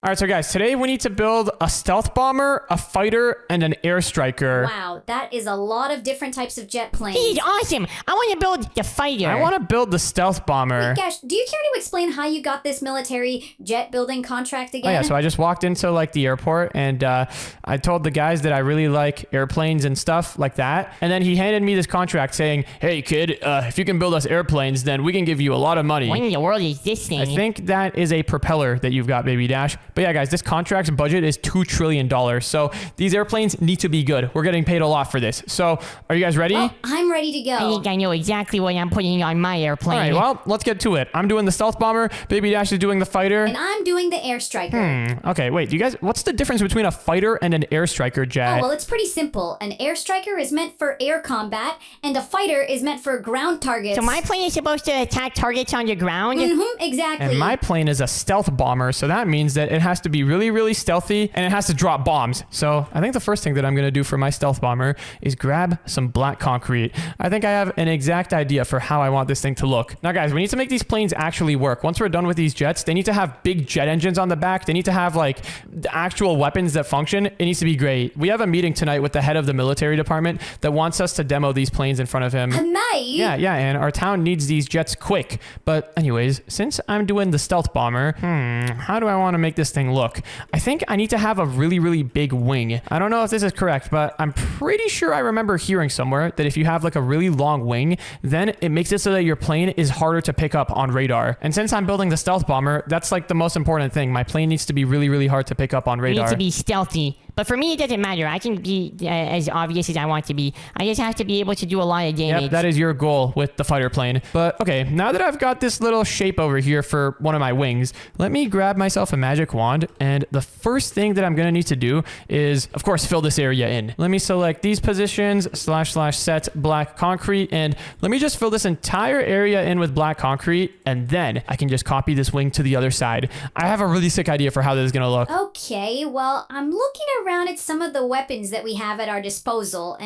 All right, so guys, today we need to build a stealth bomber, a fighter, and an air striker. Wow, that is a lot of different types of jet planes. This is awesome. I want to build the fighter. I want to build the stealth bomber. Wait, Gash, do you care to explain how you got this military jet building contract again? Oh yeah, so I just walked into like the airport and I told the guys that I really like airplanes and stuff like that. And then he handed me this contract saying, "Hey kid, if you can build us airplanes, then we can give you a lot of money." What in the world is this thing? I think that is a propeller that you've got, Baby Dash. But yeah, guys, this contract's budget is $2 trillion. So these airplanes need to be good. We're getting paid a lot for this. So are you guys ready? Oh, I'm ready to go. I think I know exactly what I'm putting on my airplane. All right, well, let's get to it. I'm doing the stealth bomber. Baby Dash is doing the fighter. And I'm doing the air striker. Okay, wait, you guys, what's the difference between a fighter and an air striker, Jet? Oh, well, it's pretty simple. An air striker is meant for air combat, and a fighter is meant for ground targets. So my plane is supposed to attack targets on the ground? Exactly. And my plane is a stealth bomber, so that means that it has to be really, really stealthy, and it has to drop bombs. So I think the first thing that I'm going to do for my stealth bomber is grab some black concrete. I think I have an exact idea for how I want this thing to look. Now, guys, we need to make these planes actually work. Once we're done with these jets, they need to have big jet engines on the back. They need to have, like, the actual weapons that function. It needs to be great. We have a meeting tonight with the head of the military department that wants us to demo these planes in front of him. Nice. Yeah, and our town needs these jets quick. But anyways, since I'm doing the stealth bomber, how do I want to make this thing look? I think I need to have a really, really big wing. I don't know if this is correct, but I'm pretty sure I remember hearing somewhere that if you have like a really long wing, then it makes it so that your plane is harder to pick up on radar. And since I'm building the stealth bomber, that's like the most important thing. My plane needs to be really, really hard to pick up on It radar. needs to be stealthy. But for me, it doesn't matter. I can be as obvious as I want to be. I just have to be able to do a lot of damage. Yep, that is your goal with the fighter plane. But okay, now that I've got this little shape over here for one of my wings, let me grab myself a magic wand. And the first thing that I'm going to need to do is, of course, fill this area in. Let me select these positions, / set black concrete. And let me just fill this entire area in with black concrete. And then I can just copy this wing to the other side. I have a really sick idea for how this is going to look. Okay, well, I'm looking around at some of the weapons that we have at our disposal,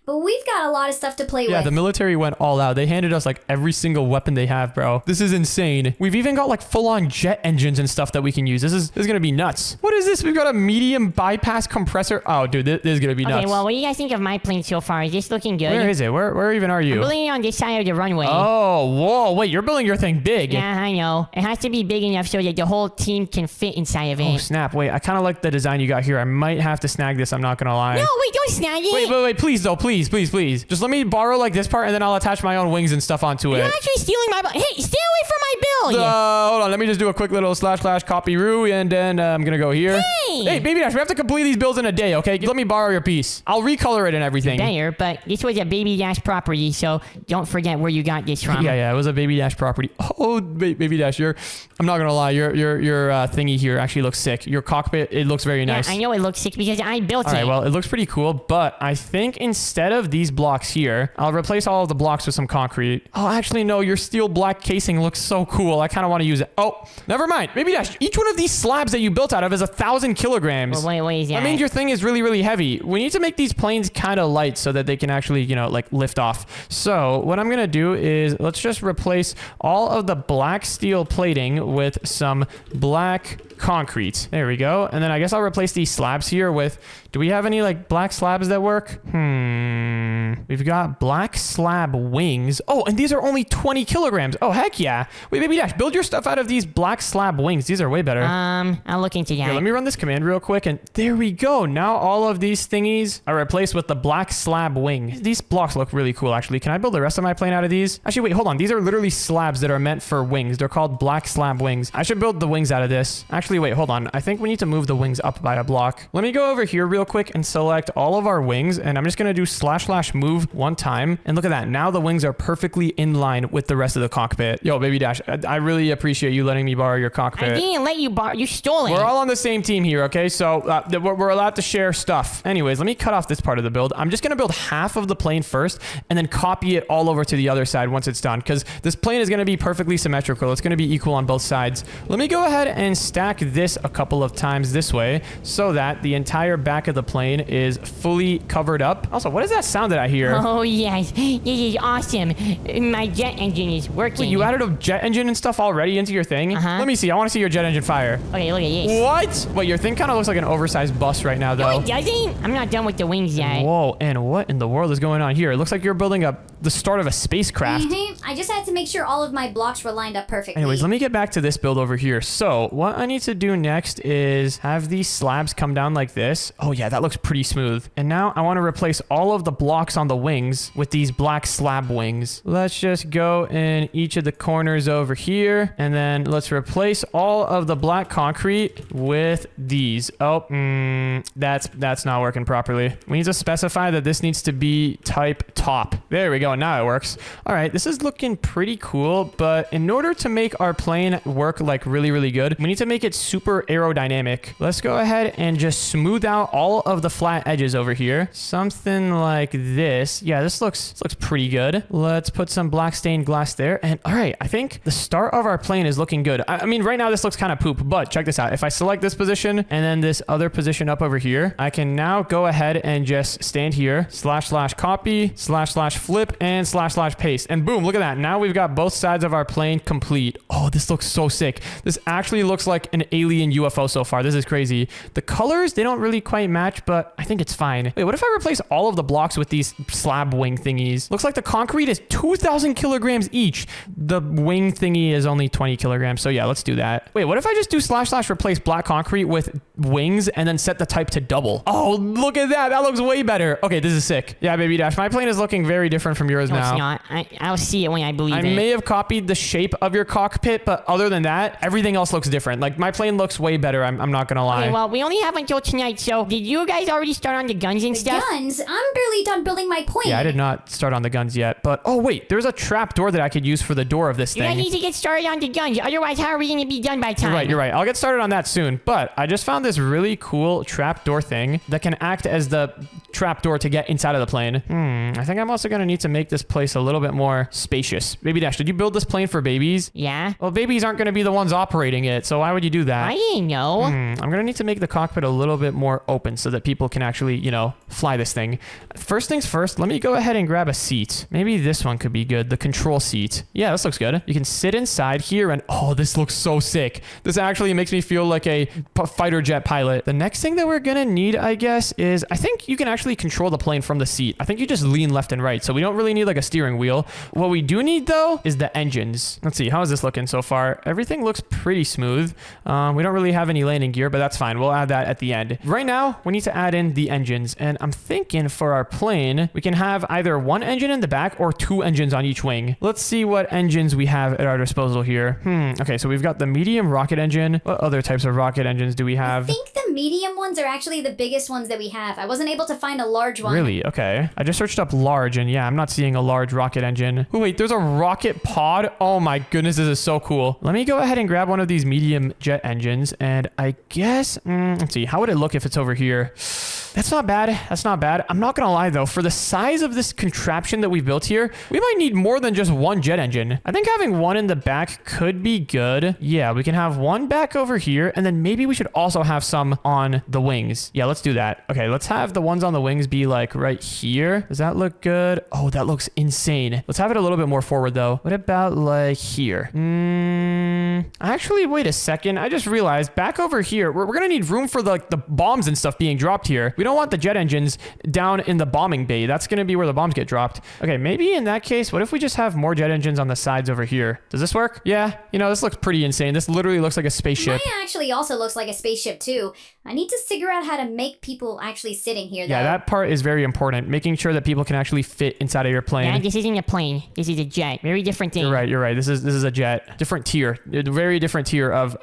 but we've got a lot of stuff to play with. Yeah, the military went all out. They handed us like every single weapon they have, bro. This is insane. We've even got like full-on jet engines and stuff that we can use. This is gonna be nuts. What is this? We've got a medium bypass compressor. Oh, dude, this is gonna be nuts. Okay, well, what do you guys think of my plane so far? Is this looking good? Where is it? Where even are you? I'm building it on this side of the runway. Oh, whoa, wait, you're building your thing big. Yeah, I know. It has to be big enough so that the whole team can fit inside of it. Oh, snap. Wait, I kind of like the design you got here. I might have to snag this. I'm not gonna lie. No, wait, don't snag it. Wait, please, though. Please. Just let me borrow like this part and then I'll attach my own wings and stuff onto it. You're actually stealing my... Hey, stay away from my build. Hold on, let me just do a quick little / copy roo, and then I'm gonna go here. Hey, Baby Dash, we have to complete these builds in a day, okay? Let me borrow your piece. I'll recolor it and everything. Better, but this was a Baby Dash property, so don't forget where you got this from. Yeah, it was a Baby Dash property. Oh, Baby Dash, I'm not gonna lie, your thingy here actually looks sick. Your cockpit, it looks very nice. Yeah, I know it looks sick because I built it. All right, well, it looks pretty cool, but I think instead of these blocks here, I'll replace all of the blocks with some concrete. Oh, actually, no, your steel black casing looks so cool. I kind of want to use it. Oh, never mind. Baby Dash, each one of these slabs that you built out of is 1,000 kilograms. Well, what is that? That means your thing is really, really heavy. We need to make these planes kind of light so that they can actually, like lift off. So what I'm going to do is let's just replace all of the black steel plating with some black concrete. There we go. And then I guess I'll replace these slabs here with, do we have any like black slabs that work? We've got black slab wings. Oh, and these are only 20 kilograms. Oh, heck yeah. Wait, Baby Dash, build your stuff out of these black slab wings. These are way better. I'll look into that. Here, let me run this command real quick, and there we go. Now all of these thingies are replaced with the black slab wing. These blocks look really cool, actually. Can I build the rest of my plane out of these? Actually, wait, hold on. These are literally slabs that are meant for wings. They're called black slab wings. I should build the wings out of this. Actually, wait, hold on. I think we need to move the wings up by a block. Let me go over here real quick and select all of our wings, and I'm just going to do / move one time. And look at that. Now the wings are perfectly in line with the rest of the cockpit. Yo, Baby Dash, I really appreciate you letting me borrow your cockpit. I didn't let you borrow. You stole it. We're all on the same team here, okay? So we're allowed to share stuff. Anyways, let me cut off this part of the build. I'm just going to build half of the plane first and then copy it all over to the other side once it's done, because this plane is going to be perfectly symmetrical. It's going to be equal on both sides. Let me go ahead and stack this a couple of times this way so that the entire back of the plane is fully covered up. Also, what is that sound that I guy here. Oh, yes. This is awesome. My jet engine is working. Wait, you added a jet engine and stuff already into your thing? Uh-huh. Let me see. I want to see your jet engine fire. Okay, look at this. What? Wait, your thing kind of looks like an oversized bus right now, though. No, it doesn't. I'm not done with the wings yet. Whoa, and what in the world is going on here? It looks like you're building the start of a spacecraft. I just had to make sure all of my blocks were lined up perfectly. Anyways, let me get back to this build over here. So what I need to do next is have these slabs come down like this. Oh yeah, that looks pretty smooth. And now I want to replace all of the blocks on the wings with these black slab wings. Let's just go in each of the corners over here. And then let's replace all of the black concrete with these. Oh, that's not working properly. We need to specify that this needs to be type top. There we go. Now it works. All right, this is looking pretty cool, but in order to make our plane work like really, really good, we need to make it super aerodynamic. Let's go ahead and just smooth out all of the flat edges over here. Something like this. Yeah, this looks pretty good. Let's put some black stained glass there. And all right, I think the start of our plane is looking good. I mean, right now this looks kind of poop, but check this out. If I select this position and then this other position up over here, I can now go ahead and just stand here, / copy, / flip, and / paste. And boom, look at that. Now we've got both sides of our plane complete. Oh, this looks so sick. This actually looks like an alien UFO so far. This is crazy. The colors, they don't really quite match, but I think it's fine. Wait, what if I replace all of the blocks with these slab wing thingies? Looks like the concrete is 2,000 kilograms each. The wing thingy is only 20 kilograms. So yeah, let's do that. Wait, what if I just do / replace black concrete with wings and then set the type to double? Oh, look at that. That looks way better. Okay, this is sick. Yeah, Baby Dash, my plane is looking very different from yours No, now. it's not. I'll see it when I believe I it. may have copied the shape of your cockpit, but other than that, everything else looks different. Like, my plane looks way better. I'm not gonna lie. Okay, well, we only have until tonight, so did you guys already start on the guns and stuff? Guns? I'm barely done building my plane. Yeah, I did not start on the guns yet, but oh wait, there's a trap door that I could use for the door of this You guys thing. need to get started on the guns, otherwise how are we going to be done by time? You're right. I'll get started on that soon, but I just found this really cool trap door thing that can act as the trap door to get inside of the plane. I think I'm also gonna need to make this place a little bit more spacious. Baby Dash, did you build this plane for babies? Yeah? Well, babies aren't gonna be the ones operating it, so why would you do that? I didn't know. I'm gonna need to make the cockpit a little bit more open so that people can actually, fly this thing. First things first, let me go ahead and grab a seat. Maybe this one could be good, the control seat. Yeah, this looks good. You can sit inside here and, oh, this looks so sick. This actually makes me feel like a fighter jet pilot. The next thing that we're gonna need, I guess, is I think you can actually control the plane from the seat. I think you just lean left and right, so we don't really need like a steering wheel. What we do need though is the engines. Let's see, how is this looking so far? Everything looks pretty smooth. We don't really have any landing gear, but that's fine. We'll add that at the end. Right now, we need to add in the engines, and I'm thinking for our plane, we can have either one engine in the back or 2 engines on each wing. Let's see what engines we have at our disposal here. Okay, so we've got the medium rocket engine. What other types of rocket engines do we have? I think the medium ones are actually the biggest ones that we have. I wasn't able to find a large one. Really? Okay. I just searched up large, and yeah, I'm not seeing a large rocket engine. Oh, wait, there's a rocket pod. Oh my goodness, this is so cool. Let me go ahead and grab one of these medium jet engines, and I guess, let's see, how would it look if it's over here? That's not bad. That's not bad. I'm not gonna lie though, for the size of this contraption that we built here, we might need more than just one jet engine. I think having one in the back could be good. Yeah, we can have one back over here, and then maybe we should also have some on the wings. Yeah, let's do that. Okay, let's have the ones on the wings be like right here. Does that look good? Oh, that looks insane. Let's have it a little bit more forward though. What about like here? Actually, wait a second. I just realized back over here, we're gonna need room for the bombs and stuff being dropped here. We don't want the jet engines down in the bombing bay. That's going to be where the bombs get dropped. Okay, maybe in that case, what if we just have more jet engines on the sides over here? Does this work? Yeah, this looks pretty insane. This literally looks like a spaceship. Mine actually also looks like a spaceship too. I need to figure out how to make people actually sitting here though. Yeah, that part is very important. Making sure that people can actually fit inside of your plane. Yeah, this isn't a plane. This is a jet. Very different thing. You're right. This is a jet. Different tier. A very different tier of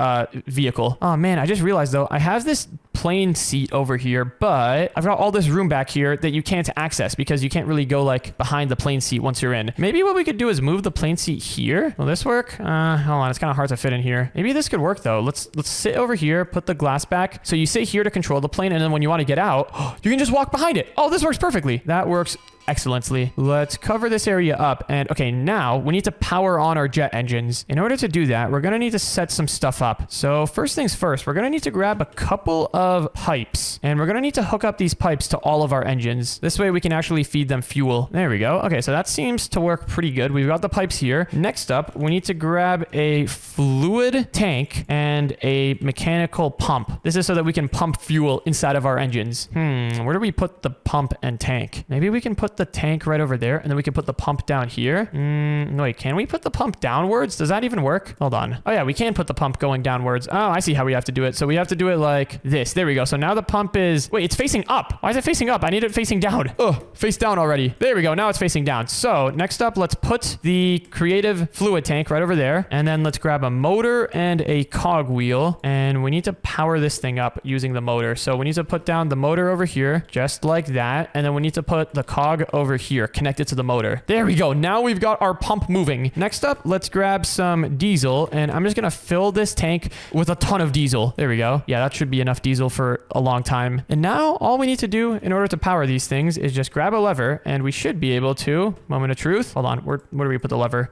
vehicle. Oh man, I just realized though, I have this plane seat over here, but I've got all this room back here that you can't access because you can't really go like behind the plane seat once you're in. Maybe what we could do is move the plane seat here. Will this work? Hold on, it's kind of hard to fit in here. Maybe this could work though. Let's sit over here, put the glass back. So you sit here to control the plane, and then when you want to get out, you can just walk behind it. Oh, this works perfectly. That works excellently. Let's cover this area up. And okay, now we need to power on our jet engines. In order to do that, we're going to need to set some stuff up. So first things first, we're going to need to grab a couple of of pipes. And we're going to need to hook up these pipes to all of our engines. This way we can actually feed them fuel. There we go. Okay, so that seems to work pretty good. We've got the pipes here. Next up, we need to grab a fluid tank and a mechanical pump. This is so that we can pump fuel inside of our engines. Where do we put the pump and tank? Maybe we can put the tank right over there, and then we can put the pump down here. No, wait, can we put the pump downwards? Does that even work? Hold on. Oh yeah, we can put the pump going downwards. Oh, I see how we have to do it. So we have to do it like this. There we go. So now the pump is... Wait, it's facing up. Why is it facing up? I need it facing down. Oh, face down already. There we go. Now it's facing down. So next up, let's put the creative fluid tank right over there. And then let's grab a motor and a cog wheel. And we need to power this thing up using the motor. So we need to put down the motor over here, just like that. And then we need to put the cog over here, connected to the motor. There we go. Now we've got our pump moving. Next up, let's grab some diesel. And I'm just going to fill this tank with a ton of diesel. There we go. Yeah, that should be enough diesel for a long time. And now all we need to do in order to power these things is just grab a lever, and we should be able to... Moment of truth. Hold on. Where do we put the lever?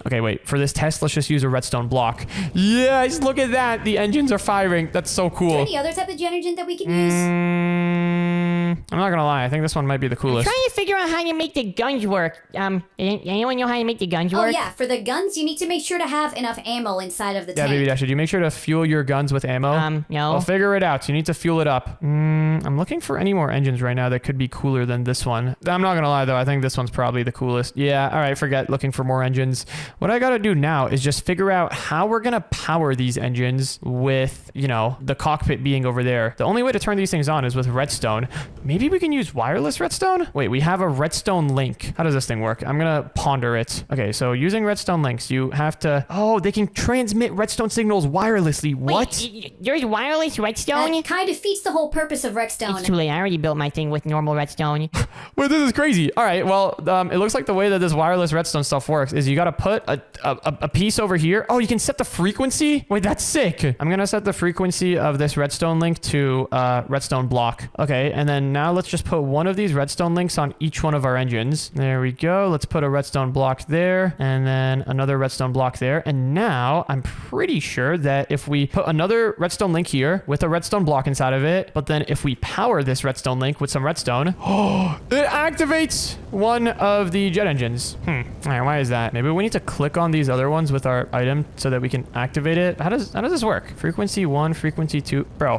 Okay, wait. For this test, let's just use a redstone block. Yes, look at that. The engines are firing. That's so cool. Is there any other type of jet engine that we can use? I'm not gonna lie. I think this one might be the I'm coolest. trying to figure out how to make the guns work. Anyone know how to make the guns Oh work? yeah, for the guns, you need to make sure to have enough ammo inside of the Yeah, tank. Baby Dash, did you make sure to fuel your guns with ammo? No. I'll figure it out. You need to fuel it up. I'm looking for any more engines right now that could be cooler than this one. I'm not gonna lie though. I think this one's probably the coolest. Yeah, all right, forget looking for more engines. What I gotta do now is just figure out how we're gonna power these engines with, you know, the cockpit being over there. The only way to turn these things on is with redstone. Maybe we can use wireless redstone? Wait, we have a redstone link. How does this thing work? I'm gonna ponder it. Okay, so using redstone links, you have to... Oh, they can transmit redstone signals wirelessly. What? Wait, there's wireless redstone? That kind defeats the whole purpose of redstone. It's too late. I already built my thing with normal redstone. Wait, this is crazy. All right, well, it looks like the way that this wireless redstone stuff works is you gotta put a piece over here. Oh, you can set the frequency? Wait, that's sick. I'm gonna set the frequency of this redstone link to redstone block. Okay, and then now let's just put one of these redstone links on each one of our engines. There we go. Let's put a redstone block there, and then another redstone block there. And now I'm pretty sure that if we put another redstone link here with a redstone block inside of it, but then if we power this redstone link with some redstone, it activates one of the jet engines. All right, why is that? Maybe we need to click on these other ones with our item so that we can activate it. How does this work? Frequency 1, frequency 2. Bro.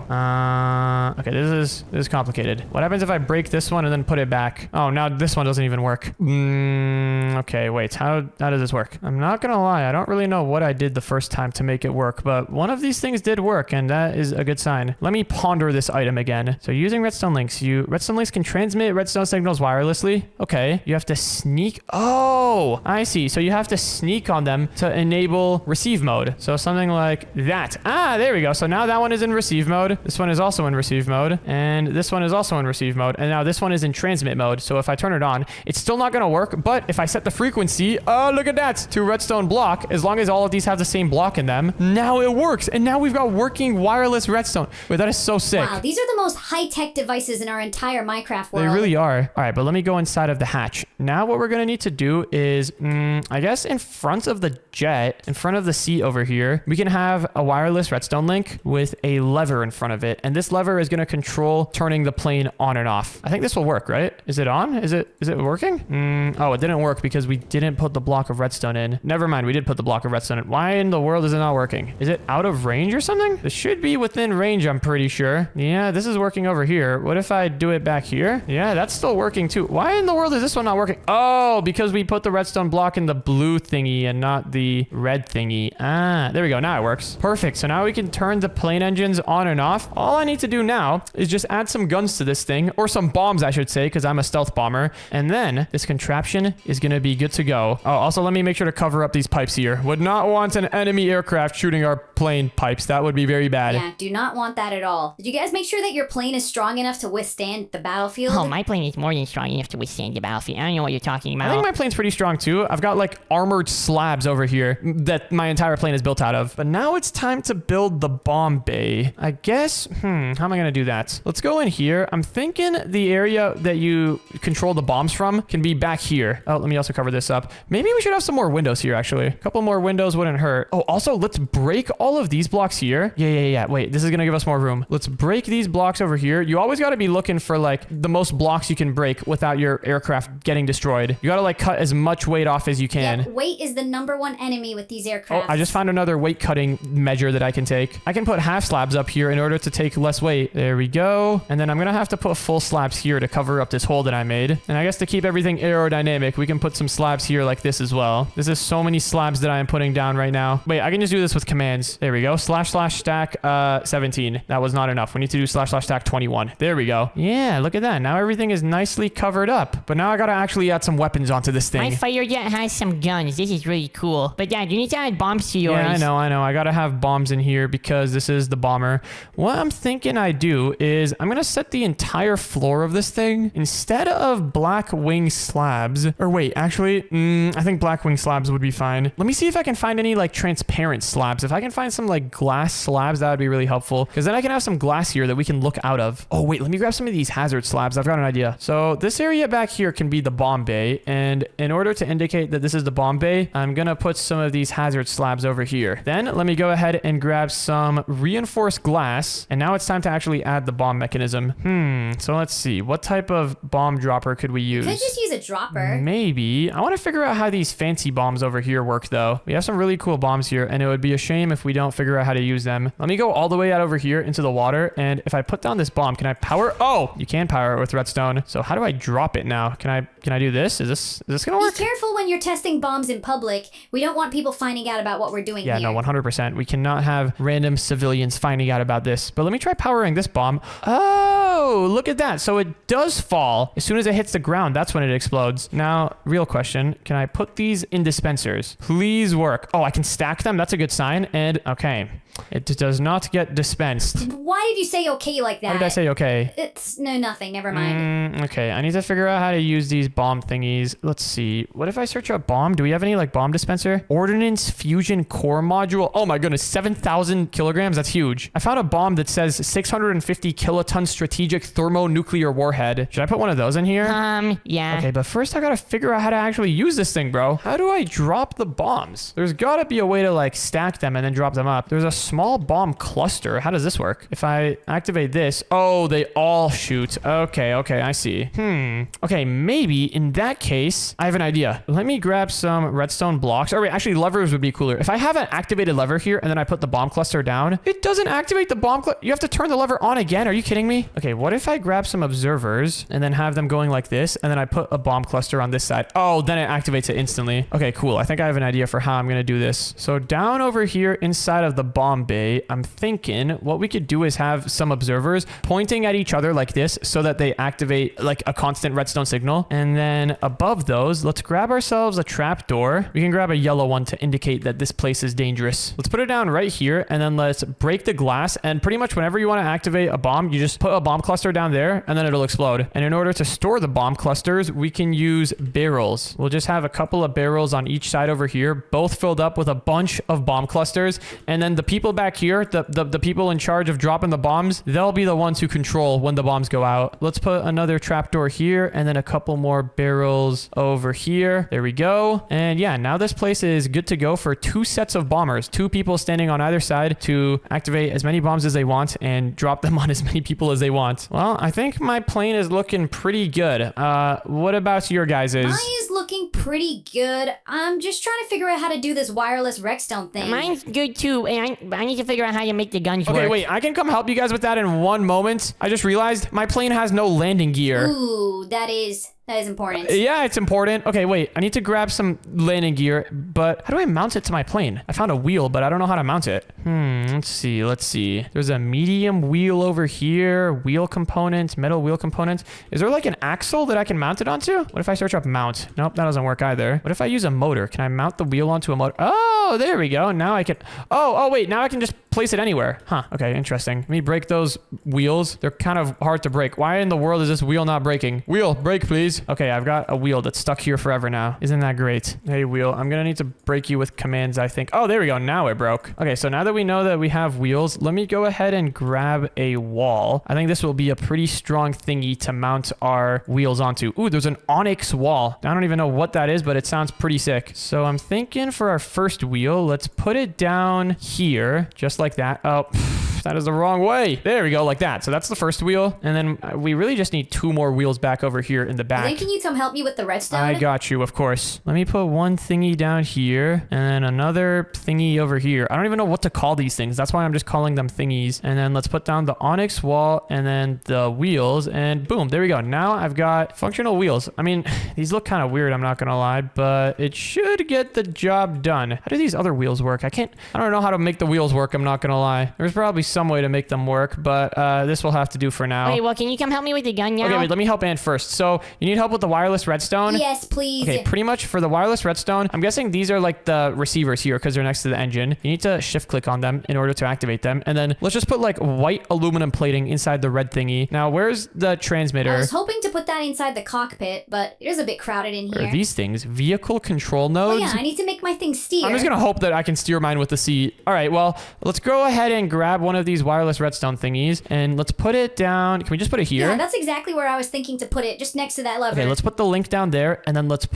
Okay, this is complicated. What happens if I break this one and then put it back? Oh, now this one doesn't even work. Okay, wait. How does this work? I'm not gonna lie. I don't really know what I did the first time to make it work, but one of these things did work, and that is a good sign. Let me ponder this item again. So using redstone links, redstone links can transmit redstone signals wirelessly. Okay. You have to sneak. Oh, I see. So you have to sneak on them to enable receive mode. So something like that. Ah, there we go. So now that one is in receive mode. This one is also in receive mode. And this one is also in receive mode. And now this one is in transmit mode. So if I turn it on, it's still not going to work. But if I set the frequency, oh, look at that, to redstone block, as long as all of these have the same block in them, now it works. And now we've got working wireless redstone. Wait, that is so sick. Wow, these are the most high-tech devices in our entire Minecraft world. They really are. All right, but let me go inside of the hatch. Now what we're going to need to do is, I guess in front of the jet, in front of the seat over here, we can have a wireless redstone link with a lever in front of it. And this lever is going to control turning the plane on and off. I think this will work, right? Is it on? Is it working? Oh, it didn't work because we didn't put the block of redstone in. Never mind, we did put the block of redstone in. Why in the world is it not working? Is it out of range or something? This should be within range, I'm pretty sure. Yeah, this is working over here. What if I do it back here? Yeah, that's still working too. Why in the world is this one not working? Oh, because we put the redstone block in the blue thingy and not the red thingy. Ah, there we go. Now it works. Perfect. So now we can turn the plane engines on and off. All I need to do now is just add some guns to this thing, or some bombs, I should say, because I'm a stealth bomber. And then this contraption is going to be good to go. Oh, also let me make sure to cover up these pipes here. Would not want an enemy aircraft shooting our plane pipes. That would be very bad. Yeah, do not want that at all. Did you guys make sure that your plane is strong enough to withstand the battlefield? Oh, my plane is more than strong enough to withstand the battlefield. I don't know what you're talking about. I think my plane's pretty strong too. I've got like armored slabs over here that my entire plane is built out of. But now it's time to build the bomb bay. I guess, how am I going to do that? Let's go in here. I'm thinking thinking the area that you control the bombs from can be back here. Oh, let me also cover this up. Maybe we should have some more windows here, actually. A couple more windows wouldn't hurt. Oh, also, let's break all of these blocks here. Yeah. Wait, this is going to give us more room. Let's break these blocks over here. You always got to be looking for, like, the most blocks you can break without your aircraft getting destroyed. You got to, like, cut as much weight off as you can. Yeah, weight is the #1 enemy with these aircraft. Oh, I just found another weight cutting measure that I can take. I can put half slabs up here in order to take less weight. There we go. And then I'm going to have to put full slabs here to cover up this hole that I made. And I guess to keep everything aerodynamic, we can put some slabs here like this as well. This is so many slabs that I am putting down right now. Wait, I can just do this with commands. There we go. //stack 17. That was not enough. We need to do //stack 21. There we go. Yeah, look at that. Now everything is nicely covered up. But now I got to actually add some weapons onto this thing. My fighter jet has some guns. This is really cool. But yeah, you need to add bombs to yours. Yeah, I know. I gotta have bombs in here because this is the bomber. What I'm thinking I do is I'm gonna set the entire floor of this thing instead of black wing slabs. Or wait, actually, I think black wing slabs would be fine. Let me see if I can find any like transparent slabs. If I can find some like glass slabs, that would be really helpful because then I can have some glass here that we can look out of. Oh wait, let me grab some of these hazard slabs. I've got an idea. So this area back here can be the bomb bay, and in order to indicate that this is the bomb bay, I'm gonna put some of these hazard slabs over here. Then let me go ahead and grab some reinforced glass, and now it's time to actually add the bomb mechanism. So let's see, what type of bomb dropper could we use? Could just use a dropper. Maybe. I want to figure out how these fancy bombs over here work though. We have some really cool bombs here, and it would be a shame if we don't figure out how to use them. Let me go all the way out over here into the water, and if I put down this bomb, can I power? Oh, you can power it with redstone. So how do I drop it now? Can I do this? Is this gonna work? Be careful when you're testing bombs in public. We don't want people finding out about what we're doing Yeah, here. no, 100%. We cannot have random civilians finding out about this. But let me try powering this bomb. Oh, look at that. So it does fall. As soon as it hits the ground, that's when it explodes. Now, real question. Can I put these in dispensers? Please work. Oh, I can stack them. That's a good sign. And okay. It does not get dispensed. Why did you say okay like that? Why did I say okay? It's nothing. Never mind. Okay, I need to figure out how to use these bomb thingies. Let's see. What if I search up bomb? Do we have any like bomb dispenser? Ordnance fusion core module. Oh my goodness, 7,000 kilograms. That's huge. I found a bomb that says 650 kiloton strategic thermonuclear warhead. Should I put one of those in here? Yeah. Okay, but first I gotta figure out how to actually use this thing, bro. How do I drop the bombs? There's gotta be a way to like stack them and then drop them up. There's a small bomb cluster. How does this work? If I activate this, oh, they all shoot. Okay, I see. Okay, maybe in that case, I have an idea. Let me grab some redstone blocks. Or wait, actually levers would be cooler. If I have an activated lever here and then I put the bomb cluster down, it doesn't activate the bomb cluster. You have to turn the lever on again. Are you kidding me? Okay, what if I grab some observers and then have them going like this and then I put a bomb cluster on this side? Oh, then it activates it instantly. Okay, cool. I think I have an idea for how I'm going to do this. So down over here inside of the bomb bay, I'm thinking what we could do is have some observers pointing at each other like this so that they activate like a constant redstone signal. And then above those, let's grab ourselves a trap door. We can grab a yellow one to indicate that this place is dangerous. Let's put it down right here and then let's break the glass. And pretty much whenever you want to activate a bomb, you just put a bomb cluster down there and then it'll explode. And in order to store the bomb clusters, we can use barrels. We'll just have a couple of barrels on each side over here, both filled up with a bunch of bomb clusters. And then the people back here, the people in charge of dropping the bombs, they'll be the ones who control when the bombs go out. Let's put another trapdoor here and then a couple more barrels over here. There we go. And yeah, now this place is good to go for 2 sets of bombers, 2 people standing on either side to activate as many bombs as they want and drop them on as many people as they want. Well, I think my plane is looking pretty good. What about your guys's? Mine is looking pretty good. I'm just trying to figure out how to do this wireless redstone thing. Mine's good too, and I need to figure out how to make the guns work. Okay, wait, I can come help you guys with that in one moment. I just realized my plane has no landing gear. Ooh, that is important. Yeah, it's important. Okay, wait. I need to grab some landing gear, but how do I mount it to my plane? I found a wheel, but I don't know how to mount it. Let's see. There's a medium wheel over here. Wheel components, metal wheel components. Is there like an axle that I can mount it onto? What if I search up mount? Nope, that doesn't work either. What if I use a motor? Can I mount the wheel onto a motor? Oh, there we go. Now I can... Oh, wait. Now I can just place it anywhere. Huh. Okay, interesting. Let me break those wheels. They're kind of hard to break. Why in the world is this wheel not breaking? Wheel, break, please. Okay, I've got a wheel that's stuck here forever now. Isn't that great? Hey, wheel, I'm gonna need to break you with commands, I think. Oh, there we go. Now it broke. Okay, so now that we know that we have wheels, let me go ahead and grab a wall. I think this will be a pretty strong thingy to mount our wheels onto. Ooh, there's an onyx wall. I don't even know what that is, but it sounds pretty sick. So I'm thinking for our first wheel, let's put it down here, just like that. Oh, that is the wrong way. There we go, like that. So that's the first wheel. And then we really just need 2 more wheels back over here in the back. Then can you come help me with the redstone? I got you, of course. Let me put one thingy down here and then another thingy over here. I don't even know what to call these things. That's why I'm just calling them thingies. And then let's put down the onyx wall and then the wheels and boom, there we go. Now I've got functional wheels. I mean, these look kind of weird, I'm not gonna lie, but it should get the job done. How do these other wheels work? I don't know how to make the wheels work, I'm not gonna lie. There's probably some way to make them work, but this will have to do for now. Okay, well, can you come help me with the gun now? Okay, wait, let me help Ann first. So you need help with the wireless redstone? Yes, please. Okay, pretty much for the wireless redstone, I'm guessing these are like the receivers here because they're next to the engine. You need to shift click on them in order to activate them. And then let's just put like white aluminum plating inside the red thingy. Now, where's the transmitter? I was hoping to put that inside the cockpit, but it is a bit crowded in What here. are these things? Vehicle control Oh nodes? yeah, I need to make my thing steer. I'm just gonna hope that I can steer mine with the seat. All right, well, let's go ahead and grab one of these wireless redstone thingies and let's put it down. Can we just put it here? Yeah, that's exactly where I was thinking to put it, just next to that lever. Okay, let's put the link down there and then let's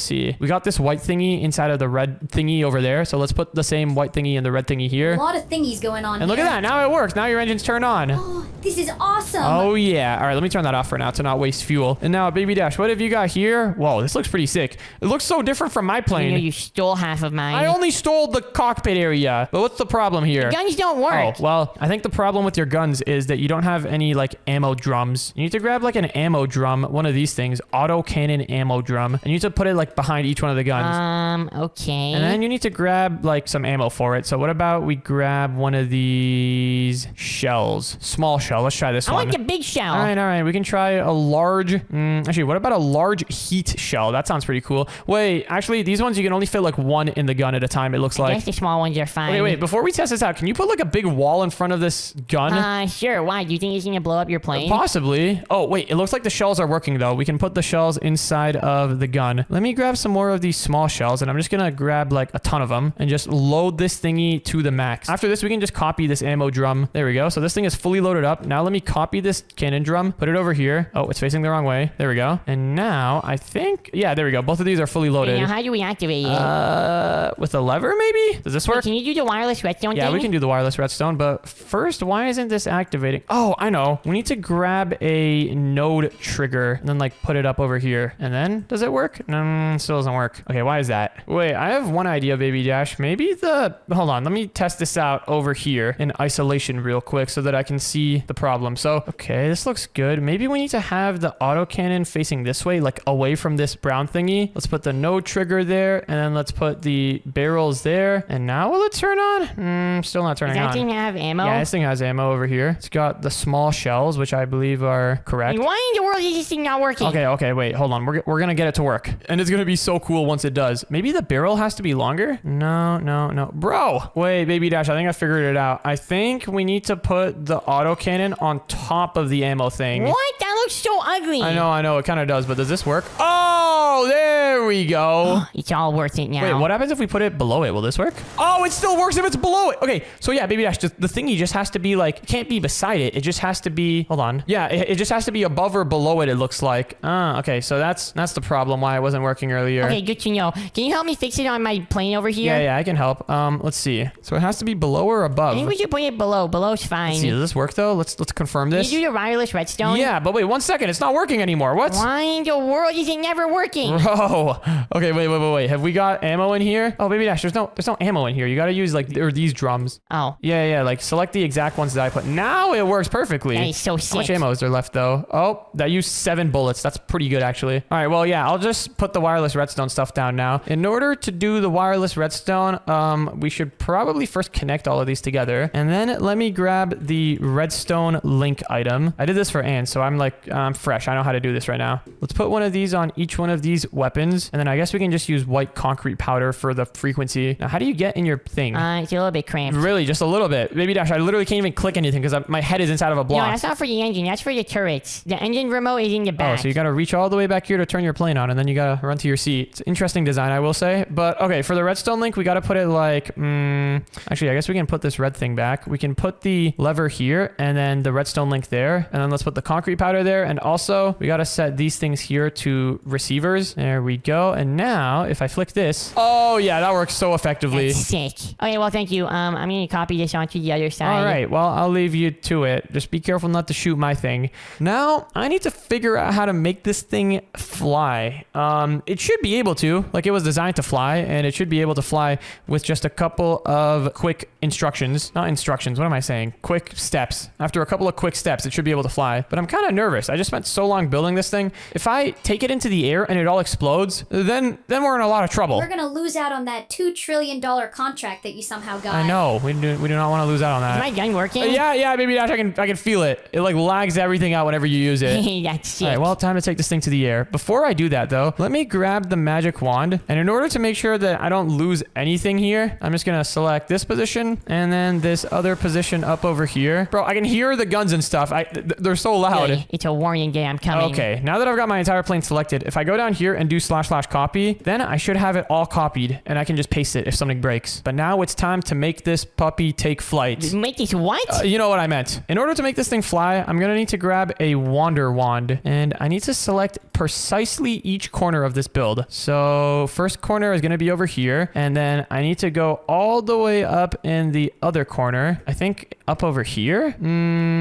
see. We got this white thingy inside of the red thingy over there. So let's put the same white thingy and the red thingy A here. lot of thingies going on And look here. at that, now it works. Now your engine's turned on. Oh, this is awesome. Oh yeah. All right, let me turn that off for now to not waste fuel. And now, Baby Dash, what have you got here? Whoa, this looks pretty sick. It looks so different from my You know, plane. you stole half of mine. I only stole the cockpit area. But what's the problem here? Guns don't work. Oh, well, I think the problem with your guns is that you don't have any, like, ammo drums. You need to grab, like, an ammo drum, one of these things, auto cannon ammo drum, and you need to put it, like, behind each one of the guns. Okay. And then you need to grab, like, some ammo for it. So what about we grab one of these shells? Small shell. Let's try this I one. want the big shell. All right. We can try a large... actually, what about a large heat shell? That sounds pretty cool. Wait, actually, these ones, you can only fit, like, one in the gun at a time, it looks I like. guess the small ones are fine. Wait. Before we test this out, can you put, like, a big wall in front of this gun? Sure. Why? Do you think it's gonna blow up your plane? Possibly. Oh, wait. It looks like the shells are working, though. We can put the shells inside of the gun. Let me grab some more of these small shells, and I'm just gonna grab, like, a ton of them and just load this thingy to the max. After this, we can just copy this ammo drum. There we go. So this thing is fully loaded up. Now let me copy this cannon drum, put it over here. Oh, it's facing the wrong way. There we go. And now I think... Yeah, there we go. Both of these are fully loaded. Now, how do we activate it? With a lever, maybe? Does this Wait, work? can you do the wireless redstone Yeah, thing? we can do the wireless redstone, but first, why isn't this activating? Oh, I know. We need to grab a node trigger and then, like, put it up over here. And then, does it work? No, still doesn't work. Okay, why is that? Wait, I have one idea, Baby Dash. Maybe the... Hold on, let me test this out over here in isolation real quick so that I can see the problem. So, okay, this looks good. Maybe we need to have the autocannon facing this way, like, away from this brown thingy. Let's put the node trigger there, and then let's put the barrels there. And now will it turn on? Still not turning Does that on. thing have ammo? Yeah, this thing has ammo over here. It's got the small shells, which I believe are correct. Why in the world is this thing not working? Okay, wait, hold on. We're gonna get it to work. And it's gonna be so cool once it does. Maybe the barrel has to be longer? No. Bro! Wait, Baby Dash, I think I figured it out. I think we need to put the autocannon on top of the ammo thing. What? That looks so ugly. I know, it kind of does, but does this work? Oh, there we go. It's all worth it now. Wait, what happens if we put it below it? Will this work? Oh, it still works if it's below it. Okay, so yeah, Baby Dash, just, the thingy just has to be like, it can't be beside it. It just has to be, hold on. Yeah, it just has to be above or below it, it looks like. Okay, so that's the problem why it wasn't working earlier. Okay, good to know. Can you help me fix it on my plane over here? Yeah, I can help. Let's see. So it has to be below or I above. think we should put it below. Below's fine. Let's see, does this work though? Let's confirm Can this. you do the wireless redstone? Yeah, but wait, 1 second. It's not working anymore. What? Why in the world is it never working? Bro. Okay, wait. Have we got ammo in here? Oh, Baby Dash, there's no ammo in here. You gotta use like these drums. Oh. Yeah, like select the exact ones that I put. Now it works perfectly. That is so How much sick. ammo is there left though? Oh, that used 7 bullets. That's pretty good actually. All right, well, yeah, I'll just put the wireless redstone stuff down now. In order to do the wireless redstone, we should probably first connect all of these together. And then let me grab the redstone link item. I did this for Anne, so I'm fresh. I know how to do this right now. Let's put one of these on each one of these weapons. those. And then I guess we can just use white concrete powder for the frequency. Now, how do you get in your thing? It's a little bit cramped. Really, just a little bit. Baby Dash, I literally can't even click anything because my head is inside of a No, block. that's not for the engine. That's for the turrets. The engine remote is in the back. Oh, so you gotta reach all the way back here to turn your plane on, and then you gotta run to your seat. It's an interesting design, I will say. But okay, for the redstone link, we gotta put it like, actually, I guess we can put this red thing back. We can put the lever here, and then the redstone link there, and then let's put the concrete powder there. And also, we gotta set these things here to receivers. There we go. And now, if I flick this, oh yeah, that works so effectively. That's sick. Okay, well, thank you. I'm gonna copy this onto the other side. All right, well, I'll leave you to it. Just be careful not to shoot my thing. Now, I need to figure out how to make this thing fly. It should be able to, like it was designed to fly, and it should be able to fly with just a couple of quick instructions. Not instructions, what am I saying? Quick steps. After a couple of quick steps, it should be able to fly. But I'm kind of nervous. I just spent so long building this thing. If I take it into the air and it all explodes, then we're in a lot of trouble. We're gonna lose out on that $2 trillion contract that you somehow got. I know. We do not want to lose out on that. Is my gun working? Yeah, baby Dash, I can feel it. It like lags everything out whenever you use it. That's sick. All right, well, time to take this thing to the air. Before I do that, though, let me grab the magic wand. And in order to make sure that I don't lose anything here, I'm just going to select this position and then this other position up over here. Bro, I can hear the guns and stuff. They're so loud. Hey, it's a warning day. I'm coming. Okay, now that I've got my entire plane selected, if I go down here and do / copy, then I should have it all copied and I can just paste it if something breaks. But now it's time to make this puppy take flight. Make this what? You know what I meant. In order to make this thing fly, I'm going to need to grab a wander wand and I need to select precisely each corner of this build. So first corner is going to be over here. And then I need to go all the way up in the other corner. I think up over here.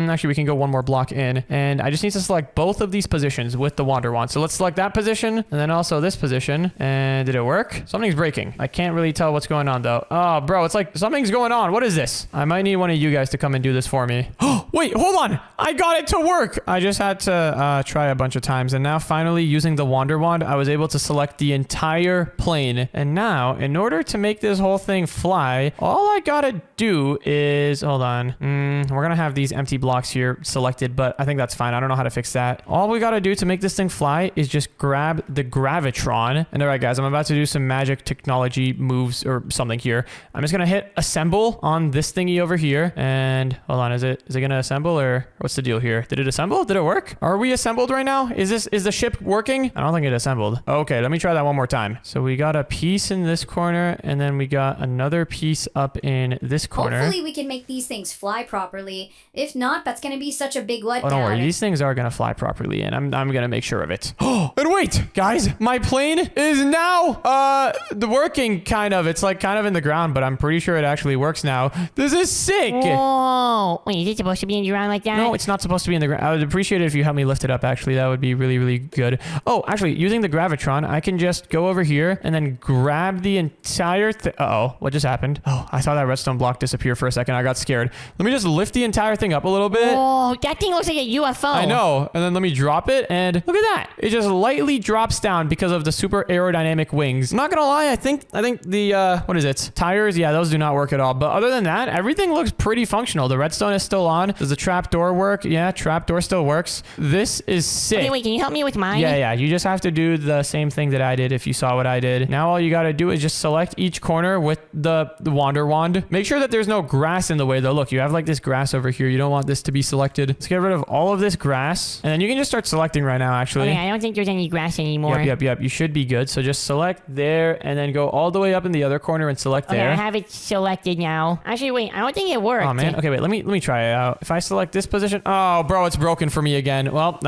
Actually, we can go one more block in. And I just need to select both of these positions with the wander wand. So let's select that position and then also this position. And did it work? Something's breaking. I can't really tell what's going on though. Oh, bro, it's like something's going on. What is this? I might need one of you guys to come and do this for me. Oh, wait, hold on. I got it to work. I just had to try a bunch of times. And now finally using the wander wand, I was able to select the entire plane. And now in order to make this whole thing fly, all I gotta do is, hold on. We're gonna have these empty blocks here selected, but I think that's fine. I don't know how to fix that. All we gotta do to make this thing fly is just grab the gravitron. And all right, guys, I'm about to do some magic technology moves or something here. I'm just gonna hit assemble on this thingy over here. And hold on, is it gonna assemble or what's the deal here? Did it assemble? Did it work? Are we assembled right now? Is the ship working? I don't think it assembled. Okay, let me try that one more time. So we got a piece in this corner and then we got another piece up in this corner. Hopefully we can make these things fly properly. If not, that's gonna be such a big letdown. Oh, don't worry. These things are gonna fly properly, and I'm gonna make sure of it. Oh, and wait, guys, my plane is now working kind of. It's like kind of in the ground, but I'm pretty sure it actually works now. This is sick. Whoa. Wait, is it supposed to be in the ground like that? No, it's not supposed to be in the ground. I would appreciate it if you help me lift it up. Actually, that would be really, really good. Oh, actually, using the gravitron, I can just go over here and then grab the entire thing. Uh-oh, what just happened? Oh, I saw that redstone block disappear for a second. I got scared. Let me just lift the entire thing up a little bit. Whoa, that thing looks like a UFO. I know. And then let me drop it and look at that. It just lightly drops down because of the super aerodynamic wings. I'm not gonna lie, I think the what is it? Tires, yeah, those do not work at all. But other than that, everything looks pretty functional. The redstone is still on. Does the trap door work? Yeah, trap door still works. This is sick. Okay, wait, can you help me with mine? Yeah, you just have to do the same thing that I did if you saw what I did. Now all you gotta do is just select each corner with the wander wand. Make sure that there's no grass in the way though. Look, you have like this grass over here. You don't want this to be selected. Let's get rid of all of this grass. And then you can just start selecting right now, actually. Okay, I don't think there's any grass anymore. Yep. You should be good. So just select there and then go all the way up in the other corner and select Okay, there. I have it selected now. Actually, wait, I don't think it worked. Oh, man. Okay, wait. Let me try it out. If I select this position. Oh, bro, it's broken for me again. Well,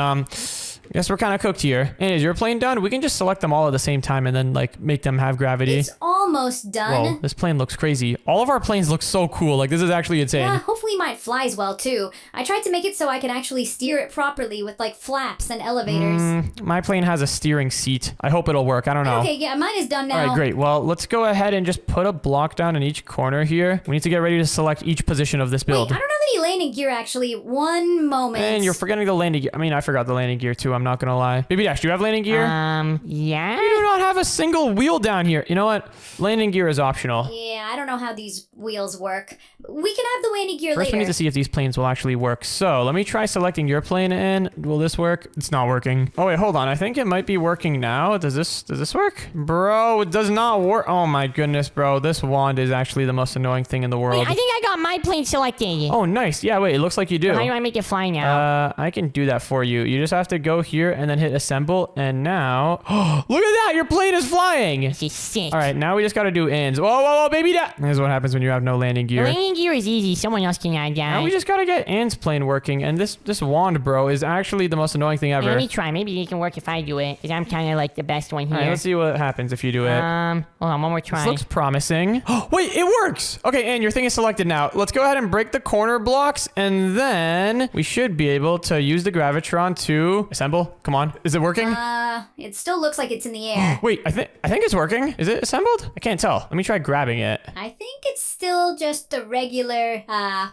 guess we're kind of cooked here. And is your plane done? We can just select them all at the same time and then like make them have gravity. It's almost done. Whoa, this plane looks crazy. All of our planes look so cool. Like this is actually insane. Yeah, hopefully mine flies well too. I tried to make it so I can actually steer it properly with like flaps and elevators. My plane has a steering seat. I hope it'll work. I don't know. Okay, yeah, mine is done now. All right, great. Well, let's go ahead and just put a block down in each corner here. We need to get ready to select each position of this build. Wait, I don't have any landing gear actually. One moment. And you're forgetting the landing gear. I mean, I forgot the landing gear too. I'm not gonna lie. Baby Dash, do you have landing gear? Yeah. You do not have a single wheel down here. You know what? Landing gear is optional. Yeah, I don't know how these wheels work. We can have the landing gear First, later. we need to see if these planes will actually work. So let me try selecting your plane in. Will this work? It's not working. Oh wait, hold on. I think it might be working now. Does this work? Bro, it does not work. Oh my goodness, bro. This wand is actually the most annoying thing in the world. Wait, I think I got my plane selected. Oh, nice. Yeah, wait, it looks like you do. How do I make it fly now? I can do that for you. You just have to go here and then hit assemble. And now, look at that. Your plane is flying. This is sick. All right, now we just got to do ends. Whoa, baby. This is what happens when you have no landing The gear. landing gear is easy. Someone else can add that. Now we just got to get Ann's plane working. And this wand, bro, is actually the most annoying thing ever. Let me try. Maybe it can work if I do it. Because I'm kind of like the best one here. All right, let's see what happens if you do it. Hold on, one more try. This looks promising. Wait, it works. Okay, Ann, your thing is selected now. Let's go ahead and break the corner blocks, and then we should be able to use the gravitron to assemble. Come on, is it working? It still looks like it's in the air. Wait, I think it's working. Is it assembled? I can't tell. Let me try grabbing it. I think it's still just a regular,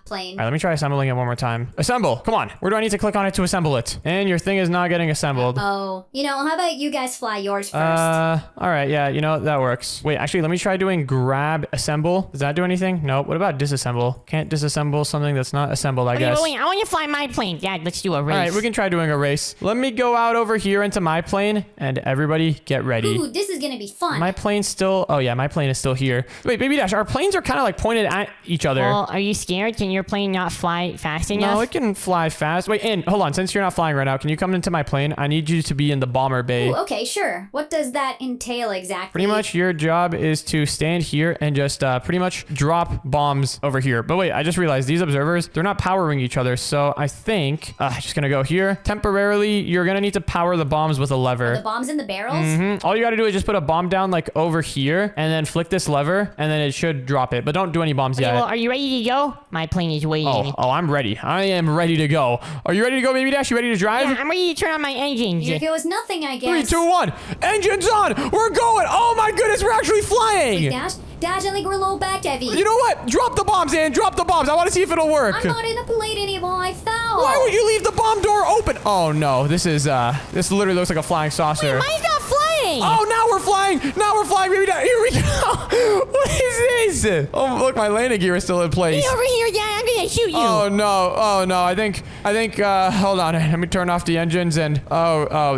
plane. All right, let me try assembling it one more time. Assemble. Come on. Where do I need to click on it to assemble it? And your thing is not getting assembled. Oh, how about you guys fly yours first? All right, yeah, that works. Wait, actually, let me try doing grab assemble. Does that do anything? Nope. What about disassemble? Can't disassemble something that's not assembled, I guess. Wait, I want to fly my plane. Dad, let's do a race. All right, we can try doing a race. Let me go out over here into my plane, and everybody get ready. Ooh, this is gonna be fun. My plane's still... Oh, yeah, my plane is still here. Wait, Baby Dash, our planes are kind of like pointed at each other. Well, are you scared? Can your plane not fly fast enough? No, it can fly fast. Wait, Ann, hold on. Since you're not flying right now, can you come into my plane? I need you to be in the bomber bay. Ooh, okay, sure. What does that entail exactly? Pretty much your job is to stand here and just pretty much drop bombs over here. But wait, I just realized these observers, they're not powering each other. So I think just gonna go here. Temporarily, you're gonna need to power the bombs with a lever. The bombs in the barrels? All you gotta do is just put a bomb down like over here and then flick this lever and then it should drop it. But don't do any bombs Okay, yet. well, are you ready to go? My plane is waiting. Oh, I'm ready. I am ready to go. Are you ready to go, Baby Dash? You ready to drive? Yeah, I'm ready to turn on my engines. Here goes nothing, I 3, guess. 2, 1. Engines on. We're going. Oh my goodness, we're actually flying. Dash, I think we're low back heavy. You know what? Drop the bombs, Ann. Drop the bombs. I want to see if it'll work. I'm not in the plane anymore. I fell. Why would you leave the bomb door open? Oh no, this literally looks like a flying saucer. Mine's not flying. Oh, now we're flying. Baby Dash. Here we go. What is this? Oh, look, my landing gear is still in place. Get over here, Dad. I'm gonna shoot you. Oh no. I think hold on. Let me turn off the engines and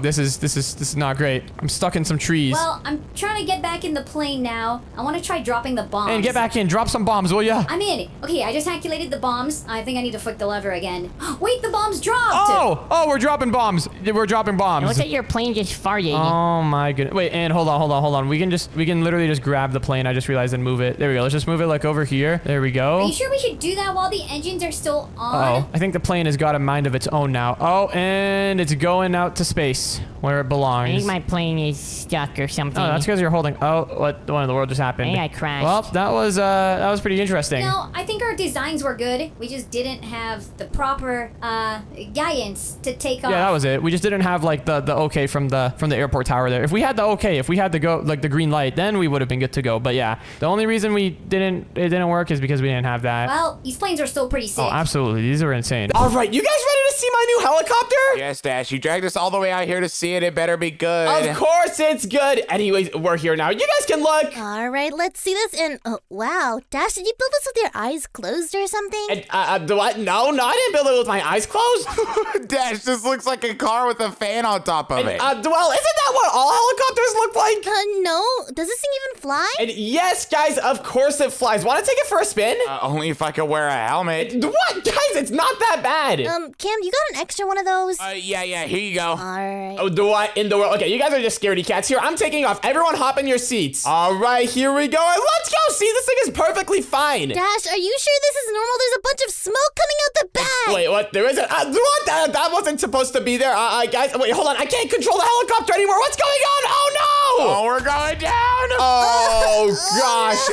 this is not great. I'm stuck in some trees. Well, I'm trying to get back in the plane now. I want to try dropping the bombs. And get back in. Drop some bombs, will ya? I'm in. Okay, I just activated the bombs. I think I need to flick the lever again. Wait, the bombs dropped. Oh, we're dropping bombs. We're dropping bombs. It looks like your plane just farted. Oh my goodness. Wait, and hold on. We can literally just grab the plane. I just realized and move it. There we go. Let's just move it like over here. There we go. Are you sure we should do that while the engines are still on? Oh, I think the plane has got a mind of its own now. Oh, and it's going out to space where it belongs. I think my plane is stuck or something. Oh, that's because you're holding. Oh, what in the world just happened? Hey, I crashed. Well, that was pretty interesting. No, I think our designs were good. We just didn't have the proper guidance to take off. Yeah, that was it. We just didn't have like the okay from the airport tower there. If we had the okay, if we had the go like the green light, then we would have been good to go. But yeah, the only reason it didn't work is because we didn't have that. Well, these planes are still pretty sick. Oh, absolutely. These are insane. All right, you guys ready to see my new helicopter? Yes, Dash, you dragged us all the way out here to see it. It better be good. Of course it's good. Anyways, we're here now. You guys can look. All right, let's see this. And wow, Dash, did you build this with your eyes closed or something? What? No, I didn't build it with my eyes closed. Dash, this looks like a car with a fan on top of it. Well, isn't that what all helicopters look like? No. Does this thing even fly? And yes, guys, of course it flies. Want to take it for a spin? Only if I could wear a helmet. What? Guys, it's not that bad. Cam, you got an extra one of those? Yeah, here you go. All right. Oh, do I in the world? Okay, you guys are just scaredy cats. Here, I'm taking off. Everyone hop in your seats. All right, here we go. And let's go. See, this thing is perfectly fine. Dash, are you sure this is normal? There's a bunch of smoke coming out the back. Wait, what? There isn't. What? That wasn't supposed to be there. Guys, wait, hold on. I can't control the helicopter anymore. What's going on? Oh, no. Oh, we're going down. Oh, gosh.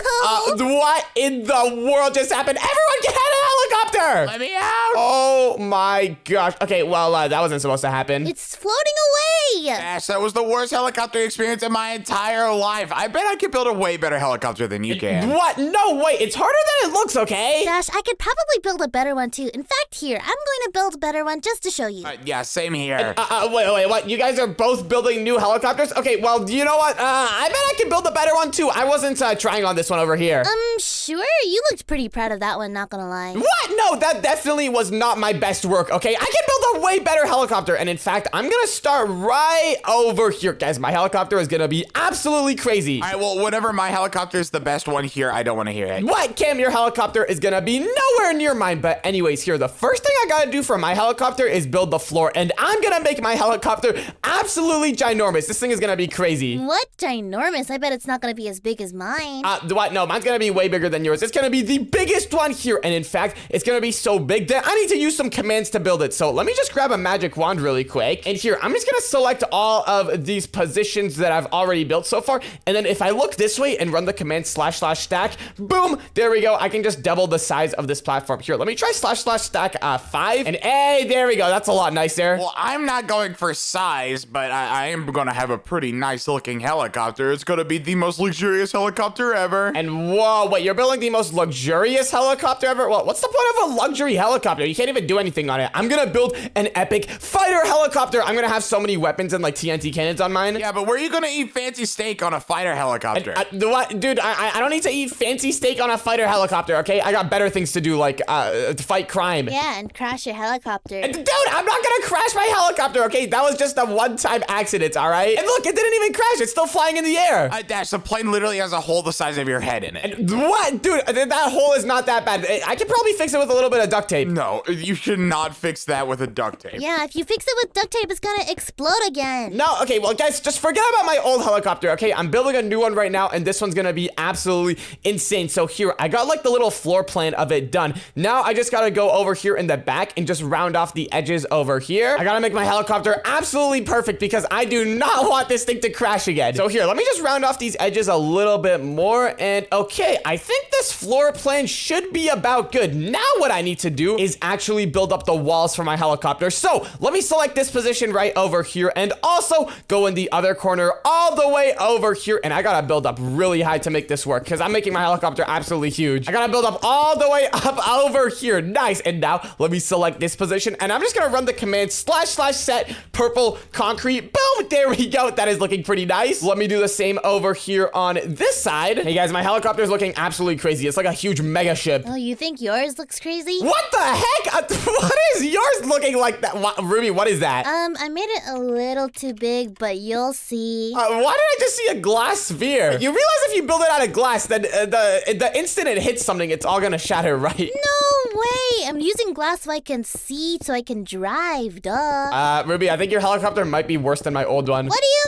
What in the world just happened? Everyone get out of the helicopter. Let me out. Oh, my gosh. Okay, well, that wasn't supposed to happen. It's floating away. Dash, that was the worst helicopter experience in my entire life. I bet I could build a way better helicopter than you can. What? No, wait. It's harder than it looks, okay? Dash, I could probably build a better one too. In fact, here, I'm going to build a better one just to show you. Yeah, same here. Wait, what? You guys are both building new helicopters? Okay, well, you know what? I bet I can build a better one too. I wasn't trying on this one over here. Sure, you looked pretty proud of that one, not gonna lie. What? No, that definitely was not my best work, okay? I can build a way better helicopter, and in fact, I'm gonna start right over here. Guys, my helicopter is gonna be absolutely crazy. All right, well, whatever my helicopter is the best one here, I don't want to hear it. What, Cam? Your helicopter is gonna be nowhere near mine, but anyways, here, the first thing I gotta do for my helicopter is build the floor, and I'm gonna make my helicopter absolutely ginormous. This thing is gonna be crazy. What? Ginormous? I bet it's not gonna be as big as mine. What? No, mine's gonna be way bigger than yours. It's gonna be the biggest one here, and in fact, it's gonna be so big that I need to use some commands to build it. So let me just grab a magic wand really quick, and here, I'm just gonna select all of these positions that I've already built so far, and then if I look this way and run the command / stack, boom, there we go. I can just double the size of this platform. Here, let me try / stack 5, and hey, there we go. That's a lot nicer. Well, I'm not going for size, but I am going to have a pretty nice looking helicopter. It's going to be the most luxurious helicopter ever. And whoa, wait, you're building the most luxurious helicopter ever? Well, what's the point of a luxury helicopter? You can't even do anything on it. I'm gonna build an epic fighter helicopter. I'm gonna have so many weapons and like TNT cannons on mine. Yeah, but where are you going to eat fancy steak on a fighter helicopter? What? Dude, I don't need to eat fancy steak on a fighter helicopter, okay? I got better things to do, like to fight crime. Yeah, and crash your helicopter. Dude, I'm not gonna crash my helicopter, okay? That was just a one-time accident, all right? And look, it didn't even crash. It's still flying in the air. Dash, the plane literally has a hole the size of your head in it. What? Dude, that hole is not that bad. I could probably fix it with a little bit of duct tape. No, you should not fix that with a duct tape. Yeah, if you fix it with duct tape, it's gonna explode again. No, okay, well, guys, just forget about my old helicopter, okay? I'm building a new one right now, and this one's gonna be absolutely insane. So here, I got like the little floor plan of it done. Now I just gotta go over here in the back and just round off the edges over here. I gotta make my helicopter absolutely perfect because I do not want this thing to crash again. So here, let me just round off these edges a little bit more, and okay, I think this floor plan should be about good. Now what I need to do is actually build up the walls for my helicopter. So let me select this position right over here and also go in the other corner all the way over here, and I gotta build up really high to make this work because I'm making my helicopter absolutely huge. I gotta build up all the way up over here. Nice. And now let me select this position, and I'm just gonna run the command / set purple concrete. Boom, there we go. That is looking pretty nice. Let me do the same over here on this side. Hey guys, my helicopter is looking absolutely crazy. It's like a huge mega ship. Oh, you think yours looks crazy? What the heck? What is yours looking like that? Ruby, what is that? I made it a little too big, but you'll see. Why did I just see a glass sphere? You realize if you build it out of glass, then the instant it hits something, it's all gonna shatter, right? No way! I'm using glass so I can see, so I can drive, duh. Ruby, I think your helicopter might be worse than my old one. What do you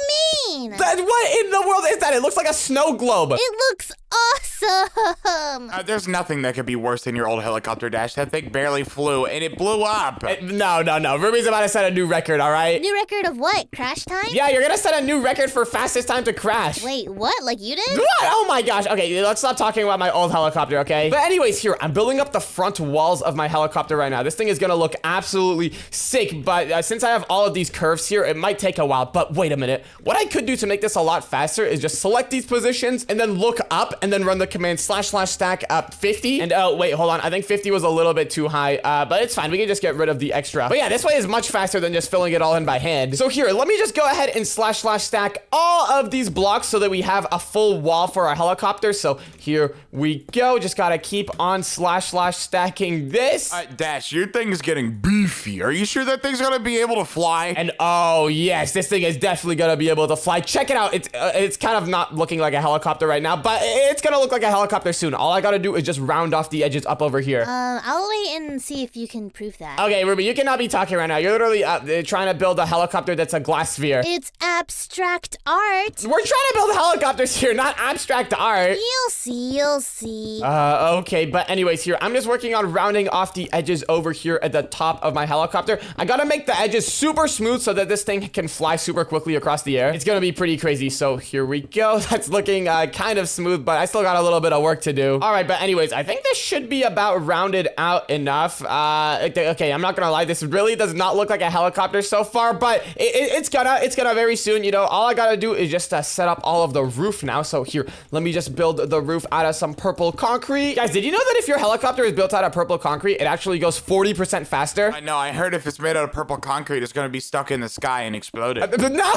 mean? What in the world is that? It looks like a snow globe. It looks awesome! There's nothing that could be worse than your old helicopter, Dash. That thing barely flew, and it blew up. No. Ruby's about to set a new record, all right? New record of what? Crash time? Yeah, you're gonna set a new record for fastest time to crash. Wait, what? Like you did? What? Oh my gosh. Okay, let's stop talking about my old helicopter, okay? But anyways, here, I'm building up the front walls of my helicopter right now. This thing is gonna look absolutely sick, but since I have all of these curves here, it might take a while. But wait a minute. What I could do to make this a lot faster is just select these positions and then look up and then run the command / stack up 50. And oh, wait, hold on. I think 50 was a little bit too high, but it's fine. We can just get rid of the extra. But yeah, this way is much faster than just filling it all in by hand. So here, let me just go ahead and / stack all of these blocks so that we have a full wall for our helicopter. So here we go. Just gotta keep on / stacking this. Dash, your thing is getting beefy. Are you sure that thing's gonna be able to fly? And oh yes, this thing is definitely gonna be able to fly. Check it out. It's kind of not looking like a helicopter right now, but it's gonna look like a helicopter soon. All I gotta do is just round off the edges up over here. I'll wait and see if you can prove that. Okay, Ruby, you cannot be talking right now. You're literally trying to build a helicopter that's a glass sphere. It's abstract art. We're trying to build helicopters here, not abstract art. You'll see. Okay, but anyways, here, I'm just working on rounding off the edges over here at the top of of my helicopter, I gotta make the edges super smooth so that this thing can fly super quickly across the air. It's gonna be pretty crazy. So here we go. That's looking kind of smooth, but I still got a little bit of work to do. All right, but anyways, I think this should be about rounded out enough. Okay, I'm not gonna lie, this really does not look like a helicopter so far, but it's gonna very soon. You know, all I gotta do is just set up all of the roof now. So here, let me just build the roof out of some purple concrete. Guys, did you know that if your helicopter is built out of purple concrete, it actually goes 40% faster? I know, I heard if it's made out of purple concrete, it's gonna be stuck in the sky and exploded. No,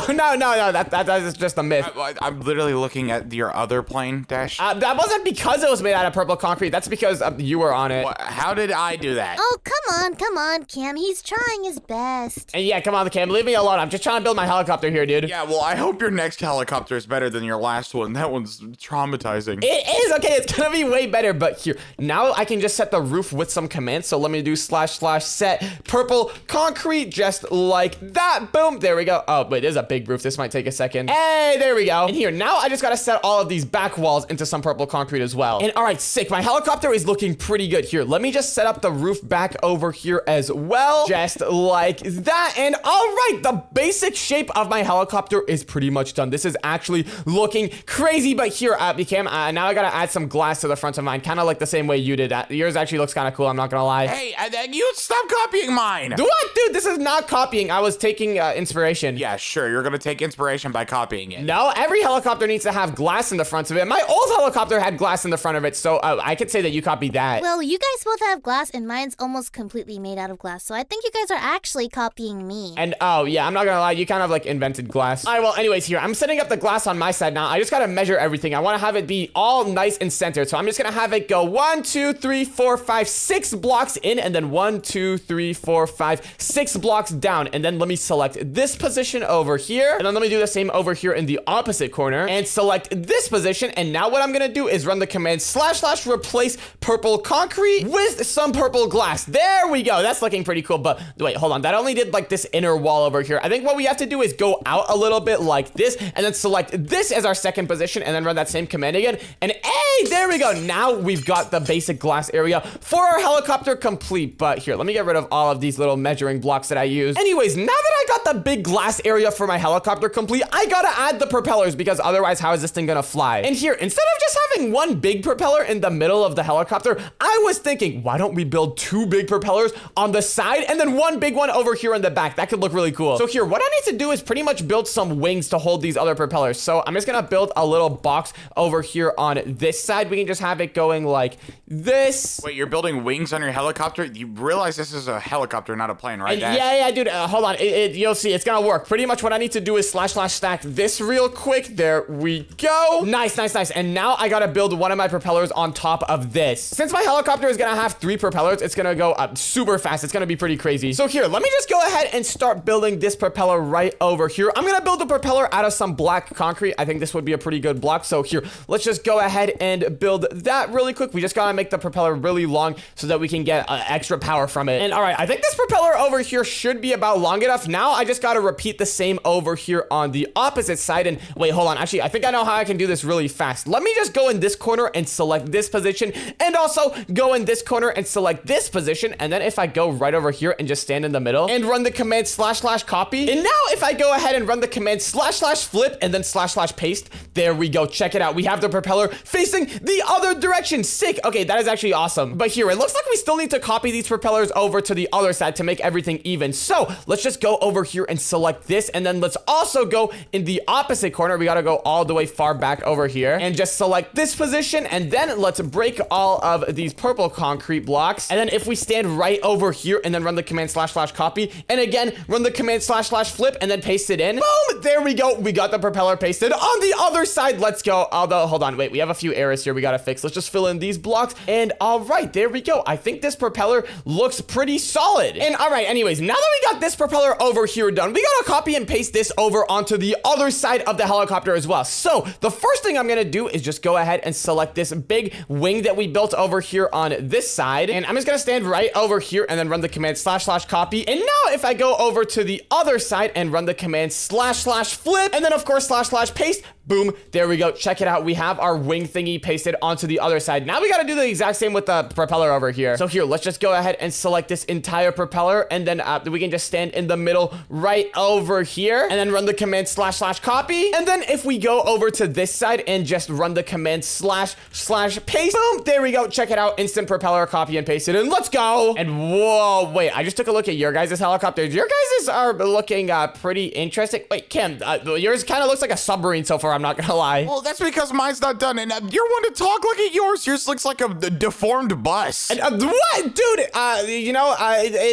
that is just a myth. I'm literally looking at your other plane, Dash. That wasn't because it was made out of purple concrete. That's because you were on it. How did I do that? Oh, come on, Cam. He's trying his best. And yeah, come on, Cam, leave me alone. I'm just trying to build my helicopter here, dude. Yeah, well, I hope your next helicopter is better than your last one. That one's traumatizing. It is, okay, it's gonna be way better, but here, now I can just set the roof with some commands. So let me do / set purple concrete, just like that. Boom, there we go. Oh, wait, there's a big roof. This might take a second. Hey, there we go. And here, now I just gotta set all of these back walls into some purple concrete as well. And all right, sick, my helicopter is looking pretty good here. Let me just set up the roof back over here as well, just like that. And all right, the basic shape of my helicopter is pretty much done. This is actually looking crazy, but here, Cam, now I gotta add some glass to the front of mine, kind of like the same way you did. Yours actually looks kind of cool, I'm not gonna lie. Hey, you stop copying mine. What? Dude, this is not copying. I was taking inspiration. Yeah, sure, you're gonna take inspiration by copying it. No, every helicopter needs to have glass in the front of it. My old helicopter had glass in the front of it, so I could say that you copied that. Well, you guys both have glass, and mine's almost completely made out of glass, so I think you guys are actually copying me. And oh, yeah, I'm not gonna lie, you kind of like invented glass. All right, well, anyways, here, I'm setting up the glass on my side now. I just gotta measure everything. I wanna have it be all nice and centered, so I'm just gonna have it go 1, 2, 3, 4, 5, 6 blocks in, and then 1, 2, 3, 4, 5, 6 blocks down, and then let me select this position over here, and then let me do the same over here in the opposite corner, and select this position, and now what I'm gonna do is run the command / replace purple concrete with some purple glass. There we go. That's looking pretty cool, but wait, hold on. That only did like this inner wall over here. I think what we have to do is go out a little bit like this, and then select this as our second position, and then run that same command again, and hey, there we go. Now we've got the basic glass area for our helicopter complete, but here, let me get rid of all of these little measuring blocks that I use. Anyways, now that I got the big glass area for my helicopter complete, I gotta add the propellers because otherwise how is this thing gonna fly? And here, instead of just having one big propeller in the middle of the helicopter, I was thinking, why don't we build 2 big propellers on the side and then 1 big one over here in the back? That could look really cool. So here, what I need to do is pretty much build some wings to hold these other propellers. So I'm just gonna build a little box over here on this side. We can just have it going like this. Wait, you're building wings on your helicopter? You realize this is a helicopter, not a plane, right, Dash? Yeah, dude, hold on. You'll see, it's gonna work. Pretty much what I need to do is / stack this real quick. There we go. Nice. And now I gotta build one of my propellers on top of this. Since my helicopter is gonna have 3 propellers, it's gonna go up super fast. It's gonna be pretty crazy. So here, let me just go ahead and start building this propeller right over here. I'm gonna build the propeller out of some black concrete. I think this would be a pretty good block. So here, let's just go ahead and build that really quick. We just gotta make the propeller really long so that we can get extra power from it. And all right, I think this propeller over here should be about long enough. Now I just gotta repeat the same over here on the opposite side. And wait, hold on. Actually, I think I know how I can do this really fast. Let me just go in this corner and select this position, and also go in this corner and select this position. And then if I go right over here and just stand in the middle and run the command / copy, and now if I go ahead and run the command / flip and then / paste, there we go. Check it out. We have the propeller facing the other direction. Sick. Okay, that is actually awesome. But here, it looks like we still need to copy these propellers over to the other side to make everything even. So let's just go over here and select this, and then let's also go in the opposite corner. We gotta go all the way far back over here and just select this position, and then let's break all of these purple concrete blocks. And then if we stand right over here and then run the command / copy, and again run the command / flip and then paste it in, boom, there we go. We got the propeller pasted on the other side. Let's go. Although, hold on, wait, we have a few errors here we gotta fix. Let's just fill in these blocks, and all right, there we go. I think this propeller looks pretty solid. And all right, anyways, now that we got this propeller over here done, we gotta copy and paste this over onto the other side of the helicopter as well. So the first thing I'm gonna do is just go ahead and select this big wing that we built over here on this side, and I'm just gonna stand right over here and then run the command / copy. And now if I go over to the other side and run the command / flip, and then of course / paste, Boom. There we go. Check it out. We have our wing thingy pasted onto the other side. Now we got to do the exact same with the propeller over here. So here, let's just go ahead and select this entire propeller, and then we can just stand in the middle right over here, and then run the command / copy. And then if we go over to this side and just run the command / paste, boom, there we go. Check it out. Instant propeller, copy and paste it, and let's go. And whoa, wait, I just took a look at your guys' helicopters. Your guys' are looking pretty interesting. Wait, Kim, yours kind of looks like a submarine so far, I'm not gonna lie. Well, that's because mine's not done, and you're one to talk. Look at yours. Yours looks like a deformed bus. And, what? Dude,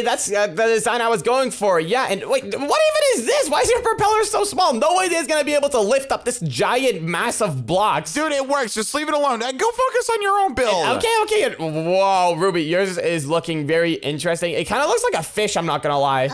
that's the design I was going for. Yeah, and wait, what even is this? Why is your propeller so small? No way it's gonna be able to lift up this giant mass of blocks. Dude, it works. Just leave it alone. Go focus on your own build. Okay. Whoa, Ruby, yours is looking very interesting. It kind of looks like a fish, I'm not gonna lie.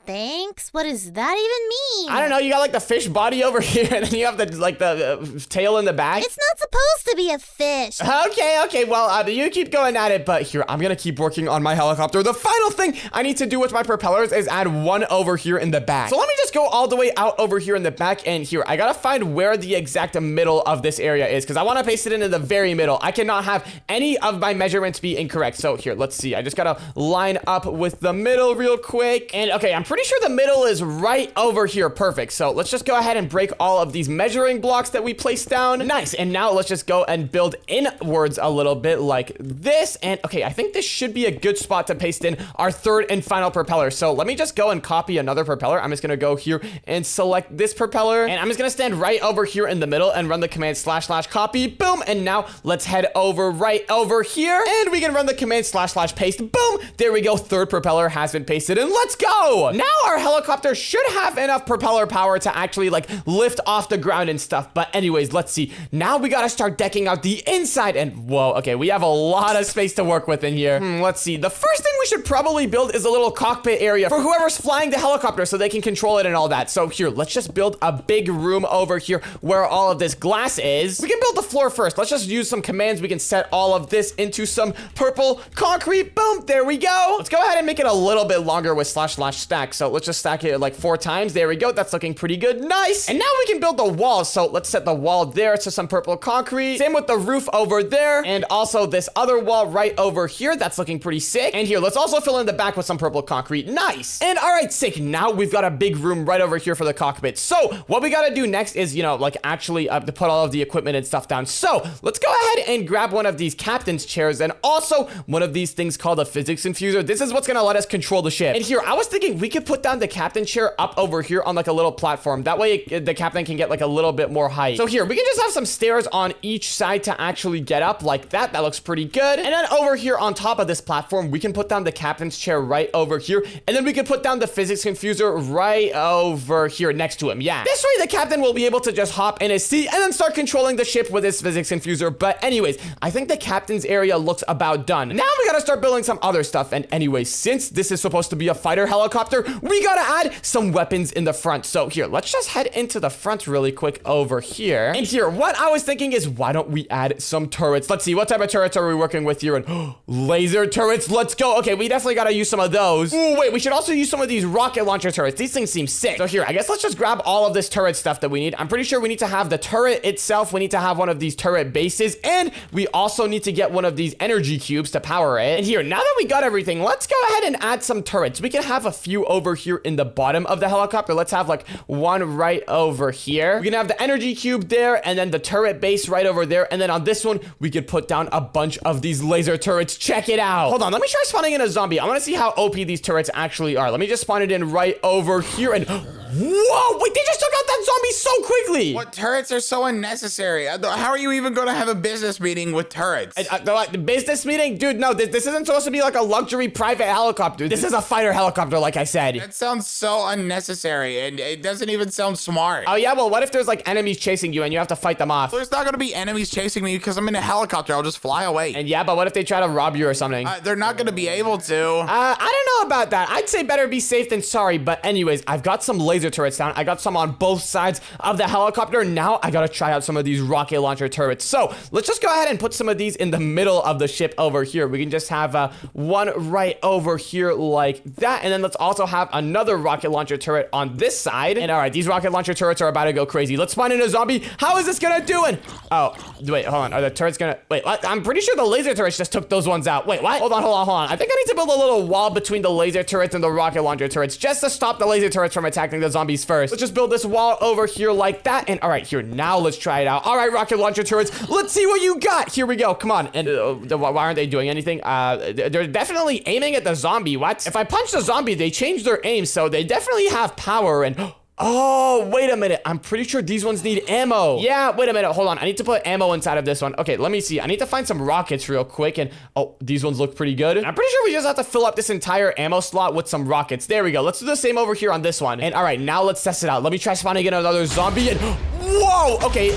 Thanks. What does that even mean? I don't know. You got like the fish body over here, and then you have the tail in the back. It's not supposed to be a fish. Okay. Well, you keep going at it, but here, I'm gonna keep working on my helicopter. The final thing I need to do with my propellers is add one over here in the back. So let me just go all the way out over here in the back, and here, I gotta find where the exact middle of this area is, because I want to paste it in the very middle. I cannot have any of my measurements be incorrect. So here, let's see. I just gotta line up with the middle real quick. And okay, I'm pretty sure the middle is right over here. Perfect. So let's just go ahead and break all of these measuring blocks that we placed down. Nice. And now let's just go and build inwards a little bit like this. And okay, I think this should be a good spot to paste in our third and final propeller. So let me just go and copy another propeller. I'm just gonna go here and select this propeller, and I'm just gonna stand right over here in the middle and run the command / copy. Boom. And now let's head over right over here, and we can run the command / paste. Boom. There we go. Third propeller has been pasted, and let's go. Now our helicopter should have enough propeller power to actually like lift off the ground and stuff. But anyways, let's see. Now we gotta start decking out the inside, and whoa, okay, we have a lot of space to work with in here. Let's see. The first thing we should probably build is a little cockpit area for whoever's flying the helicopter so they can control it and all that. So here, let's just build a big room over here where all of this glass is. We can build the floor first. Let's just use some commands. We can set all of this into some purple concrete. Boom, there we go. Let's go ahead and make it a little bit longer with / stack. So let's just stack it like 4 times. There we go. That's looking pretty good. Nice. And now we can build the wall. So let's set the wall there to some purple concrete. Same with the roof over there. And also this other wall right over here. That's looking pretty sick. And here, let's also fill in the back with some purple concrete. Nice. And all right, sick. Now we've got a big room right over here for the cockpit. So what we got to do next is, like actually to put all of the equipment and stuff down. So let's go ahead and grab one of these captain's chairs and also one of these things called a physics infuser. This is what's going to let us control the ship. And here, I was thinking we could put down the captain chair up over here on like a little platform. That way the captain can get like a little bit more height. So here, we can just have some stairs on each side to actually get up like that. That looks pretty good. And then over here on top of this platform, we can put down the captain's chair right over here. And then we can put down the physics infuser right over here next to him. Yeah. This way the captain will be able to just hop in his seat and then start controlling the ship with his physics infuser. But anyways, I think the captain's area looks about done. Now we gotta start building some other stuff. And anyways, since this is supposed to be a fighter helicopter, we gotta add some weapons in the front. So here, let's just head into the front really quick over here. And here, what I was thinking is, why don't we add some turrets? Let's see, what type of turrets are we working with here? And laser turrets, let's go. Okay, we definitely gotta use some of those. Ooh, wait, we should also use some of these rocket launcher turrets. These things seem sick. So here, I guess let's just grab all of this turret stuff that we need. I'm pretty sure we need to have the turret itself. We need to have one of these turret bases, and we also need to get one of these energy cubes to power it. And here, now that we got everything, let's go ahead and add some turrets. We can have a few over here in the bottom of the helicopter. Let's have like one right over here. We can have the energy cube there, and then the turret base right over there. And then on this one, we could put down a bunch of these laser turrets. Check it out. Hold on, let me try spawning in a zombie. I want to see how OP these turrets actually are. Let me just spawn it in right over here, and whoa, wait, they just took out that zombie so quickly. What turrets are so unnecessary? How are you even going to have a business meeting with turrets? The business meeting? Dude, no, this isn't supposed to be like a luxury private helicopter. This is a fighter helicopter, like I said. That sounds so unnecessary, and it doesn't even sound smart. Oh yeah, well, what if there's like enemies chasing you and you have to fight them off? There's not going to be enemies chasing me because I'm in a helicopter. I'll just fly away. And yeah, but what if they try to rob you or something? They're not going to be able to. I don't know about that. I'd say better be safe than sorry, but anyways, I've got some laser laser turrets down. I got some on both sides of the helicopter. Now I gotta try out some of these rocket launcher turrets. So let's just go ahead and put some of these in the middle of the ship over here. We can just have one right over here like that. And then let's also have another rocket launcher turret on this side. And all right, these rocket launcher turrets are about to go crazy. Let's spawn in a zombie. How is this gonna do it? Oh, wait, hold on. Are the turrets gonna... Wait, what? I'm pretty sure the laser turrets just took those ones out. Wait, what? Hold on. I think I need to build a little wall between the laser turrets and the rocket launcher turrets just to stop the laser turrets from attacking the zombies first. Let's just build this wall over here like that. And all right, here, now let's try it out. All right, rocket launcher turrets, let's see what you got. Here we go. Come on. And why aren't they doing anything? They're definitely aiming at the zombie. What? If I punch the zombie, they change their aim, so they definitely have power. And oh, wait a minute. I'm pretty sure these ones need ammo. Yeah, wait a minute. Hold on. I need to put ammo inside of this one. Okay, let me see. I need to find some rockets real quick. And oh, these ones look pretty good. I'm pretty sure we just have to fill up this entire ammo slot with some rockets. There we go. Let's do the same over here on this one. And all right, now let's test it out. Let me try spawning in another zombie. And whoa, okay,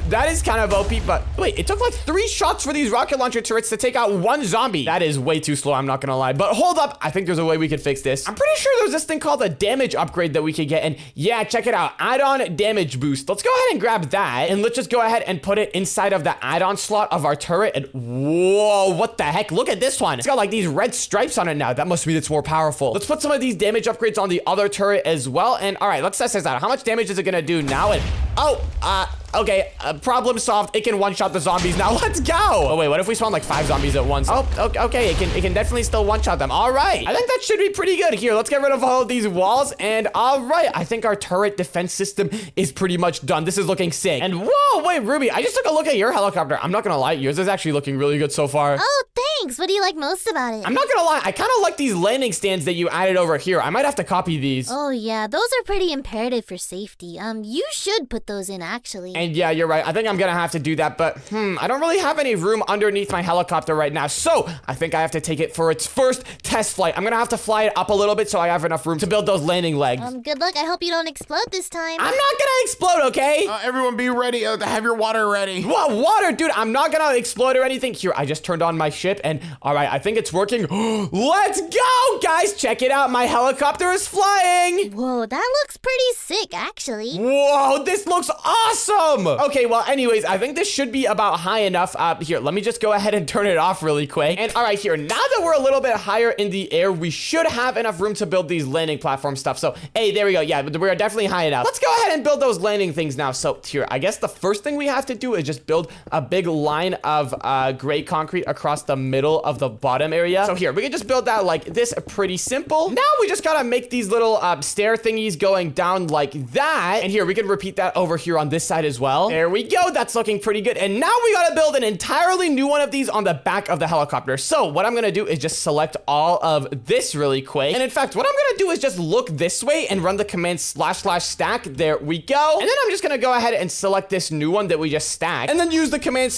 that is kind of OP, but wait, it took like 3 shots for these rocket launcher turrets to take out 1 zombie. That is way too slow, I'm not gonna lie. But hold up, I think there's a way we could fix this. I'm pretty sure there's this thing called a damage upgrade that we could get, and yeah, check it out, add-on damage boost. Let's go ahead and grab that, and let's just go ahead and put it inside of the add-on slot of our turret, and whoa, what the heck? Look at this one. It's got like these red stripes on it now. That must mean it's more powerful. Let's put some of these damage upgrades on the other turret as well, and all right, let's test this out. How much damage is it gonna do now? And oh, okay, problem solved. It can one-shot the zombies now. Let's go. Oh, wait, what if we spawn like 5 zombies at once? Oh, okay, it can definitely still one-shot them. All right, I think that should be pretty good. Here, let's get rid of all of these walls. And all right, I think our turret defense system is pretty much done. This is looking sick. And whoa, wait, Ruby, I just took a look at your helicopter. I'm not gonna lie, yours is actually looking really good so far. Oh, thanks. What do you like most about it? I'm not gonna lie, I kind of like these landing stands that you added over here. I might have to copy these. Oh, yeah, those are pretty imperative for safety. You should put those in, actually. And yeah, you're right. I think I'm gonna have to do that, but I don't really have any room underneath my helicopter right now, so I think I have to take it for its first test flight. I'm gonna have to fly it up a little bit so I have enough room to build those landing legs. Good luck. I hope you don't explode this time. I'm not gonna explode, okay? Everyone be ready. Have your water ready. What? Water? Dude, I'm not gonna explode or anything. Here, I just turned on my ship, and all right, I think it's working. Let's go, guys. Check it out. My helicopter is flying. Whoa, that looks pretty sick, actually. Whoa, this looks awesome. Okay, well, anyways, I think this should be about high enough. Here, let me just go ahead and turn it off really quick. And all right, here, now that we're a little bit higher in the air, we should have enough room to build these landing platform stuff. So, hey, there we go. Yeah, we're definitely high enough. Let's go ahead and build those landing things now. So here, I guess the first thing we have to do is just build a big line of gray concrete across the middle of the bottom area. So here, we can just build that like this, pretty simple. Now we just gotta make these little stair thingies going down like that. And here, we can repeat that over here on this side as well. There we go. That's looking pretty good. And now we gotta build an entirely new one of these on the back of the helicopter. So what I'm gonna do is just select all of this really quick. And in fact, what I'm gonna do is just look this way and run the command / stack. There we go. And then I'm just gonna go ahead and select this new one that we just stacked, and then use the command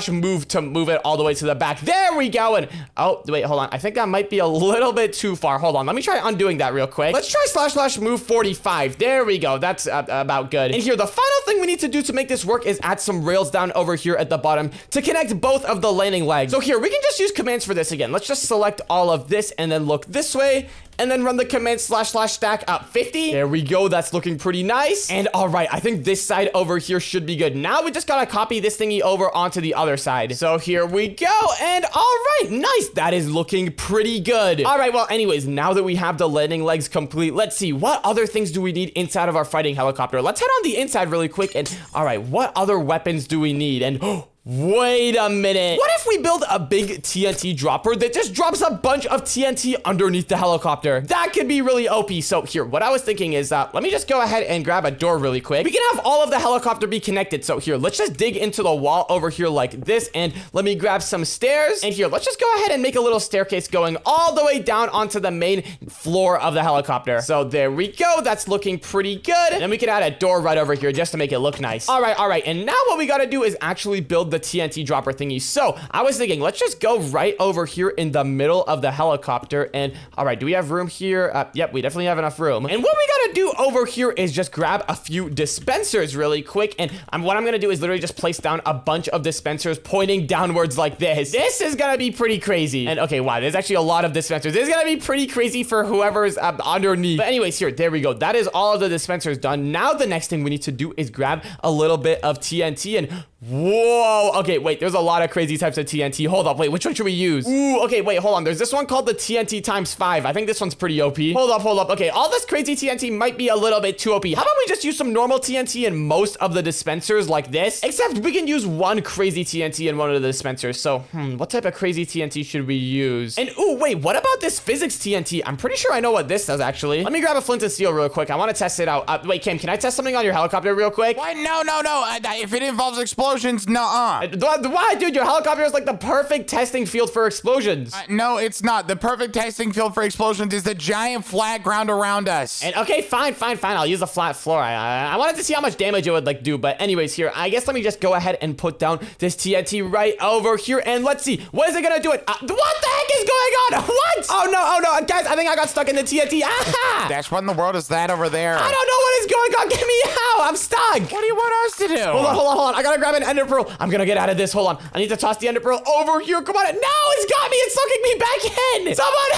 / move to move it all the way to the back. There we go. And oh, wait, hold on. I think that might be a little bit too far. Hold on. Let me try undoing that real quick. Let's try / move 45. There we go. That's about good. And here, the final thing we need to do to make this work is add some rails down over here at the bottom to connect both of the landing legs. So here, we can just use commands for this again. Let's just select all of this and then look this way, and then run the command / stack up 50. There we go. That's looking pretty nice. And all right, I think this side over here should be good. Now we just gotta copy this thingy over onto the other side. So here we go. And all right, nice. That is looking pretty good. All right, well, anyways, now that we have the landing legs complete, let's see, what other things do we need inside of our fighting helicopter? Let's head on the inside really quick. And all right, what other weapons do we need? And wait a minute. What if we build a big TNT dropper that just drops a bunch of TNT underneath the helicopter? That could be really OP. So here, what I was thinking is, let me just go ahead and grab a door really quick. We can have all of the helicopter be connected. So here, let's just dig into the wall over here like this. And let me grab some stairs. And here, let's just go ahead and make a little staircase going all the way down onto the main floor of the helicopter. So there we go. That's looking pretty good. And then we can add a door right over here just to make it look nice. All right. And now what we got to do is actually build the the TNT dropper thingy. So I was thinking, let's just go right over here in the middle of the helicopter. And all right, do we have room here? Yep, we definitely have enough room. And what we gotta do over here is just grab a few dispensers really quick. And what I'm gonna do is literally just place down a bunch of dispensers pointing downwards like this. This is gonna be pretty crazy. And okay, wow, there's actually a lot of dispensers. This is gonna be pretty crazy for whoever's underneath. But anyways, here, there we go. That is all of the dispensers done. Now the next thing we need to do is grab a little bit of TNT and whoa, okay, wait, there's a lot of crazy types of TNT. Hold up, wait, which one should we use? Ooh, okay, wait, hold on. There's this one called the TNT times 5. I think this one's pretty OP. Hold up. Okay, all this crazy TNT might be a little bit too OP. How about we just use some normal TNT in most of the dispensers like this? Except we can use one crazy TNT in one of the dispensers. So, what type of crazy TNT should we use? And ooh, wait, what about this physics TNT? I'm pretty sure I know what this does, actually. Let me grab a flint and steel real quick. I want to test it out. Wait, Kim, can I test something on your helicopter real quick? What? No. If it involves explosions, nuh-uh. Why, dude? Your helicopter is like the perfect testing field for explosions. No, it's not. The perfect testing field for explosions is the giant flat ground around us. And okay, fine. I'll use a flat floor. I wanted to see how much damage it would like do, but anyways, here, I guess let me just go ahead and put down this TNT right over here, and let's see, what is it gonna do? What the heck is going on? What? Oh no, guys, I think I got stuck in the TNT. Ah! Dash, what in the world is that over there? I don't know what is going on. Get me out. I'm stuck. What do you want us to do? Hold on. I gotta grab an ender pearl. I'm gonna get out of this. Hold on. I need to toss the ender pearl over here. Come on. No, it's got me. It's sucking me back in. Someone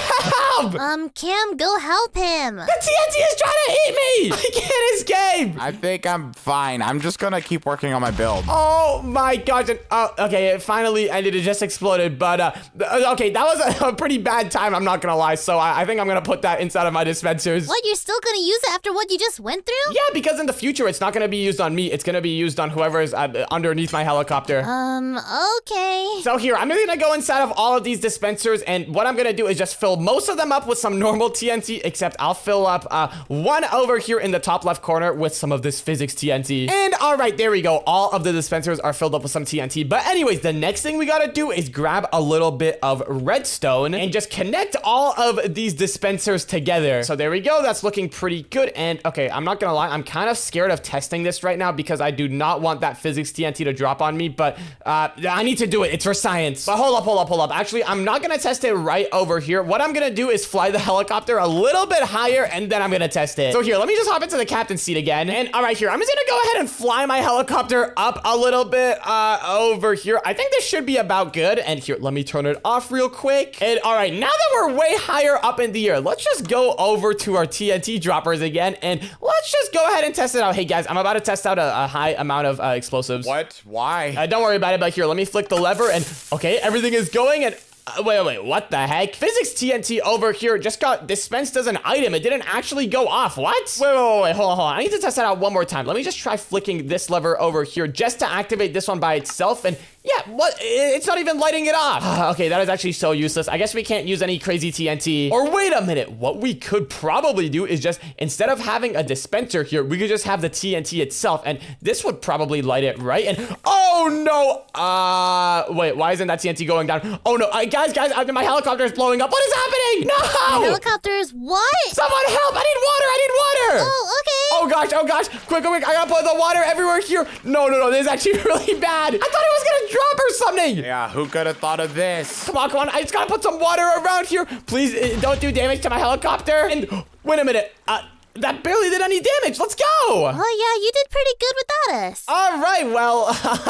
help. Cam, go help him. The TNT is trying to eat me. I can't escape. I think I'm fine. I'm just gonna keep working on my build. Oh my gosh. Okay, it finally ended. It just exploded. But, okay, that was a pretty bad time. I'm not gonna lie. So I think I'm gonna put that inside of my dispensers. What, you're still gonna use it after what you just went through? Yeah, because in the future, it's not gonna be used on me. It's gonna be used on whoever is underneath my helicopter. Okay. So here, I'm gonna go inside of all of these dispensers, and what I'm gonna do is just fill most of them up with some normal TNT, except I'll fill up one over here in the top left corner with some of this physics TNT. And all right, there we go. All of the dispensers are filled up with some TNT. But anyways, the next thing we gotta do is grab a little bit of redstone and just connect all of these dispensers together. So there we go. That's looking pretty good. And okay, I'm not gonna lie, I'm kind of scared of testing this right now because I do not want that physics TNT to drop on me, but I need to do it. It's for science. But hold up. Actually, I'm not gonna test it right over here. What I'm gonna do is fly the helicopter a little bit higher, and then I'm gonna test it. So here, let me just hop into the captain's seat again. And all right, here, I'm just gonna go ahead and fly my helicopter up a little bit over here. I think this should be about good. And here, let me turn it off real quick. And all right, now that we're way higher up in the air, let's just go over to our TNT droppers again, and let's just go ahead and test it out. Hey guys, I'm about to test out a high amount of explosives. What? Why? Don't worry about it, but here, let me flick the lever, and okay, everything is going, and wait, what the heck? Physics TNT over here just got dispensed as an item. It didn't actually go off. What? Wait, hold on. I need to test that out one more time. Let me just try flicking this lever over here just to activate this one by itself, and yeah, what? It's not even lighting it off. Okay, that is actually so useless. I guess we can't use any crazy TNT. Or wait a minute. What we could probably do is just, instead of having a dispenser here, we could just have the TNT itself, and this would probably light it, right? And oh no. Wait, why isn't that TNT going down? Oh no, guys, my helicopter is blowing up. What is happening? No! Your helicopter is what? Someone help! I need water! Oh, okay. Oh gosh, quick, I gotta put the water everywhere here. No, this is actually really bad. I thought it was gonna drop or something. Yeah, who could have thought of this? Come on, I just gotta put some water around here. Please, don't do damage to my helicopter. And wait a minute, that barely did any damage. Let's go. Oh, yeah, you did pretty good without us. All right, well,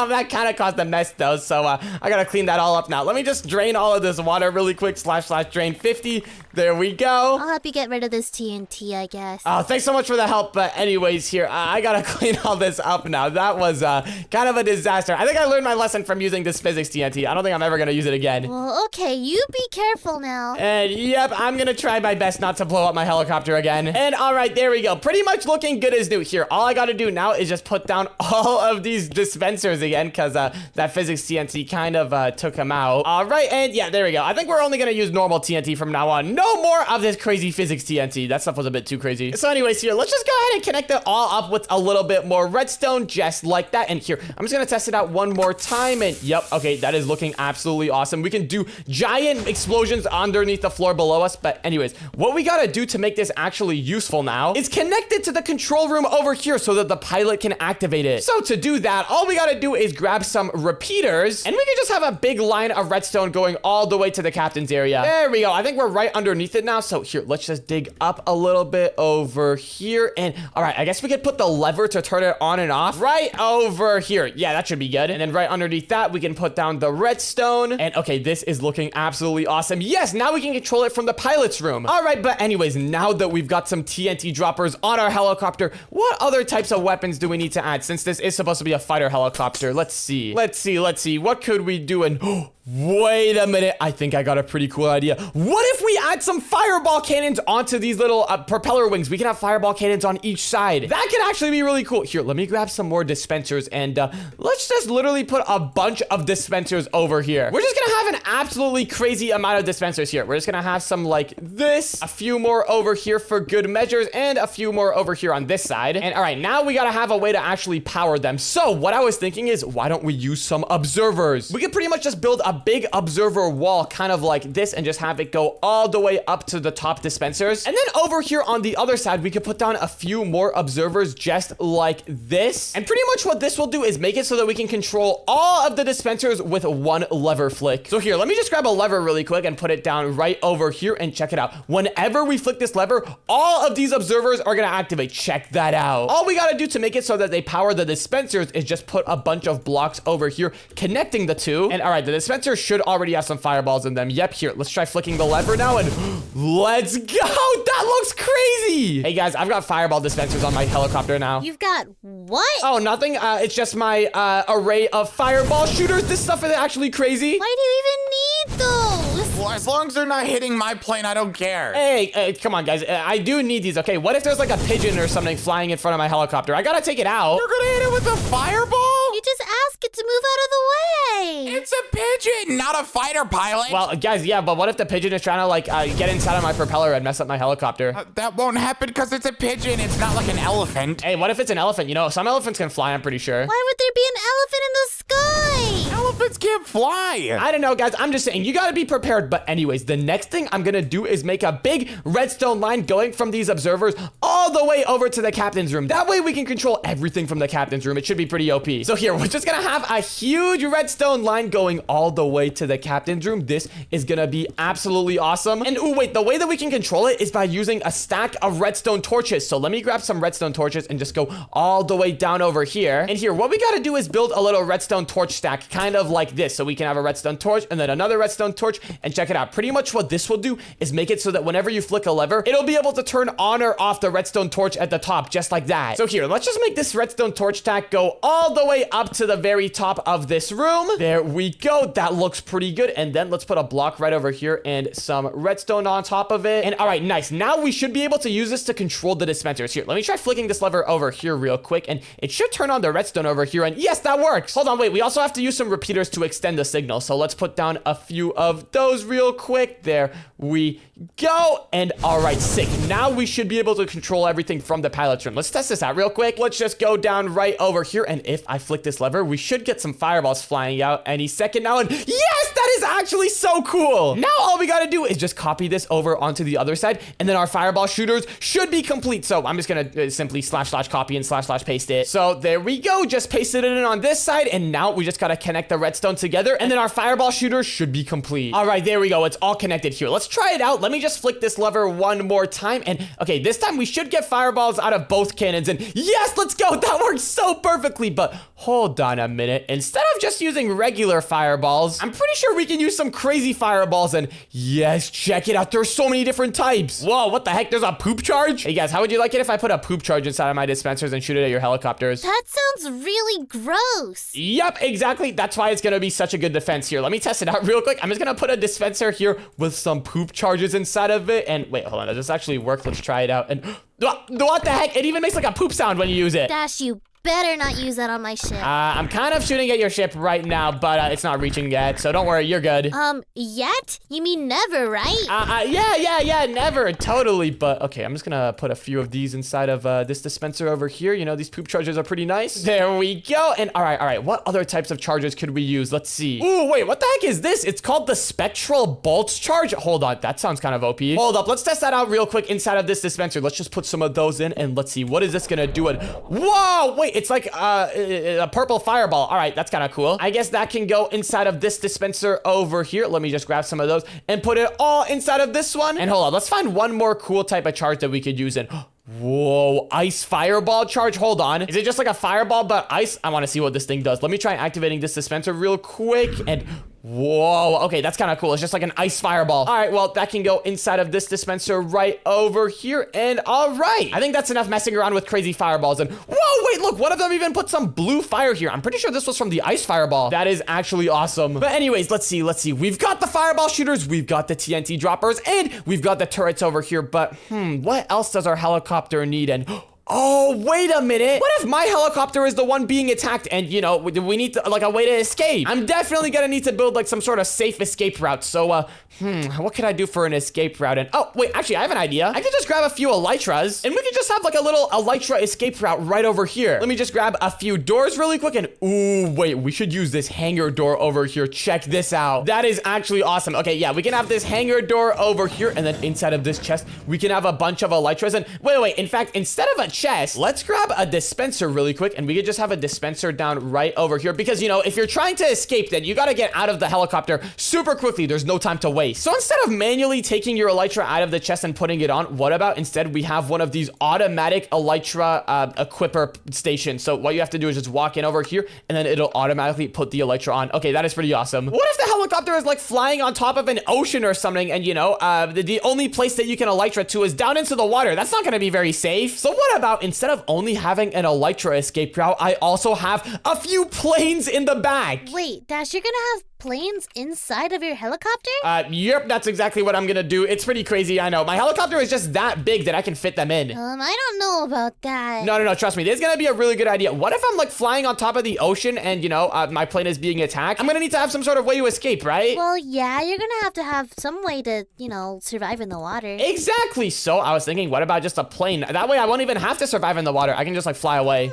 that kind of caused a mess, though, so I gotta clean that all up now. Let me just drain all of this water really quick. / drain 50. There we go. I'll help you get rid of this TNT, I guess. Oh, thanks so much for the help. But anyways, here, I gotta clean all this up now. That was kind of a disaster. I think I learned my lesson from using this physics TNT. I don't think I'm ever gonna use it again. Well, okay, you be careful now. And yep, I'm gonna try my best not to blow up my helicopter again. And all right, there we go. Pretty much looking good as new here. All I gotta do now is just put down all of these dispensers again, because that physics TNT kind of took them out. All right, and yeah, there we go. I think we're only gonna use normal TNT from now on. No more of this crazy physics TNT. That stuff was a bit too crazy. So anyways, here, let's just go ahead and connect it all up with a little bit more redstone, just like that. And here, I'm just gonna test it out one more time. And yep, okay, that is looking absolutely awesome. We can do giant explosions underneath the floor below us. But anyways, what we gotta do to make this actually useful now now is connect it to the control room over here so that the pilot can activate it. So to do that, all we gotta do is grab some repeaters, and we can just have a big line of redstone going all the way to the captain's area. There we go. I think we're right underneath it now. So here, let's just dig up a little bit over here. And all right, I guess we could put the lever to turn it on and off right over here. Yeah, that should be good. And then right underneath that, we can put down the redstone. And okay, this is looking absolutely awesome. Yes, now we can control it from the pilot's room. All right, but anyways, now that we've got some TNT droppers on our helicopter, what other types of weapons do we need to add since this is supposed to be a fighter helicopter? Let's see. What could we do? And wait a minute. I think I got a pretty cool idea. What if we add some fireball cannons onto these little propeller wings? We can have fireball cannons on each side. That could actually be really cool. Here, let me grab some more dispensers and let's just literally put a bunch of dispensers over here. We're just gonna have an absolutely crazy amount of dispensers here. We're just gonna have some like this, a few more over here for good measures, and a few more over here on this side. And all right, now we gotta have a way to actually power them. So what I was thinking is, why don't we use some observers? We could pretty much just build a big observer wall kind of like this and just have it go all the way up to the top dispensers. And then over here on the other side, we could put down a few more observers just like this. And pretty much what this will do is make it so that we can control all of the dispensers with one lever flick. So here, let me just grab a lever really quick and put it down right over here and check it out. Whenever we flick this lever, all of these observers are gonna activate. Check that out. All we gotta do to make it so that they power the dispensers is just put a bunch of blocks over here connecting the two. And all right, the dispensers should already have some fireballs in them. Yep, here, let's try flicking the lever now and let's go. That looks crazy. Hey guys, I've got fireball dispensers on my helicopter now. You've got what? Oh, nothing. It's just my array of fireball shooters. This stuff is actually crazy. Why do you even need those? Well, as long as they're not hitting my plane, I don't care. Hey, come on, guys. I do need these, okay? What if there's like a pigeon or something flying in front of my helicopter? I gotta take it out. You're gonna hit it with a fireball? You just ask it to move out of the way. It's a pigeon, not a fighter pilot. Well, guys, yeah, but what if the pigeon is trying to like get inside of my propeller and mess up my helicopter? That won't happen because it's a pigeon. It's not like an elephant. Hey, what if it's an elephant? You know, some elephants can fly, I'm pretty sure. Why would there be an elephant in the sky? Elephants can't fly. I don't know, guys. I'm just saying, you gotta be prepared. But anyways, the next thing I'm gonna do is make a big redstone line going from these observers all the way over to the captain's room. That way we can control everything from the captain's room. It should be pretty OP. So here, we're just gonna have a huge redstone line going all the way to the captain's room. This is gonna be absolutely awesome. And oh wait, the way that we can control it is by using a stack of redstone torches. So let me grab some redstone torches and just go all the way down over here. And here, what we gotta do is build a little redstone torch stack, kind of like this. So we can have a redstone torch and then another redstone torch. And check it out. Pretty much what this will do is make it so that whenever you flick a lever, it'll be able to turn on or off the redstone torch at the top, just like that. So here, let's just make this redstone torch stack go all the way up to the very top of this room. There we go. That looks pretty good. And then let's put a block right over here and some redstone on top of it. And all right, nice. Now we should be able to use this to control the dispensers. Here, let me try flicking this lever over here real quick, and it should turn on the redstone over here. And yes, that works. Hold on, wait. We also have to use some repeaters to extend the signal. So let's put down a few of those real quick. There we go. And all right, sick. Now we should be able to control everything from the pilot's room. Let's test this out real quick. Let's just go down right over here. And if I flick this lever, we should get some fireballs flying out any second now. And yes, that is actually so cool. Now all we got to do is just copy this over onto the other side. And then our fireball shooters should be complete. So I'm just going to simply / copy and / paste it. So there we go. Just pasted it in on this side. And now we just got to connect the redstone together. And then our fireball shooters should be complete. All right, there we go. It's all connected here. Let's try it out. Let me just flick this lever one more time. And okay, this time we should get fireballs out of both cannons. And yes, let's go. That works so perfectly. But hold on a minute. Instead of just using regular fireballs, I'm pretty sure we can use some crazy fireballs. And yes, check it out. There's so many different types. Whoa, what the heck? There's a poop charge? Hey guys, how would you like it if I put a poop charge inside of my dispensers and shoot it at your helicopters? That sounds really gross. Yep, exactly. That's why it's going to be such a good defense here. Let me test it out real quick. I'm just going to put a dispenser here with some poop charges inside of it. And wait, hold on. Does this actually work? Let's try it out. And what the heck? It even makes like a poop sound when you use it. Dash, you better not use that on my ship. I'm kind of shooting at your ship right now, but it's not reaching yet, so don't worry, you're good. Yet? You mean never, right? Yeah, never, totally. But okay, I'm just gonna put a few of these inside of this dispenser over here. You know, these poop chargers are pretty nice. There we go. And all right, what other types of chargers could we use? Let's see. Ooh, wait, what the heck is this? It's called the Spectral Bolts charge. Hold on, that sounds kind of OP. Hold up, let's test that out real quick inside of this dispenser. Let's just put some of those in, and let's see, what is this gonna do? Whoa, wait, it's like a purple fireball. All right, that's kind of cool. I guess that can go inside of this dispenser over here. Let me just grab some of those and put it all inside of this one. And hold on, let's find one more cool type of charge that we could use in. Whoa, ice fireball charge. Hold on. Is it just like a fireball but ice? I want to see what this thing does. Let me try activating this dispenser real quick. And whoa, okay, that's kind of cool. It's just like an ice fireball. All right, well, that can go inside of this dispenser right over here. And all right, I think that's enough messing around with crazy fireballs. And whoa, wait, look, one of them even put some blue fire here. I'm pretty sure this was from the ice fireball. That is actually awesome. But anyways, let's see. We've got the fireball shooters, we've got the TNT droppers, and we've got the turrets over here. But what else does our helicopter need? And oh, wait a minute. What if my helicopter is the one being attacked and, you know, we need to, like a way to escape? I'm definitely gonna need to build like some sort of safe escape route. So, what can I do for an escape route? And oh, wait, actually, I have an idea. I could just grab a few elytras and we could just have like a little elytra escape route right over here. Let me just grab a few doors really quick and ooh, wait, we should use this hangar door over here. Check this out. That is actually awesome. Okay, yeah, we can have this hangar door over here and then inside of this chest, we can have a bunch of elytras. And wait, in fact, instead of a chest, let's grab a dispenser really quick and we could just have a dispenser down right over here because, you know, if you're trying to escape, then you got to get out of the helicopter super quickly. There's no time to waste. So instead of manually taking your elytra out of the chest and putting it on, what about instead we have one of these automatic elytra equipper stations? So what you have to do is just walk in over here and then it'll automatically put the elytra on. Okay, that is pretty awesome. What if the helicopter is like flying on top of an ocean or something and, you know, the only place that you can elytra to is down into the water? That's not going to be very safe. So what about instead of only having an elytra escape route, I also have a few planes in the back? Wait, Dash, you're gonna have planes inside of your helicopter? Yep, that's exactly what I'm gonna do. It's pretty crazy, I know. My helicopter is just that big that I can fit them in. I don't know about that. No, trust me. This is gonna be a really good idea. What if I'm like flying on top of the ocean and, you know, my plane is being attacked? I'm gonna need to have some sort of way to escape, right? Well, yeah, you're gonna have some way to, you know, survive in the water. Exactly. So I was thinking, what about just a plane? That way I won't even have to survive in the water. I can just like fly away.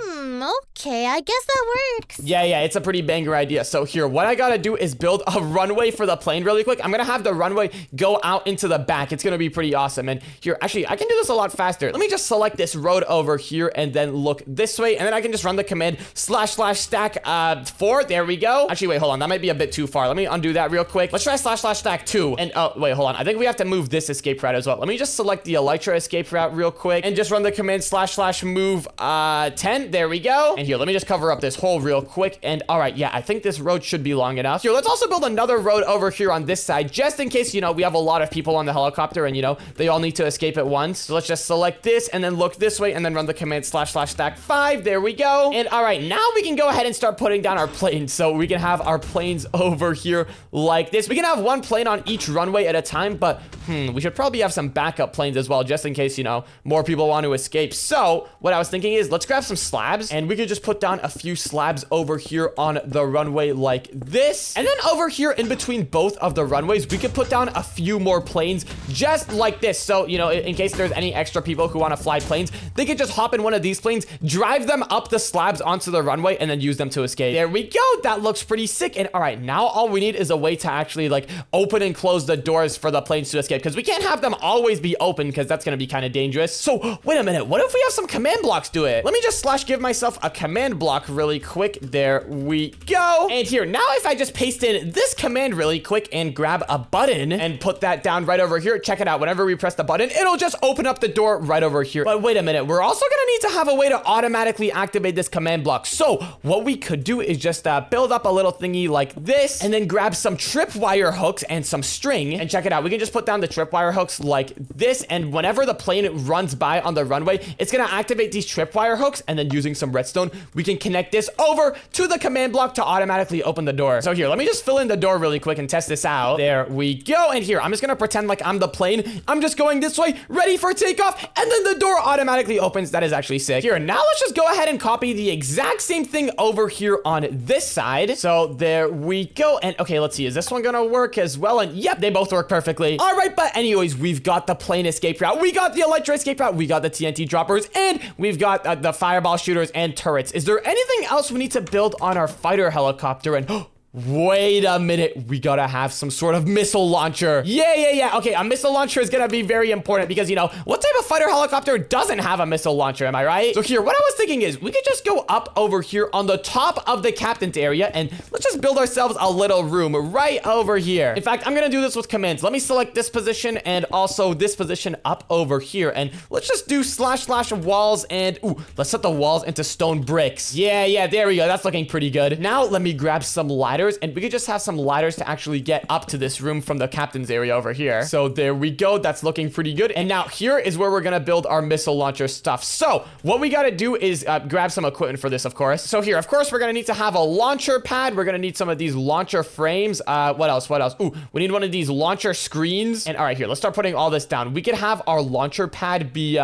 Okay, I guess that works. Yeah, it's a pretty banger idea. So here, what I gotta do is build a runway for the plane really quick. I'm gonna have the runway go out into the back. It's gonna be pretty awesome. And here, actually, I can do this a lot faster. Let me just select this road over here and then look this way. And then I can just run the command //stack 4. There we go. Actually, wait, hold on. That might be a bit too far. Let me undo that real quick. Let's try //stack 2. And oh, wait, hold on. I think we have to move this escape route as well. Let me just select the elytra escape route real quick and just run the command //move 10. There we go. And here, let me just cover up this hole real quick. And all right, yeah, I think this road should be long enough. Here, let's also build another road over here on this side, just in case, you know, we have a lot of people on the helicopter and, you know, they all need to escape at once. So let's just select this and then look this way and then run the command //stack 5. There we go. And all right, now we can go ahead and start putting down our planes. So we can have our planes over here like this. We can have one plane on each runway at a time, but we should probably have some backup planes as well, just in case, you know, more people want to escape. So what I was thinking is let's grab some slabs and we could just put down a few slabs over here on the runway like this. And then over here in between both of the runways, we could put down a few more planes just like this. So, you know, in case there's any extra people who want to fly planes, they could just hop in one of these planes, drive them up the slabs onto the runway, and then use them to escape. There we go. That looks pretty sick. And all right, now all we need is a way to actually like open and close the doors for the planes to escape, because we can't have them always be open because that's going to be kind of dangerous. So wait a minute. What if we have some command blocks do it? Let me just give myself a command block really quick. There we go. And here, now if I just paste in this command really quick and grab a button and put that down right over here, check it out. Whenever we press the button, it'll just open up the door right over here. But wait a minute, we're also gonna need to have a way to automatically activate this command block. So what we could do is just build up a little thingy like this and then grab some tripwire hooks and some string. And check it out, we can just put down the tripwire hooks like this, and whenever the plane runs by on the runway, it's gonna activate these tripwire hooks, and then using some redstone, we can connect this over to the command block to automatically open the door. So here, let me just fill in the door really quick and test this out. There we go. And here, I'm just gonna pretend like I'm the plane. I'm just going this way, ready for takeoff, and then the door automatically opens. That is actually sick. Here, now let's just go ahead and copy the exact same thing over here on this side. So there we go. And okay, let's see. Is this one gonna work as well? And yep, they both work perfectly. All right, but anyways, we've got the plane escape route. We got the electro escape route. We got the TNT droppers, and we've got the fireball shooters and turrets. Is there anything else we need to build on our fighter helicopter? And wait a minute, we gotta have some sort of missile launcher. Yeah. Okay, a missile launcher is gonna be very important because, you know, what type of fighter helicopter doesn't have a missile launcher, am I right? So here, what I was thinking is we could just go up over here on the top of the captain's area and let's just build ourselves a little room right over here. In fact, I'm gonna do this with commands. Let me select this position and also this position up over here. And let's just do / walls and, ooh, let's set the walls into stone bricks. Yeah, there we go. That's looking pretty good. Now, let me grab some ladders, and we could just have some ladders to actually get up to this room from the captain's area over here. So there we go. That's looking pretty good. And now here is where we're gonna build our missile launcher stuff. So what we gotta do is grab some equipment for this, of course. So here, of course, we're gonna need to have a launcher pad. We're gonna need some of these launcher frames. What else? Ooh, we need one of these launcher screens. And all right, here, let's start putting all this down. We could have our launcher pad be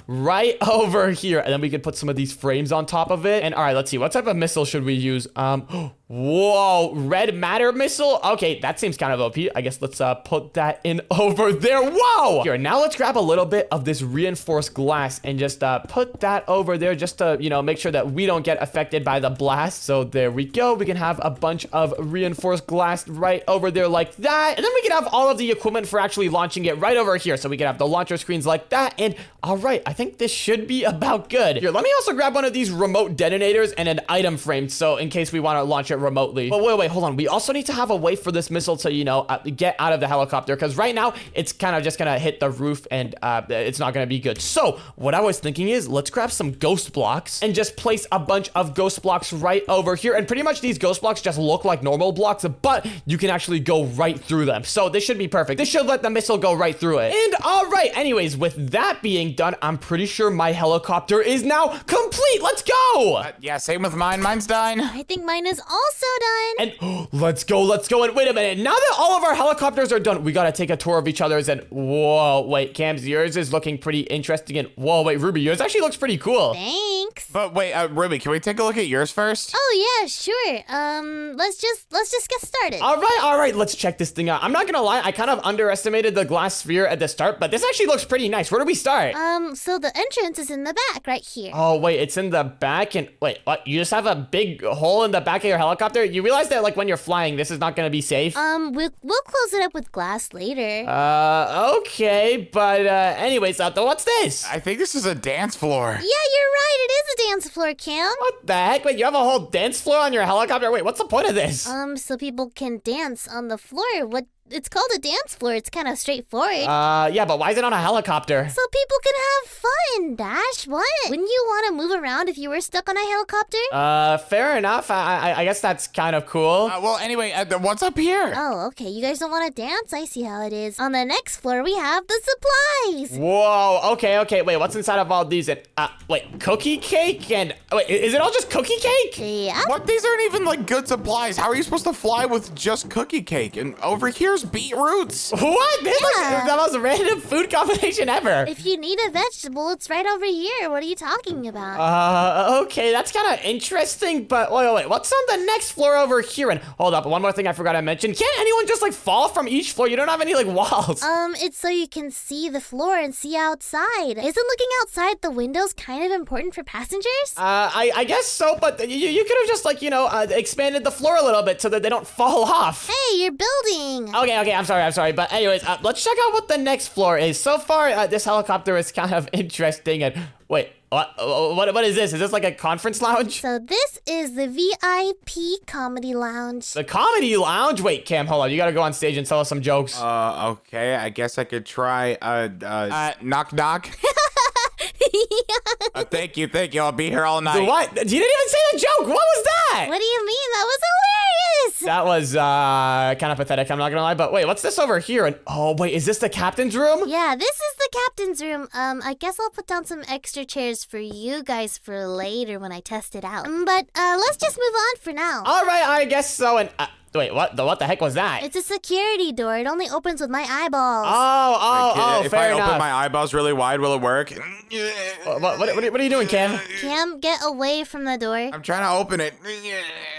right over here, and then we could put some of these frames on top of it. And all right, let's see. What type of missile should we use? Whoa, red matter missile? Okay, that seems kind of OP. I guess let's put that in over there. Whoa! Here, now let's grab a little bit of this reinforced glass and just put that over there just to, you know, make sure that we don't get affected by the blast. So there we go. We can have a bunch of reinforced glass right over there like that. And then we can have all of the equipment for actually launching it right over here. So we can have the launcher screens like that. And all right, I think this should be about good. Here, let me also grab one of these remote detonators and an item frame. So in case we want to launch it remotely. But wait, hold on. We also need to have a way for this missile to, you know, get out of the helicopter, because right now it's kind of just gonna hit the roof and it's not gonna be good. So what I was thinking is let's grab some ghost blocks and just place a bunch of ghost blocks right over here. And pretty much these ghost blocks just look like normal blocks, but you can actually go right through them. So this should be perfect. This should let the missile go right through it. And all right, anyways, with that being done, I'm pretty sure my helicopter is now complete. Let's go. Yeah, same with mine. Mine's done. I think mine is also done. And let's go. And wait a minute. Now that all of our helicopters are done, we gotta take a tour of each other's. And whoa, wait, Cam's, yours is looking pretty interesting. And whoa, wait, Ruby, yours actually looks pretty cool. Thanks. But wait, Ruby, can we take a look at yours first? Oh yeah, sure. Let's just get started. All right. Let's check this thing out. I'm not gonna lie, I kind of underestimated the glass sphere at the start, but this actually looks pretty nice. Where do we start? So the entrance is in the back, right here. Oh wait, it's in the back. And wait, what? You just have a big hole in the back of your helicopter? You realize that like when you're flying, this is not gonna be safe? We'll close it up with glass later. Okay, but anyways, what's this? I think this is a dance floor. Yeah, you're right. It is a dance floor, Cam. What the heck? Wait, you have a whole dance floor on your helicopter? Wait, what's the point of this? So people can dance on the floor. It's called a dance floor. It's kind of straightforward. Yeah, but why is it on a helicopter? So people can have fun, Dash. What? Wouldn't you want to move around if you were stuck on a helicopter? Fair enough. I guess that's kind of cool. Well, anyway, what's up here? Oh, okay. You guys don't want to dance? I see how it is. On the next floor, we have the supplies. Whoa, okay. Wait, what's inside of all these? And, wait, cookie cake? And, wait, is it all just cookie cake? Yeah. What? These aren't even like good supplies. How are you supposed to fly with just cookie cake? And over here's beetroots. What? This is Yeah. the most random food combination ever. If you need a vegetable, it's right over here. What are you talking about? Okay, that's kind of interesting, but wait, what's on the next floor over here? And hold up, one more thing I forgot to mention. Can't anyone just like fall from each floor? You don't have any like walls. It's so you can see the floor and see outside. Isn't looking outside the windows kind of important for passengers? I guess so, but you could have just like, you know, expanded the floor a little bit so that they don't fall off. Hey, you're building. Okay, I'm sorry. But anyways, let's check out what the next floor is. So far, this helicopter is kind of interesting. And wait, what is this? Is this like a conference lounge? So this is the VIP Comedy Lounge. The comedy lounge? Wait, Cam, hold on. You gotta go on stage and tell us some jokes. Okay, I guess I could try, knock knock. Thank you. I'll be here all night. What? You didn't even say the joke. What was that? What do you mean? That was hilarious. That was kind of pathetic, I'm not gonna lie. But wait, what's this over here? And oh wait, is this the captain's room? Yeah, this is the captain's room. I guess I'll put down some extra chairs for you guys for later when I test it out. But let's just move on for now. All right, I guess so. And Wait, what the heck was that? It's a security door. It only opens with my eyeballs. If fair I enough. open my eyeballs really wide, will it work? What are you doing, Cam? Cam, get away from the door. I'm trying to open it.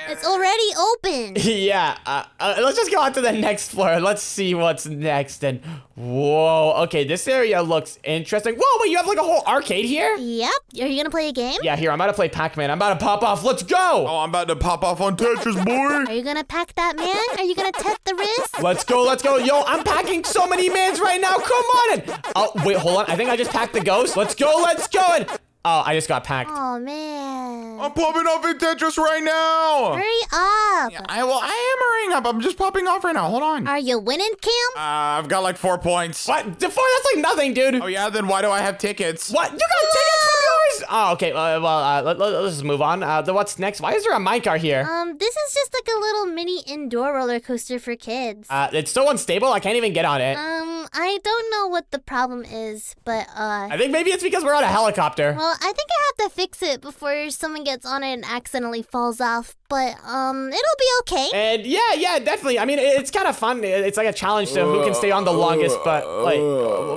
It's already open. Yeah, let's just go on to the next floor. Let's see what's next. And whoa, okay, this area looks interesting. Whoa, wait, you have like a whole arcade here? Yep. Are you gonna play a game? Yeah, here, I'm about to play Pac-Man. I'm about to pop off. Let's go! Oh, I'm about to pop off on Tetris, boy. Are you gonna pack that man? Are you gonna test the wrist? Let's go. Yo, I'm packing so many mans right now. Come on. And, oh, wait, hold on. I think I just packed the ghost. Let's go. And, oh, I just got packed. Oh man. I'm popping off in Tetris right now. Hurry up. I am hurrying up. I'm just popping off right now. Hold on. Are you winning, Cam? I've got like 4 points. What? That's like nothing, dude. Oh, yeah, then why do I have tickets? What? You got tickets for yours? Oh, okay. Let's just move on. What's next? Why is there a minecart here? This is just like a little mini indoor roller coaster for kids. It's so unstable. I can't even get on it. I don't know what the problem is, but I think maybe it's because we're on a helicopter. well, I think I have to fix it before someone gets on it and accidentally falls off. But it'll be okay. And yeah, definitely. I mean, it's kind of fun. It's like a challenge to who can stay on the longest. But like,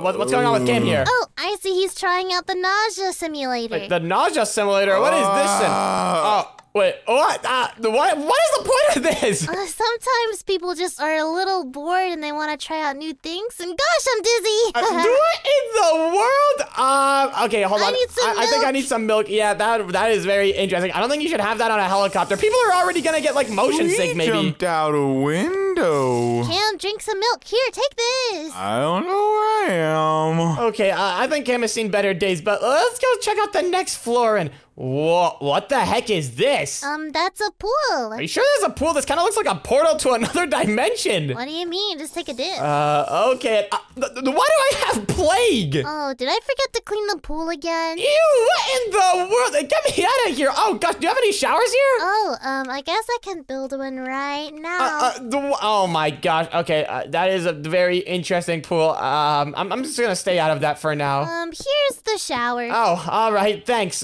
what's going on with Cam here? Oh, I see. He's trying out the nausea simulator. Like the nausea simulator. What is this? Oh, wait. What? What is the point of this? Sometimes people just are a little bored and they want to try out new things. And gosh, I'm dizzy. What in the world? Okay, hold on. I need some I think I milk. need some milk. Yeah, that is very interesting. I don't think you should have that on a helicopter. People are already gonna get like motion sick, maybe. Jumped out a window. Cam, drink some milk. Here, take this. I don't know where I am. Okay, I think Cam has seen better days, but let's go check out the next floor. And what the heck is this? That's a pool. Are you sure there's a pool? This kind of looks like a portal to another dimension. What do you mean? Just take a dip. Okay. Why do I have plague? Oh, did I forget to clean the pool again? Ew, what in the world? Get me out of here. Oh, gosh, do you have any showers here? Oh, I guess I can build one right now. Oh my gosh. Okay, that is a very interesting pool. I'm just gonna stay out of that for now. Here's the shower. Oh, all right, thanks.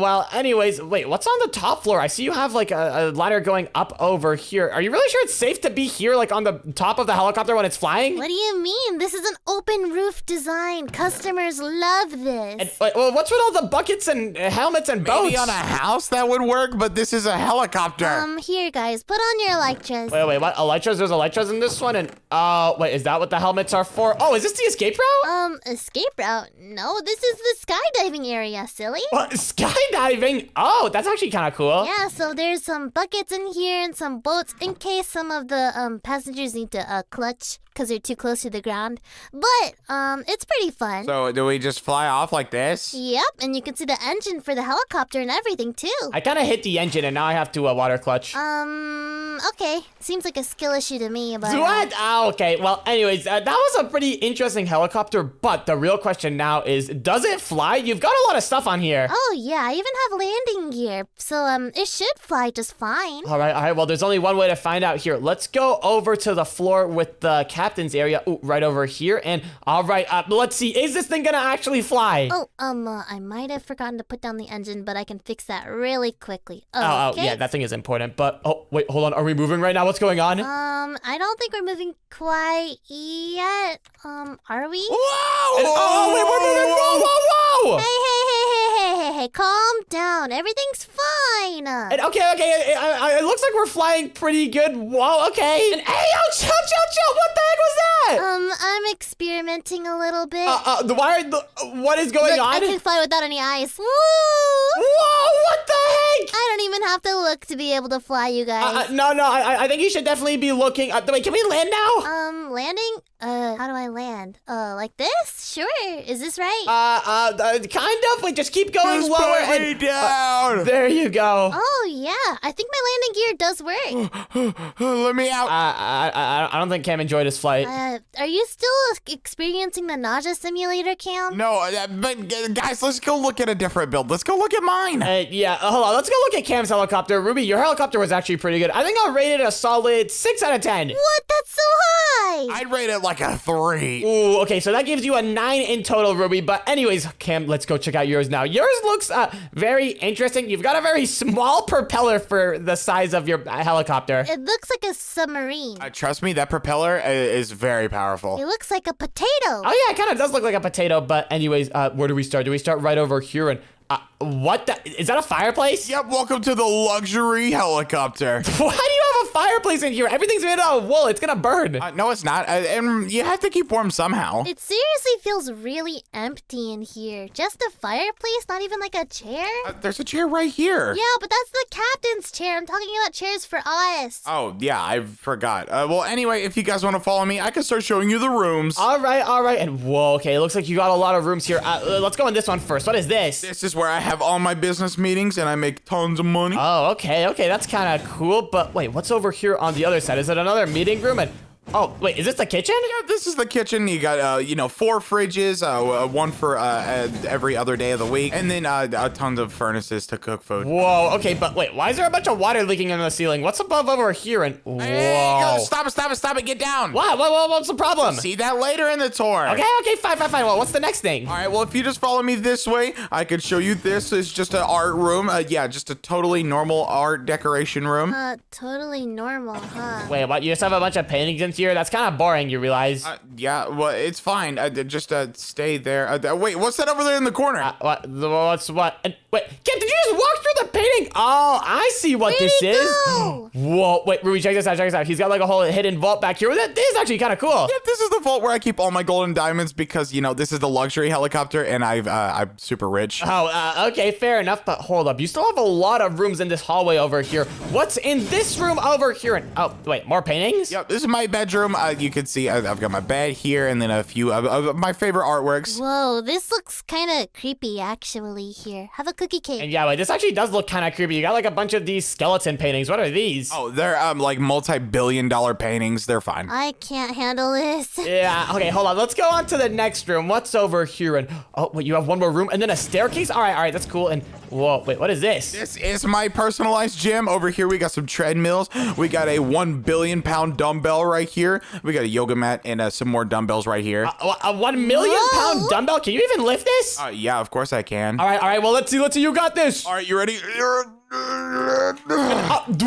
Well, anyways, wait, what's on the top floor? I see you have like a ladder going up over here. Are you really sure it's safe to be here, like on the top of the helicopter when it's flying? What do you mean? This is an open roof design. Customers love this. And, well, what's with all the buckets and helmets and boats? Maybe on a house that would work, but this is a helicopter. Here, guys, put on your elytras. Wait, what? Elytras? There's elytras in this one? And, wait, is that what the helmets are for? Oh, is this the escape route? Escape route? No, this is the skydiving area, silly. What? Skydiving? Oh, that's actually kind of cool. Yeah, so there's some buckets in here and some boats in case some of the passengers need to clutch because they're too close to the ground. But it's pretty fun. So do we just fly off like this? Yep, and you can see the engine for the helicopter and everything too. I kind of hit the engine and now I have to water clutch. Okay. Seems like a skill issue to me, but What? Oh, okay. Well, anyways, that was a pretty interesting helicopter, but the real question now is, does it fly? You've got a lot of stuff on here. oh yeah, I even have landing gear. So it should fly just fine. All right. Well, there's only one way to find out here. Let's go over to the floor with the captain's area. Ooh, right over here. And all right, let's see. Is this thing gonna actually fly? Oh, I might have forgotten to put down the engine, but I can fix that really quickly. Oh, Okay. yeah, that thing is important. But, oh, wait, hold on. Are we moving right now? What's going on? I don't think we're moving quite yet. Are we? Whoa! Oh, wait, we're moving. Whoa! Hey, calm down. Everything's fine. And okay, it looks like we're flying pretty good. Whoa, okay. And hey, chill. What the heck was that? I'm experimenting a little bit. What is going Look, on? I can fly without any eyes. Woo! Whoa, what the heck? I don't even have to look to be able to fly, you guys. No, I think you should definitely be looking. Wait, can we land now? Landing? How do I land? Like this? Sure. Is this right? Kind of. Wait, just keep going Just lower. put me down. There you go. Oh, yeah. I think my landing gear does work. Let me out. I don't think Cam enjoyed his flight. Are you still experiencing the nausea simulator, Cam? No, but guys, let's go look at a different build. Let's go look at mine. Yeah, hold on. Let's go look at Cam's helicopter. Ruby, your helicopter was actually pretty good. I think I'll rate it a solid 6 out of 10. What? That's so high! I'd rate it like a 3. Ooh, okay, so that gives you a 9 in total, Ruby. But anyways, Cam, let's go check out yours now. Yours looks very interesting. You've got a very small propeller propeller for the size of your helicopter? It looks like a submarine. Trust me, that propeller is very powerful. It looks like a potato. Oh yeah, it kind of does look like a potato, but anyways, where do we start? Do we start right over here? And what is that a fireplace? Yep, welcome to the luxury helicopter. Why do you have a fireplace in here? Everything's made out of wool. It's gonna burn. No, it's not. And you have to keep warm somehow. It seriously feels really empty in here. Just a fireplace, not even like a chair? There's a chair right here. Yeah, but that's the captain's chair. I'm talking about chairs for us. Oh, yeah, I forgot. Well, anyway, if you guys want to follow me, I can start showing you the rooms. All right. And whoa, okay, it looks like you got a lot of rooms here. Let's go in this one first. What is this? This is where I have all my business meetings and I make tons of money. Oh, okay, that's kind of cool. But wait, what's over here on the other side? Is it another meeting room? And oh, wait, is this the kitchen? Yeah, this is the kitchen. You got, 4 fridges, one for every other day of the week, and then tons of furnaces to cook food. Whoa, okay, but wait, why is there a bunch of water leaking into the ceiling? What's above over here? And whoa. Hey, stop it, get down. What's the problem? See that later in the tour. Okay, fine. Well, what's the next thing? All right, well, if you just follow me this way, I could show you this. It's just an art room. Just a totally normal art decoration room. Totally normal, huh? Wait, what? You just have a bunch of paintings in here? That's kind of boring, you realize? Yeah, well, it's fine. Just stay there. Wait, what's that over there in the corner? What? Wait, Kip, did you just walk through the painting? Oh, I see what this is. Go? Whoa, wait, Ruby, check this out. He's got like a whole hidden vault back here. This is actually kind of cool. Yep, this is the vault where I keep all my gold and diamonds because, this is the luxury helicopter and I'm super rich. Oh, okay, fair enough, but hold up. You still have a lot of rooms in this hallway over here. What's in this room over here? And oh, wait, more paintings? Yep, this is my bedroom. You can see I've got my bed here and then a few of my favorite artworks. Whoa, this looks kind of creepy, actually, here. Have a cookie cake. And yeah, wait, this actually does look kind of creepy. You got like a bunch of these skeleton paintings. What are these? Oh, they're like multi-billion-dollar paintings. They're fine. I can't handle this. Yeah, okay, hold on. Let's go on to the next room. What's over here? And oh, wait, you have one more room and then a staircase? All right, that's cool. And whoa, wait, what is this? This is my personalized gym. Over here, we got some treadmills. We got a 1 billion pound dumbbell right here. We got a yoga mat and some more dumbbells right here. A 1 million pound dumbbell? Can you even lift this? Yeah, of course I can. All right, well, let's see. You got this. All right, you ready? What the heck? Whoa,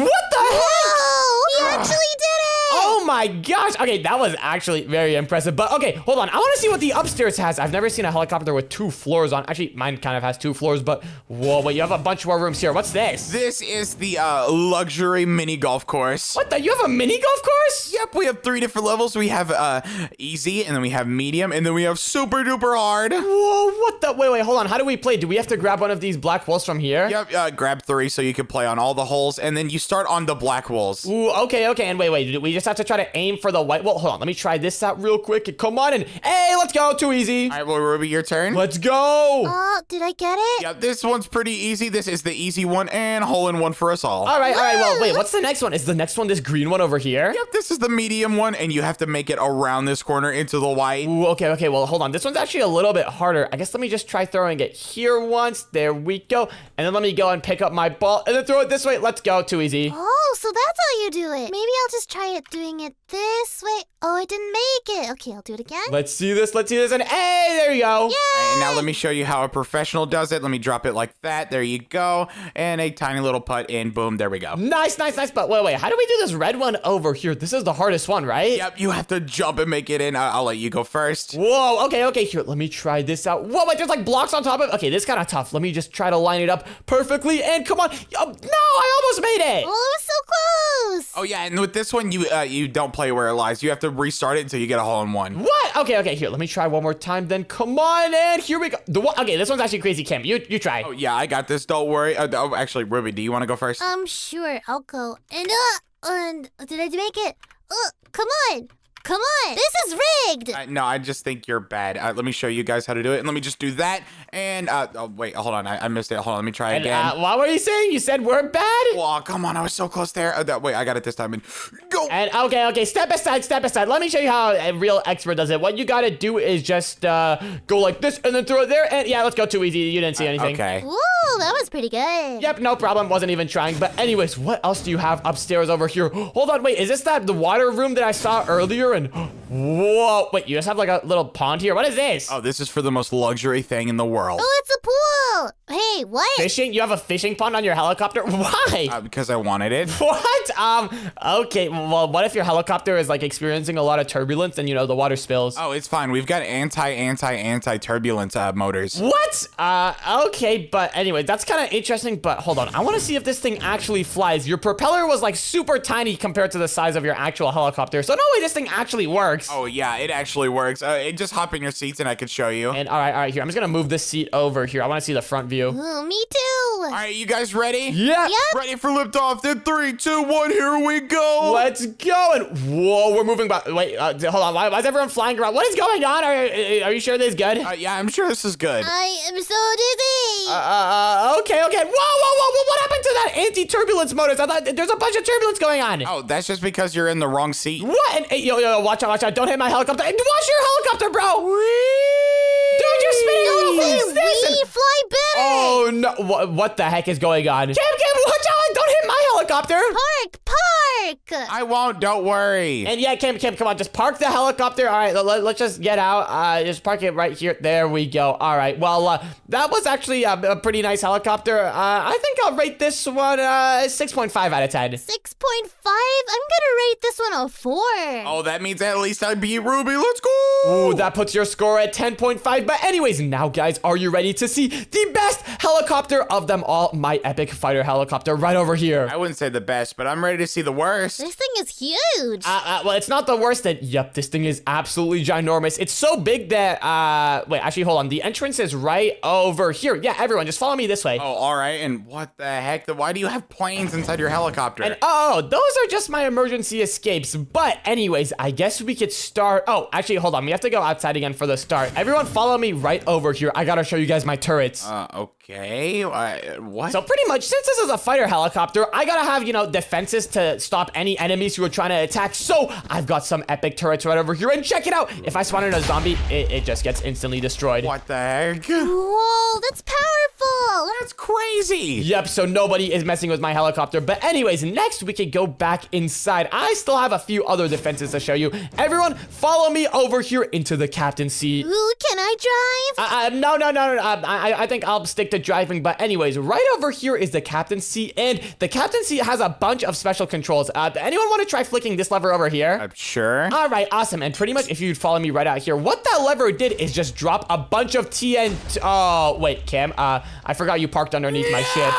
he actually did it! Oh my gosh. Okay, that was actually very impressive. But okay, hold on. I want to see what the upstairs has. I've never seen a helicopter with 2 floors on. Actually, mine kind of has 2 floors, but whoa, wait, you have a bunch more rooms here. What's this? This is the luxury mini golf course. What the? You have a mini golf course? Yep, we have 3 different levels. We have easy, and then we have medium, and then we have super duper hard. Whoa, what the? Wait, hold on. How do we play? Do we have to grab one of these black walls from here? Yep, grab 3 so you can play on all the holes, and then you start on the black walls. Ooh, okay. And wait, do we just have to try to aim for the white wall? Hold on, let me try this out real quick. Come on, and hey, let's go. Too easy. All right, well, Ruby, your turn. Let's go. Oh, did I get it? Yeah, this one's pretty easy. This is the easy one, and hole-in-one for us all. All right. Well, wait, what's the next one? Is the next one this green one over here? Yep, this is the medium one, and you have to make it around this corner into the white. Ooh, okay. Well, hold on. This one's actually a little bit harder. I guess let me just try throwing it here once. There we go. And then let me go and pick up my ball and then throw it this way. Let's go. Too easy. Oh, so that's how you do it. Maybe I'll just try it doing it this way. Oh, I didn't make it. Okay, I'll do it again. Let's see this. And hey, there you go. Yay! All right, and now let me show you how a professional does it. Let me drop it like that. There you go. And a tiny little putt in. Boom. There we go. Nice. But wait. How do we do this red one over here? This is the hardest one, right? Yep, you have to jump and make it in. I'll let you go first. Whoa, okay. Here, let me try this out. Whoa, wait, there's like blocks on top of it. Okay, this is kind of tough. Let me just try to line it up perfectly. And come on. Oh, no, I almost made it. Oh, it was so close. Oh, yeah, and with this one, you don't play where it lies. You have to restart it until you get a hole-in-one. What? Okay. Here, let me try one more time. Then come on, and here we go. Okay, this one's actually crazy, Kim. You try. Oh, yeah, I got this. Don't worry. Actually, Ruby, do you want to go first? Sure, I'll go. And did I make it? Come on. This is rigged. No, I just think you're bad. Let me show you guys how to do it. And let me just do that. And, wait, hold on. I missed it. Hold on, let me try again. What were you saying? You said we're bad? Oh, come on. I was so close there. Wait, I got it this time. And go. And okay. Step aside. Let me show you how a real expert does it. What you gotta do is just go like this and then throw it there. And yeah, let's go. Too easy. You didn't see anything. Okay. Ooh, that was pretty good. Yep, no problem. Wasn't even trying. But anyways, what else do you have upstairs over here? Hold on. Wait, is this the water room that I saw earlier? And whoa, wait, you just have like a little pond here. What is this? Oh, this is for the most luxury thing in the world. Oh, it's a pool. Hey, what? Fishing? You have a fishing pond on your helicopter? Why? Because I wanted it. What? Okay, well, what if your helicopter is like experiencing a lot of turbulence and the water spills? Oh, it's fine. We've got anti-turbulence motors. What? Okay, but anyway, that's kind of interesting, but hold on. I want to see if this thing actually flies. Your propeller was like super tiny compared to the size of your actual helicopter, so no way this thing actually works. Oh, yeah, it actually works. Just hop in your seats and I can show you. And all right, here. I'm just gonna move this seat over here. I want to see the front view. Ooh, me too. All right, you guys ready? Yeah. Ready for liftoff? In 3, 2, 1, here we go. Let's go. And whoa, we're moving back. Wait, hold on. Why is everyone flying around? What is going on? Are you sure this is good? Yeah, I'm sure this is good. I am so dizzy. Okay. Whoa. What happened to that anti-turbulence motors? I thought there's a bunch of turbulence going on. Oh, that's just because you're in the wrong seat. What? And, hey, yo, watch out. Don't hit my helicopter. Watch your helicopter, bro. Dude, you're spinning. Don't say we fly better. Oh, no. What the heck is going on? Cam, watch out. Don't hit my helicopter. Park. I won't, don't worry. And yeah, Cam, come on. Just park the helicopter. All right, let's just get out. Just park it right here. There we go. All right. Well, that was actually a pretty nice helicopter. I think I'll rate this one 6.5 out of 10. 6.5? I'm gonna rate this one a 4. Oh, that means at least I beat Ruby. Let's go. Ooh, that puts your score at 10.5. But anyways, now, guys, are you ready to see the best helicopter of them all? My epic fighter helicopter right over here. I wouldn't say the best, but I'm ready to see the worst. This thing is huge. Well, it's not the worst. Yep, this thing is absolutely ginormous. It's so big that, wait, actually, hold on. The entrance is right over here. Yeah, everyone, just follow me this way. Oh, all right. And what the heck? Why do you have planes inside your helicopter? And those are just my emergency escapes. But anyways, I guess we could start. Oh, actually, hold on. We have to go outside again for the start. Everyone follow me right over here. I gotta show you guys my turrets. Okay. What? So pretty much, since this is a fighter helicopter, I gotta have, defenses to stop any enemies who are trying to attack. So I've got some epic turrets right over here. And check it out. If I spawn in a zombie, it just gets instantly destroyed. What the heck? Whoa, that's powerful. That's crazy. Yep, so nobody is messing with my helicopter. But anyways, next we could go back inside. I still have a few other defenses to show you. Everyone, follow me over here into the captain's seat. Ooh, can I drive? No. I think I'll stick to driving. But anyways, right over here is the captain's seat. And the captain's seat has a bunch of special controls. Anyone want to try flicking this lever over here? Sure. All right, awesome. And pretty much if you'd follow me right out here, what that lever did is just drop a bunch of TNT. Oh, wait, Cam, I forgot you parked underneath my ship.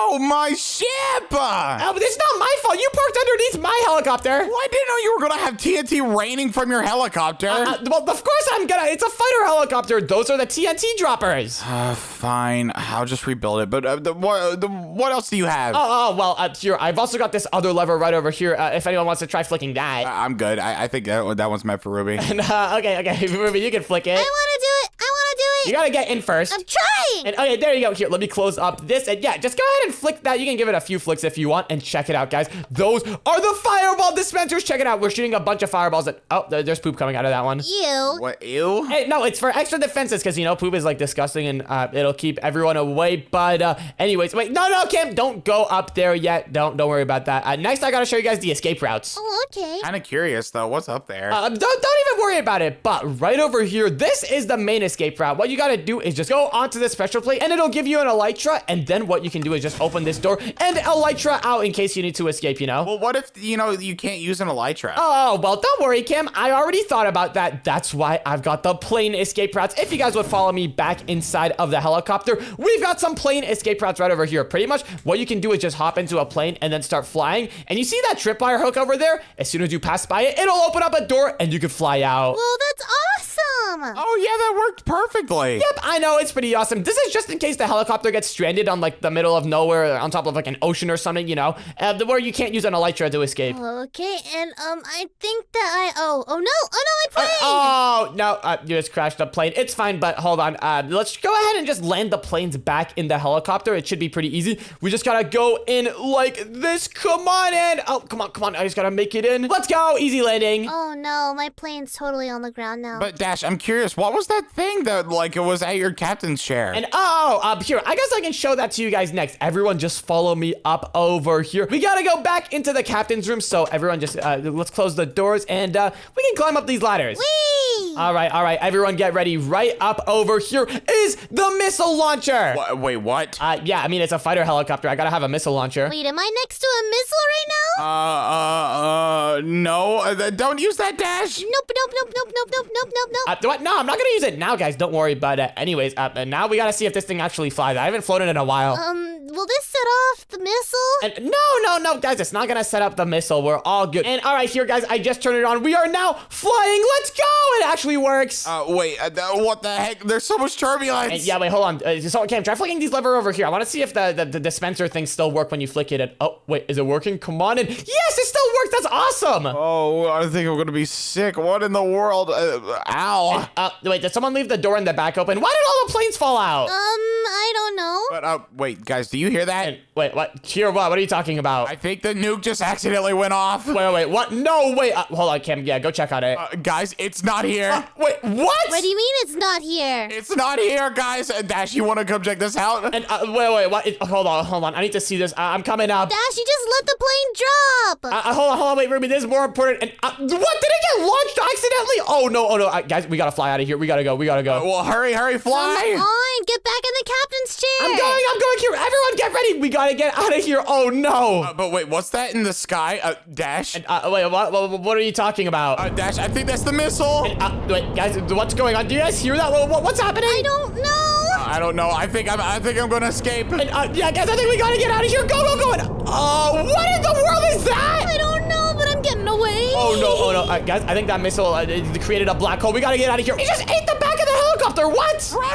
Oh, my ship! Oh, but it's not my fault. You parked underneath my helicopter. Well, I didn't know you were gonna have TNT raining from your helicopter. Well, of course I'm gonna. It's a fighter helicopter. Those are the TNT droppers. Fine. I'll just rebuild it. But what else do you have? Well, here, I've also got this other lever right over here. If anyone wants to try flicking that. I'm good. I think that one's meant for Ruby. And, okay, Ruby, you can flick it. I wanna do it. You gotta get in first. I'm trying. And okay, there you go. Here, let me close up this. And yeah, just go ahead and flick that. You can give it a few flicks if you want. And check it out, guys. Those are the fireball dispensers. Check it out. We're shooting a bunch of fireballs. There's poop coming out of that one. Ew. What? Ew? Hey, no, it's for extra defenses because, poop is like disgusting and it'll keep everyone away. But anyways, wait, no, Kim, don't go up there yet. Don't worry about that. Next, I gotta show you guys the escape routes. Oh, okay. Kind of curious, though. What's up there? Don't even worry about it. But right over here, this is the main escape route. What you gotta do is just go onto the special plate and it'll give you an elytra. And then what you can do is just open this door and elytra out in case you need to escape, Well, what if, you can't use an elytra? Oh, well, don't worry, Kim. I already thought about that. That's why I've got the plane escape routes. If you guys would follow me back inside of the helicopter, we've got some plane escape routes right over here. Pretty much what you can do is just hop into a plane and then start flying. And you see that tripwire hook over there? As soon as you pass by it, it'll open up a door and you can fly out. Well, that's awesome. Oh, yeah, that worked perfectly. Yep, I know, it's pretty awesome. This is just in case the helicopter gets stranded on like the middle of nowhere on top of like an ocean or something, where you can't use an elytra to escape. Okay, and I think that oh no, my plane. Oh no, you just crashed the plane. It's fine, but hold on. Let's go ahead and just land the planes back in the helicopter. It should be pretty easy. We just gotta go in like this. Come on in. Oh, come on. I just gotta make it in. Let's go. Easy landing. Oh no, my plane's totally on the ground now. But Dash, I'm curious. What was that thing that, like, it was at your captain's chair? And here, I guess I can show that to you guys next. Everyone just follow me up over here. We gotta go back into the captain's room, so everyone just, let's close the doors, and we can climb up these ladders. Whee! All right, everyone get ready. Right up over here is the missile launcher. Wait, what? Yeah, I mean, it's a fighter helicopter. I gotta have a missile launcher. Wait, am I next to a missile right now? No. Don't use that, Dash. Nope. What? No, I'm not gonna use it now, guys. Don't worry. But anyways, now we gotta see if this thing actually flies. I haven't flown it in a while. Will this set off the missile? And no, guys, it's not gonna set up the missile. We're all good. And all right, here, guys, I just turned it on. We are now flying. Let's go! It actually works. Wait, what the heck? There's so much turbulence. And yeah, wait, hold on. Cam, try flicking these lever over here. I want to see if the dispenser things still work when you flick it. And, oh, wait, is it working? Come on in. Yes, it still works. That's awesome. Oh, I think I'm gonna be sick. What in the world? Ow. Wait, did someone leave the door in the back open? Why did all the planes fall out? I don't know. But wait, guys, do you hear that? And, wait, what? Here, what? What are you talking about? I think the nuke just accidentally went off. Wait, what? No, wait. Hold on, Cam. Yeah, go check on it. Guys, it's not here. Wait, what? What do you mean it's not here? It's not here, guys. Dash, you want to come check this out? And wait, what? Hold on. I need to see this. I'm coming up. Dash, you just let the plane drop. Hold on. Wait, Ruby, this is more important. And what? Did it get launched accidentally? Oh no. Guys, we gotta fly out of here. We gotta go. Well, hurry, fly. Come on, get back in the captain's chair. I'm going here. Everyone get ready. We gotta get out of here. Oh no. But wait, what's that in the sky? Dash? And, wait, what are you talking about? Dash, I think that's the missile. Wait, guys, what's going on? Do you guys hear that? What's happening? I don't know. I don't know. I think I'm gonna escape. And, yeah, guys, I think we gotta get out of here. Go. What in the world is that? I don't know, but I'm getting away. Oh no. Guys, I think that missile created a black hole. We gotta get out of here. It just ate the back of the helicopter. What? Run.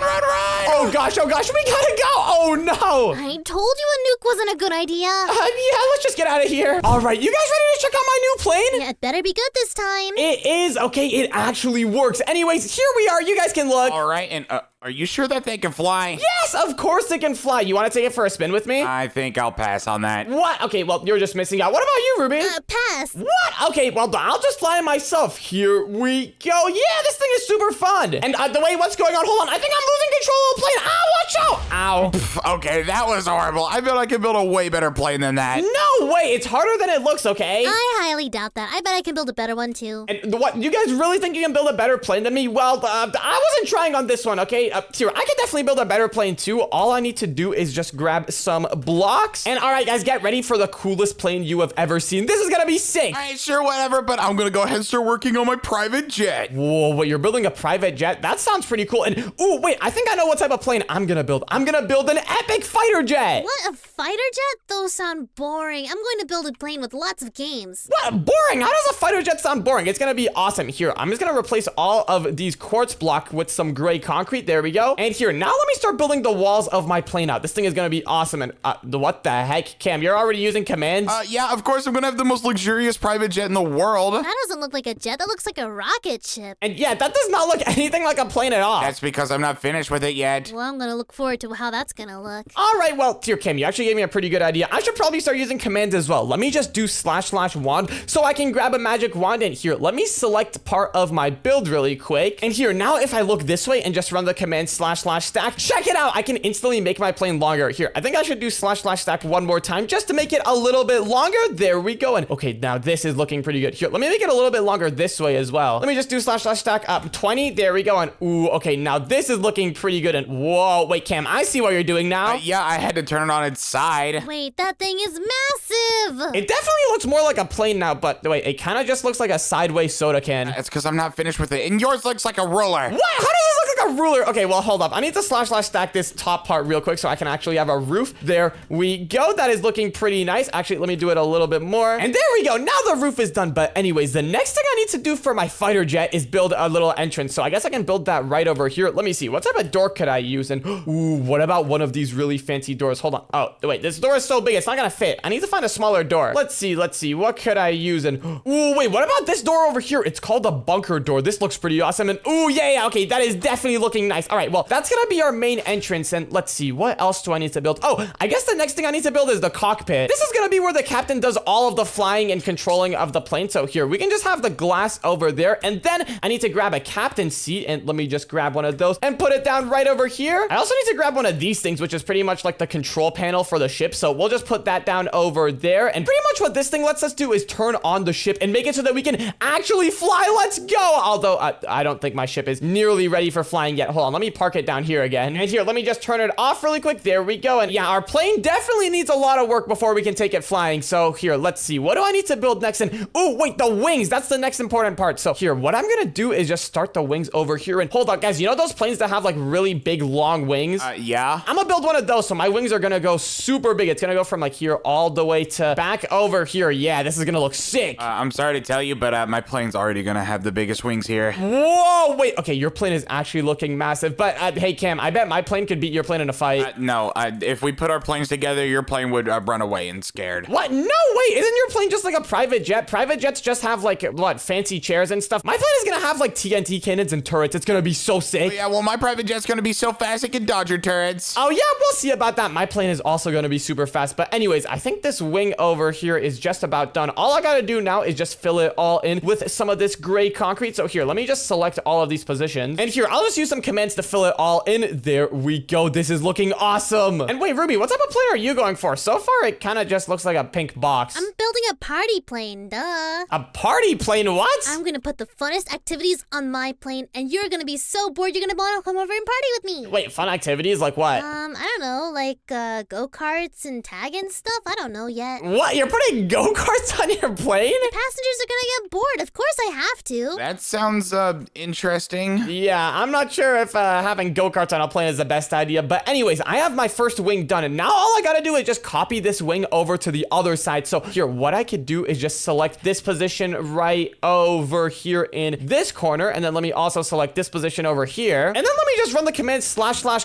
Oh gosh, we gotta go. Oh no. I told you a nuke wasn't a good idea. Yeah, let's just get out of here. All right, you guys ready to check out my new plane? Yeah, it better be good this time. It is. Okay, it actually works. Anyways, here we are. You guys can look. All right, and are you sure that they can fly? Yes, of course they can fly. You want to take it for a spin with me? I think I'll pass on that. What? Okay, well, you're just missing out. What about you, Ruby? Pass. What? Okay, well, I'll just fly myself. Here we go. Yeah, this thing is super fun. And wait, what's going on? Hold on. I think I'm losing control of the plane. Ow, watch out. Ow. Okay, that was horrible. I bet I can build a way better plane than that. No way. It's harder than it looks, okay? I highly doubt that. I bet I can build a better one, too. And what? You guys really think you can build a better plane than me? Well, I wasn't trying on this one, okay? Here, I can definitely build a better plane, too. All I need to do is just grab some blocks. And all right, guys, get ready for the coolest plane you have ever seen. This is gonna be sick. All right, sure, whatever, but I'm gonna go ahead and start working on my private jet. Whoa, wait, you're building a private jet? That sounds pretty cool. And, ooh, wait, I think I know what type of plane I'm gonna build. I'm gonna build an epic fighter jet. What, a fighter jet? Those sound boring. I'm going to build a plane with lots of games. What? Boring? How does a fighter jet sound boring? It's gonna be awesome. Here, I'm just gonna replace all of these quartz block with some gray concrete. There we go. And here, now let me start building the walls of my plane out. This thing is gonna be awesome. And, what the heck? Cam, you're already using commands? Yeah, of course, I'm gonna have the most luxurious private jet in the world. That doesn't look like a jet. That looks like a rocket ship. And yeah, that does not look anything like a plane at all. That's because I'm not finished with it yet. Well, I'm going to look forward to how that's going to look. All right, well, dear Kim, you actually gave me a pretty good idea. I should probably start using commands as well. Let me just do / wand so I can grab a magic wand. And here, let me select part of my build really quick. And here, now if I look this way and just run the command / stack, check it out. I can instantly make my plane longer. Here, I think I should do / stack one more time just to make it a little bit longer. There we go. And okay, now this is looking pretty good. Here, let me make it a little bit longer this way as well. Let me just do / stack up 20. There we go. And ooh, okay, now this is looking pretty good. And whoa, wait, Cam, I see what you're doing now. Yeah, I had to turn it on its side. Wait, that thing is massive. It definitely looks more like a plane now, but wait, it kind of just looks like a sideways soda can. It's because I'm not finished with it, and yours looks like a ruler. What? How does this look like a ruler? Okay, well, hold up. I need to / stack this top part real quick so I can actually have a roof. There we go. That is looking pretty nice. Actually, let me do it a little bit more. And there we go. Now the roof is done. But anyways, the next thing I need to do for my fighter jet is build a little entrance. So I guess I can build that right over here. Let me see. What type of door could I use? And ooh, what about one of these really fancy doors? Hold on. Oh, wait, this door is so big. It's not gonna fit. I need to find a smaller door. Let's see. What could I use? And ooh, wait, what about this door over here? It's called a bunker door. This looks pretty awesome. And ooh, yeah, okay, that is definitely looking nice. nice. All right, well, that's gonna be our main entrance. And let's see, what else do I need to build? Oh, I guess the next thing I need to build is the cockpit. This is gonna be where the captain does all of the flying and controlling of the plane. So here, we can just have the glass over there. And then I need to grab a captain's seat. And let me just grab one of those and put it down right over here. I also need to grab one of these things, which is pretty much like the control panel for the ship. So we'll just put that down over there. And pretty much what this thing lets us do is turn on the ship and make it so that we can actually fly. Let's go. Although I don't think my ship is nearly ready for flying yet. Hold on, let me park it down here again. And here, let me just turn it off really quick. There we go. And yeah, our plane definitely needs a lot of work before we can take it flying. So here, let's see. What do I need to build next? And oh, wait, the wings. That's the next important part. So here, what I'm gonna do is just start the wings over here. And hold on, guys. You know those planes that have like really big, long wings? Yeah. I'm gonna build one of those. So my wings are gonna go super big. It's gonna go from like here all the way to back over here. Yeah, this is gonna look sick. I'm sorry to tell you, but my plane's already gonna have the biggest wings here. Whoa, wait. Okay, your plane is actually looking massive. But hey, Cam, I bet my plane could beat your plane in a fight. No, if we put our planes together, your plane would run away and scared. What? No, wait. Isn't your plane just like a private jet? Private jets just have like, what, fancy chairs and stuff? My plane is gonna have like TNT cannons and turrets. It's gonna be so sick. Yeah, well, my private jet's gonna be so fast it can dodge your turrets. Oh, yeah, we'll see about that. My plane is also gonna be super fast. But anyways, I think this wing over here is just about done. All I gotta do now is just fill it all in with some of this gray concrete. So here, let me just select all of these positions. And here, I'll just use some commands to fill it all in. There we go. This is looking awesome. And wait, Ruby, what type of plane are you going for? So far, it kind of just looks like a pink box. I'm building a party plane, duh. A party plane? What? I'm gonna put the funnest activities on my plane, and you're gonna be so bored you're gonna want to come over and party with me. Wait, fun activities? Like what? I don't know, like go-karts and tag and stuff. I don't know yet. What? You're putting go-karts on your plane? Passengers are gonna get bored. Of course I have to. That sounds interesting. Yeah, I'm not sure if having go-karts on a plane is the best idea. But anyways, I have my first wing done. And now all I gotta do is just copy this wing over to the other side. So here, what I could do is just select this position right over here in this corner. And then let me also select this position over here. And then let me just run the command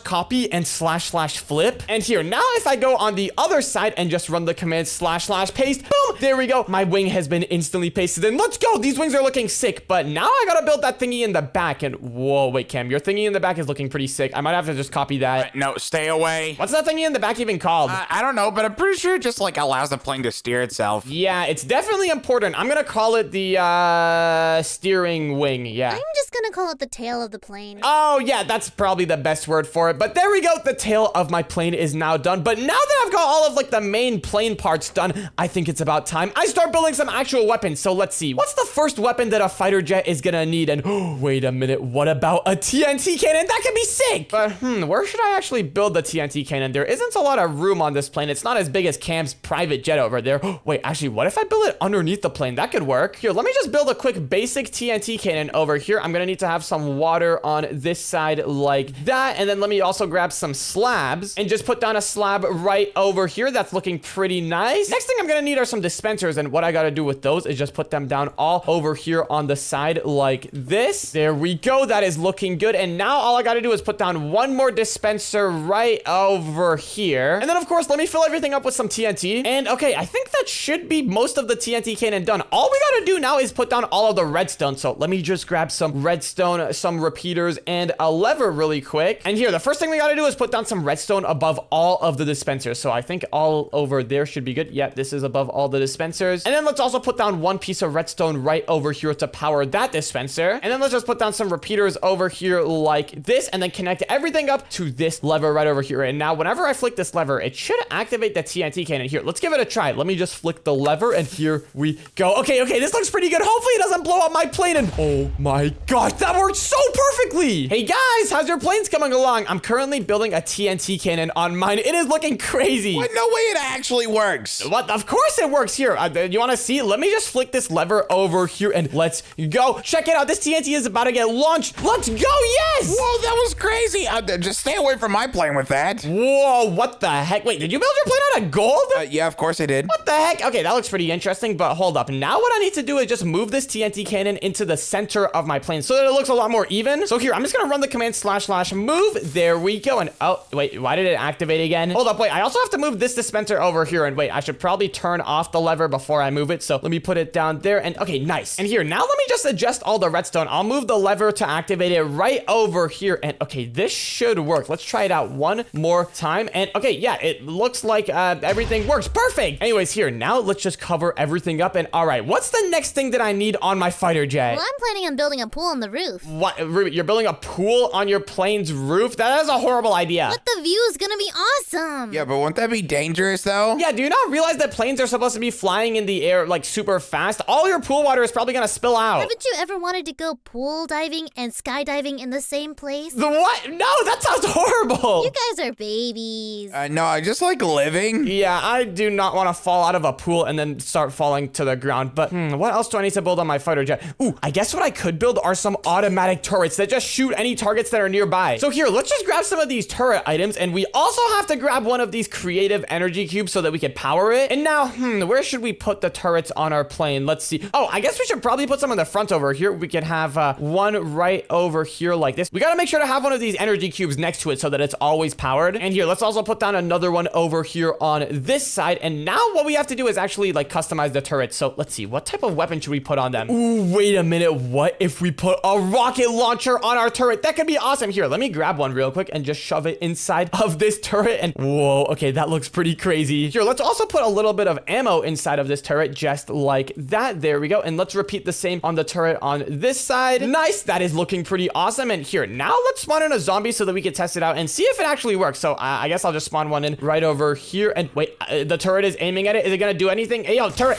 / copy and / flip. And here, now if I go on the other side and just run the command / paste, boom, there we go. My wing has been instantly pasted in. Let's go. These wings are looking sick. But now I gotta build that thingy in the back. And whoa, wait, Cam, your thingy in the back is looking pretty sick. I might have to just copy that. No, stay away. What's that thingy in the back even called? I don't know, but I'm pretty sure it just like allows the plane to steer itself. Yeah, it's definitely important. I'm gonna call it the steering wing. Yeah. I'm just gonna call it the tail of the plane. Oh, yeah, that's probably the best word for it. But there we go. The tail of my plane is now done. But now that I've got all of like the main plane parts done, I think it's about time I start building some actual weapons. So let's see. What's the first weapon that a fighter jet is gonna need? And wait a minute. What about a TNT cannon? That could be sick. But where should I actually build the TNT cannon? There isn't a lot of room on this plane. It's not as big as Cam's private jet over there. Wait, actually, what if I build it underneath the plane? That could work. Here, let me just build a quick basic TNT cannon over here. I'm gonna need to have some water on this side like that. And then let me also grab some slabs and just put down a slab right over here. That's looking pretty nice. Next thing I'm gonna need are some dispensers. And what I gotta do with those is just put them down all over here on the side like this. There we go. That is looking good. And now all I gotta do is put down one more dispenser right over here. And then of course, let me fill everything up with some TNT. And okay, I think that should be most of the TNT cannon done. All we gotta do now is put down all of the redstone. So let me just grab some redstone, some repeaters, and a lever really quick. And here, the first thing we gotta do is put down some redstone above all of the dispensers. So I think all over there should be good. Yeah, this is above all the dispensers. And then let's also put down one piece of redstone right over here to power that dispenser. And then let's just put down some repeaters over here like this, and then connect everything up to this lever right over here. And now whenever I flick this lever, it should activate the TNT cannon. Here, let's give it a try. Let me just flick the lever, and here we go. Okay, this looks pretty good. Hopefully it doesn't blow up my plane. And oh my gosh, that worked so perfectly. Hey guys, how's your planes coming along? I'm currently building a TNT cannon on mine. It is looking crazy. What? No way it actually works. What? Of course it works. Here, you want to see? Let me just flick this lever over here, and let's go. Check it out. This TNT is about to get launched. Let's go. Yes. Whoa, that was crazy. Just stay away from my plane with that. Whoa, what the heck? Wait, did you build your plane out of gold? Yeah, of course I did. What the heck? Okay, that looks pretty interesting, but hold up. Now what I need to do is just move this TNT cannon into the center of my plane so that it looks a lot more even. So here, I'm just gonna run the command / move. There we go. And oh, wait, why did it activate again? Hold up, wait, I also have to move this dispenser over here. And wait, I should probably turn off the lever before I move it. So let me put it down there. And okay, nice. And here, now let me just adjust all the redstone. I'll move the lever to activate it right over here. And okay, this should work. Let's try it out one more time. And okay, yeah, it looks like everything works. Perfect. Anyways, here, now let's just cover everything up. And all right, what's the next thing that I need on my fighter jet? Well, I'm planning on building a pool on the roof. What, Ruby, you're building a pool on your plane's roof? That is a horrible idea. But the view is gonna be awesome. Yeah, but won't that be dangerous though? Yeah, do you not realize that planes are supposed to be flying in the air like super fast? All your pool water is probably gonna spill out. Haven't you ever wanted to go pool diving and skydiving in the same place? The what? No, that sounds horrible. You guys are babies. No, I just like living. Yeah, I do not want to fall out of a pool and then start falling to the ground. But what else do I need to build on my fighter jet? Ooh, I guess what I could build are some automatic turrets that just shoot any targets that are nearby. So here, let's just grab some of these turret items, and we also have to grab one of these creative energy cubes so that we can power it. And now, where should we put the turrets on our plane? Let's see. Oh, I guess we should probably put some in the front over here. We could have one right over here like this. We got to make sure to have one of these energy cubes next to it so that it's always powered. And here, let's also put down another one over here on this side. And now what we have to do is actually like customize the turrets. So let's see, what type of weapon should we put on them? Ooh, wait a minute. What if we put a rocket launcher on our turret? That could be awesome. Here, let me grab one real quick and just shove it inside of this turret. And whoa, okay, that looks pretty crazy. Here, let's also put a little bit of ammo inside of this turret, just like that. There we go. And let's repeat the same on the turret on this side. Nice. That is looking pretty awesome. And here, now let's spawn in a zombie so that we can test it out and see if it actually works. So I guess I'll just spawn one in right over here. And wait, the turret is aiming at it. Is it gonna do anything? Hey, yo, turret.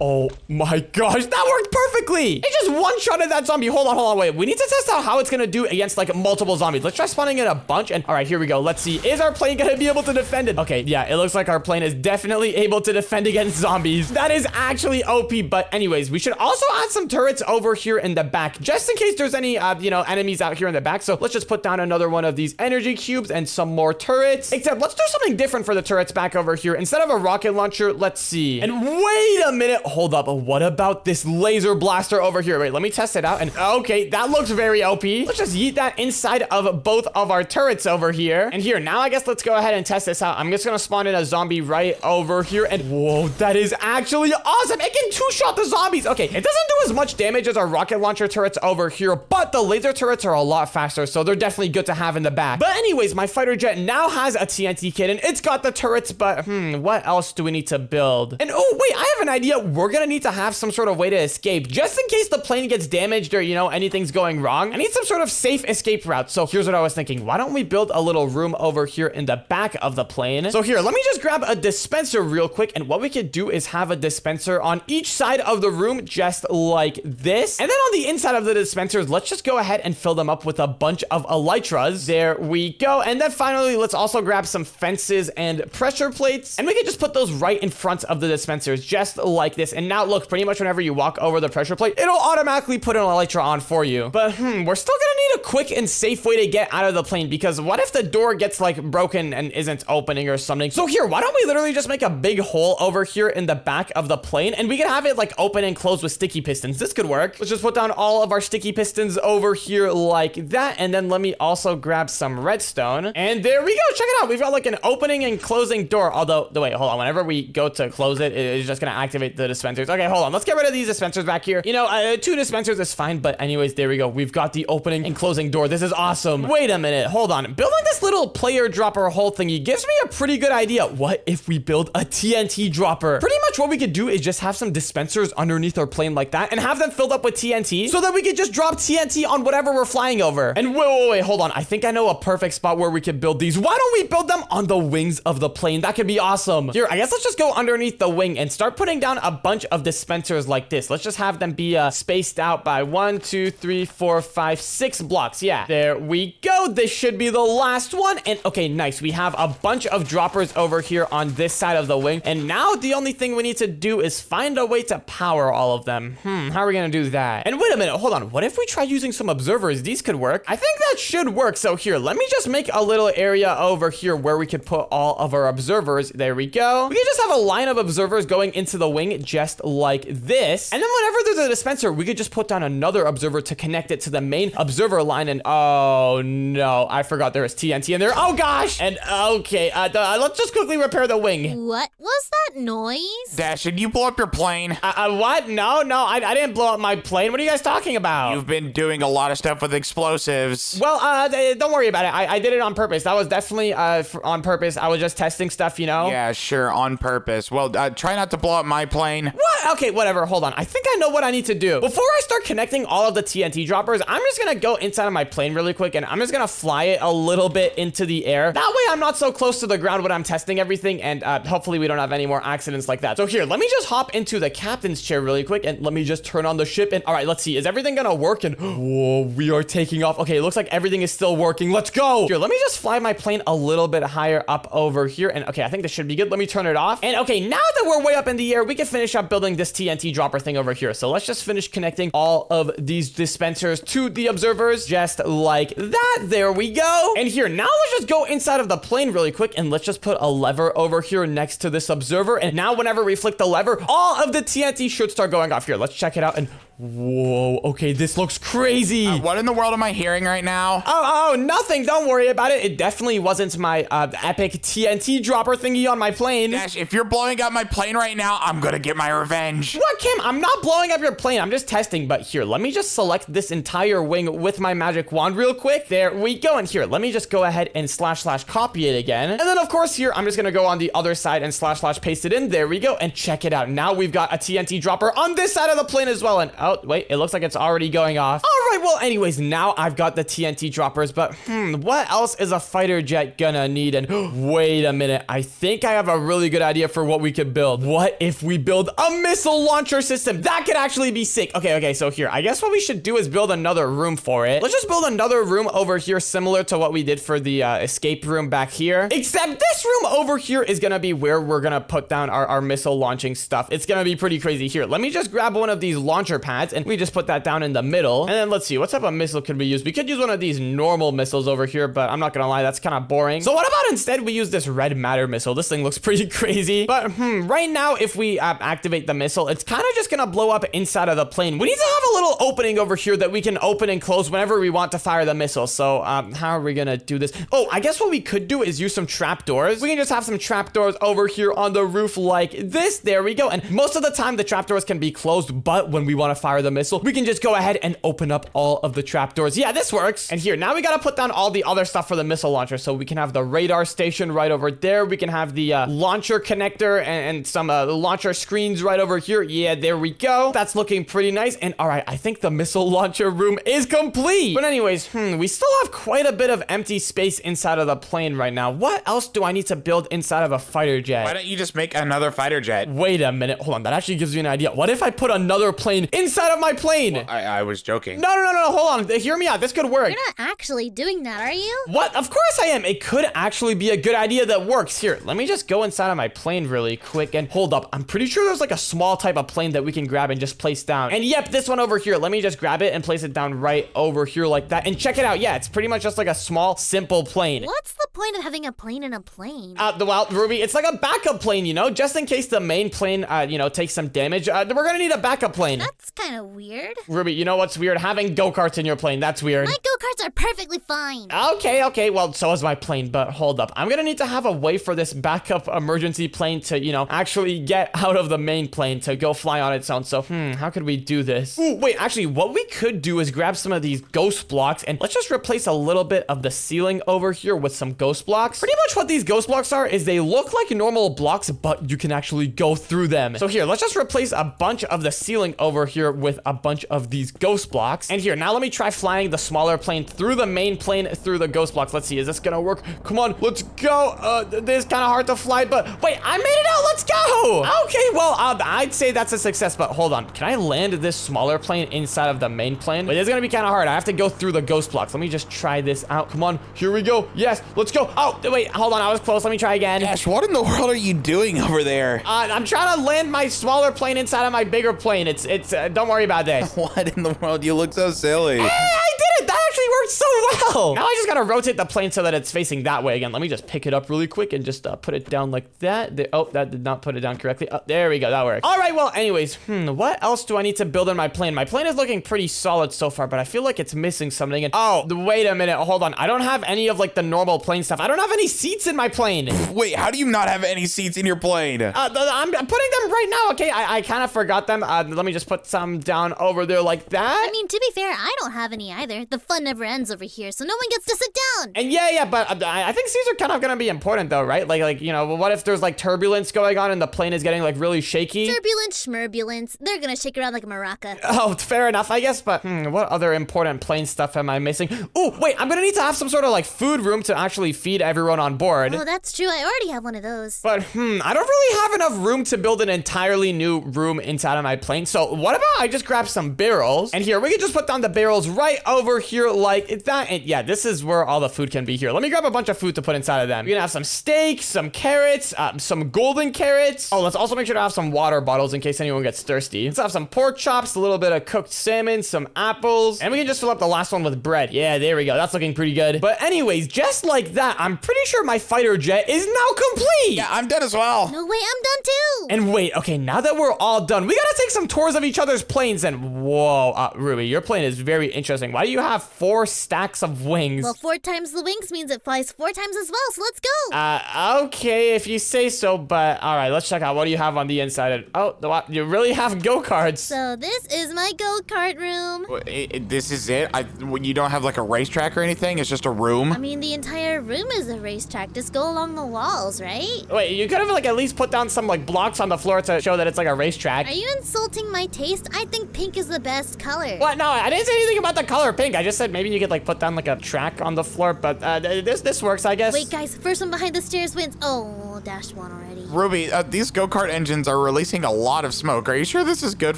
Oh my gosh, that worked perfectly. It just one-shotted that zombie. Hold on, wait. We need to test out how it's gonna do against like multiple zombies. Let's try spawning in a bunch. And all right, here we go. Let's see. Is our plane gonna be able to defend it? Okay, yeah, it looks like our plane is definitely able to defend against zombies. That is actually OP. But anyways, we should also add some turrets over here in the back, just in case there's any, enemies out here in the back. So let's just put down another one of these energy cubes and some more turrets. Except let's do something different for the turrets back over here. Instead of a rocket launcher, let's see. And wait a minute. Hold up. What about this laser blaster over here? Wait, let me test it out. And okay, that looks very OP. Let's just yeet that inside of both of our turrets over here. And here, now I guess let's go ahead and test this out. I'm just gonna spawn in a zombie right over here. And whoa, that is actually awesome. It can two-shot the zombies. Okay, it doesn't do as much damage as our rocket launcher turrets over here, but the laser turrets are a lot faster, so they're definitely good to have in the back. But anyways, my fighter jet now has a TNT cannon. It's got the turrets, but what else do we need to build? And oh, wait, I have an idea. We're gonna need to have some sort of way to escape, just in case the plane gets damaged or, anything's going wrong. I need some sort of safe escape route. So here's what I was thinking. Why don't we build a little room over here in the back of the plane? So here, let me just grab a dispenser real quick. And what we could do is have a dispenser on each side of the room, just like this. And then on the inside of the dispensers, let's just go ahead and fill them up with a bunch of elytras. There we go. And then finally, let's also grab some fences and pressure plates. And we can just put those right in front of the dispensers, just like this. And now look, pretty much whenever you walk over the pressure plate, it'll automatically put an elytra on for you. But we're still gonna need a quick and safe way to get out of the plane, because what if the door gets like broken and isn't opening or something? So here, why don't we literally just make a big hole over here in the back of the plane, and we can have it like open and close with sticky pistons. This could work. Let's just put down all of our sticky pistons over here like that. And then let me also grab some redstone. And there we go. Check it out. We've got like an opening and closing door. Although, wait, hold on. Whenever we go to close it, it's just gonna activate the dispensers. Okay, hold on. Let's get rid of these dispensers back here. 2 dispensers is fine, but anyways, there we go. We've got the opening and closing door. This is awesome. Wait a minute. Hold on. Building this little player dropper hole thingy gives me a pretty good idea. What if we build a TNT dropper? Pretty much what we could do is just have some dispensers underneath our plane like that and have them filled up with TNT so that we could just drop TNT on whatever we're flying over. And wait, hold on. I think I know a perfect spot where we could build these. Why don't we build them on the wings of the plane? That could be awesome. Here, I guess let's just go underneath the wing and start putting down a bunch of dispensers like this. Let's just have them be spaced out by 1, 2, 3, 4, 5, 6 blocks. Yeah, there we go. This should be the last one. And okay, nice. We have a bunch of droppers over here on this side of the wing. And now the only thing we need need to do is find a way to power all of them. How are we gonna do that? And wait a minute, hold on. What if we try using some observers? These could work. I think that should work. So here, let me just make a little area over here where we could put all of our observers. There we go. We can just have a line of observers going into the wing just like this. And then whenever there's a dispenser, we could just put down another observer to connect it to the main observer line. And oh no, I forgot there was TNT in there. Oh gosh. And okay, let's just quickly repair the wing. What was that noise? Dash, did you blow up your plane? What? No, I didn't blow up my plane. What are you guys talking about? You've been doing a lot of stuff with explosives. Well, don't worry about it. I did it on purpose. That was definitely on purpose. I was just testing stuff, you know? Yeah, sure, on purpose. Well, try not to blow up my plane. What? Okay, whatever. Hold on. I think I know what I need to do. Before I start connecting all of the TNT droppers, I'm just gonna go inside of my plane really quick, and I'm just gonna fly it a little bit into the air. That way I'm not so close to the ground when I'm testing everything, and hopefully we don't have any more accidents like that. So here, let me just hop into the captain's chair really quick, and let me just turn on the ship, and all right, let's see. Is everything gonna work? And whoa, we are taking off. Okay, it looks like everything is still working. Let's go. Here, let me just fly my plane a little bit higher up over here, and okay, I think this should be good. Let me turn it off. And okay, now that we're way up in the air, we can finish up building this TNT dropper thing over here. So let's just finish connecting all of these dispensers to the observers just like that. There we go. And here, now let's just go inside of the plane really quick, and let's just put a lever over here next to this observer. And now whenever we flick the lever, all of the TNT should start going off. Here, let's check it out. And whoa, okay, this looks crazy. What in the world am I hearing right now? Oh, nothing. Don't worry about it. It definitely wasn't my epic TNT dropper thingy on my plane. Dash, if you're blowing up my plane right now, I'm gonna get my revenge. What, Kim? I'm not blowing up your plane. I'm just testing. But here, let me just select this entire wing with my magic wand real quick. There we go. And here, let me just go ahead and / copy it again. And then, of course, here, I'm just gonna go on the other side and / paste it in. There we go. And check it out. Now we've got a TNT dropper on this side of the plane as well. And oh, wait, it looks like it's already going off. All right, well, anyways, now I've got the TNT droppers, but what else is a fighter jet gonna need? And wait a minute, I think I have a really good idea for what we could build. What if we build a missile launcher system? That could actually be sick. Okay, so here, I guess what we should do is build another room for it. Let's just build another room over here similar to what we did for the escape room back here. Except this room over here is gonna be where we're gonna put down our missile launching stuff. It's gonna be pretty crazy. Here, let me just grab one of these launcher pads, and we just put that down in the middle. And then let's see, what type of missile could we use? We could use one of these normal missiles over here, but I'm not gonna lie, that's kind of boring. So what about instead we use this red matter missile? This thing looks pretty crazy. But right now, if we activate the missile, it's kind of just gonna blow up inside of the plane. We need to have a little opening over here that we can open and close whenever we want to fire the missile. So how are we gonna do this? Oh, I guess what we could do is use some trapdoors. We can just have some trapdoors over here on the roof like this. There we go. And most of the time, the trapdoors can be closed, but when we want to fire the missile, we can just go ahead and open up all of the trapdoors. Yeah, this works. And here, now we gotta put down all the other stuff for the missile launcher. So we can have the radar station right over there. We can have the launcher connector and some launcher screens right over here. Yeah, there we go. That's looking pretty nice. And all right, I think the missile launcher room is complete. But anyways, we still have quite a bit of empty space inside of the plane right now. What else do I need to build inside of a fighter jet? Why don't you just make another fighter jet? Wait a minute. Hold on. That actually gives me an idea. What if I put another plane inside of my plane? Well, I was joking. No. Hold on. Hear me out. This could work. You're not actually doing that, are you? What? Of course I am. It could actually be a good idea that works. Here, let me just go inside of my plane really quick and hold up. I'm pretty sure there's like a small type of plane that we can grab and just place down. And yep, this one over here. Let me just grab it and place it down right over here like that. And check it out. Yeah, it's pretty much just like a small, simple plane. What's the point of having a plane in a plane? Well, Ruby, it's like a backup plane, you know, just in case the main plane, takes some damage. We're gonna need a backup plane. That's kind of weird. Ruby, you know what's weird? Having go-karts in your plane. That's weird. My go-karts are perfectly fine. Okay. Well, so is my plane, but hold up. I'm gonna need to have a way for this backup emergency plane to, actually get out of the main plane to go fly on its own. So, how could we do this? Ooh, wait, actually, what we could do is grab some of these ghost blocks and let's just replace a little bit of the ceiling over here with some ghost blocks. Pretty much what these ghost blocks are is they look like normal blocks, but you can actually go through them. So here, let's just replace a bunch of the ceiling over here with a bunch of these ghost blocks. And here, now let me try flying the smaller plane through the main plane through the ghost blocks. Let's see, is this gonna work? Come on, let's go. This is kind of hard to fly, but wait, I made it out. Let's go. go. Okay, well, I'd say that's a success, but hold on. Can I land this smaller plane inside of the main plane? Wait, it's gonna be kind of hard. I have to go through the ghost blocks. Let me just try this out. Come on, here we go. Yes, let's go. Oh, wait, hold on. I was close. Let me try again. Dash, what in the world are you doing over there? I'm trying to land my smaller plane inside of my bigger plane. It's don't worry about this. What in the world? You look so silly. Hey, I did it. That actually worked so well. Now I just gotta rotate the plane so that it's facing that way again. Let me just pick it up really quick and just put it down like that. Oh, that did not put it down correctly. Oh, there we go. That works. All right, well, anyways, what else do I need to build in my plane? My plane is looking pretty solid so far, but I feel like it's missing something. And oh, wait a minute. Hold on. I don't have any of like the normal plane stuff. I don't have any seats in my plane. Wait, how do you not have any seats in your plane? I'm putting them right now. Okay, I kind of forgot them. Let me just put some down over there like that. I mean, to be fair, I don't have any either. The fun never ends over here, so no one gets to sit down. And yeah, but I think seats are kind of gonna be important though, right? Like you know, what if there's like turbulence going on and the plane is getting like really shaky? Turbulence, schmurbulence. They're gonna shake around like a maraca. Oh, fair enough, I guess. But what other important plane stuff am I missing? Oh, wait, I'm gonna need to have some sort of like food room to actually feed everyone on board. Oh, that's true. I already have one of those. But I don't really have enough room to build an entirely new room inside of my plane. So what about I just grab some barrels? And here, we can just put down the barrels right over here like that. And yeah, this is where all the food can be here. Let me grab a bunch of food to put inside of them. We're gonna have some steak, some carrots, some golden carrots. Oh, let's also make sure to have some water bottles in case anyone gets thirsty. Let's have some pork chops, a little bit of cooked salmon, some apples, and we can just fill up the last one with bread. Yeah, there we go. That's looking pretty good. But anyways, just like that, I'm pretty sure my fighter jet is now complete. Yeah, I'm done as well. No way, I'm done too. And wait, okay, now that we're all done, we gotta take some tours of each other's planes. And whoa, Ruby, your plane is very interesting. Why do you have 4 stacks of wings? Well, 4 times the wings means it flies 4 times as well, so let's go. Okay, if you say so, but all right, let's check out what do you have on the inside. Oh, you really have go-karts. So this is my go-kart room. This is it? You don't have like a racetrack or anything? It's just a room? I mean, the entire room is a racetrack. Just go along the walls, right? Wait, you could have like at least put down some like blocks on the floor to show that it's like a racetrack. Are you insulting my taste? I think pink is the best color. What? No, I didn't say anything about the color pink. I just said maybe you could like put down like a track on the floor, but this works, I guess. Wait, guys, first one behind the stairs wins. Oh, dashed one already. Ruby, these go-kart engines are releasing a lot of smoke. Are you sure this is good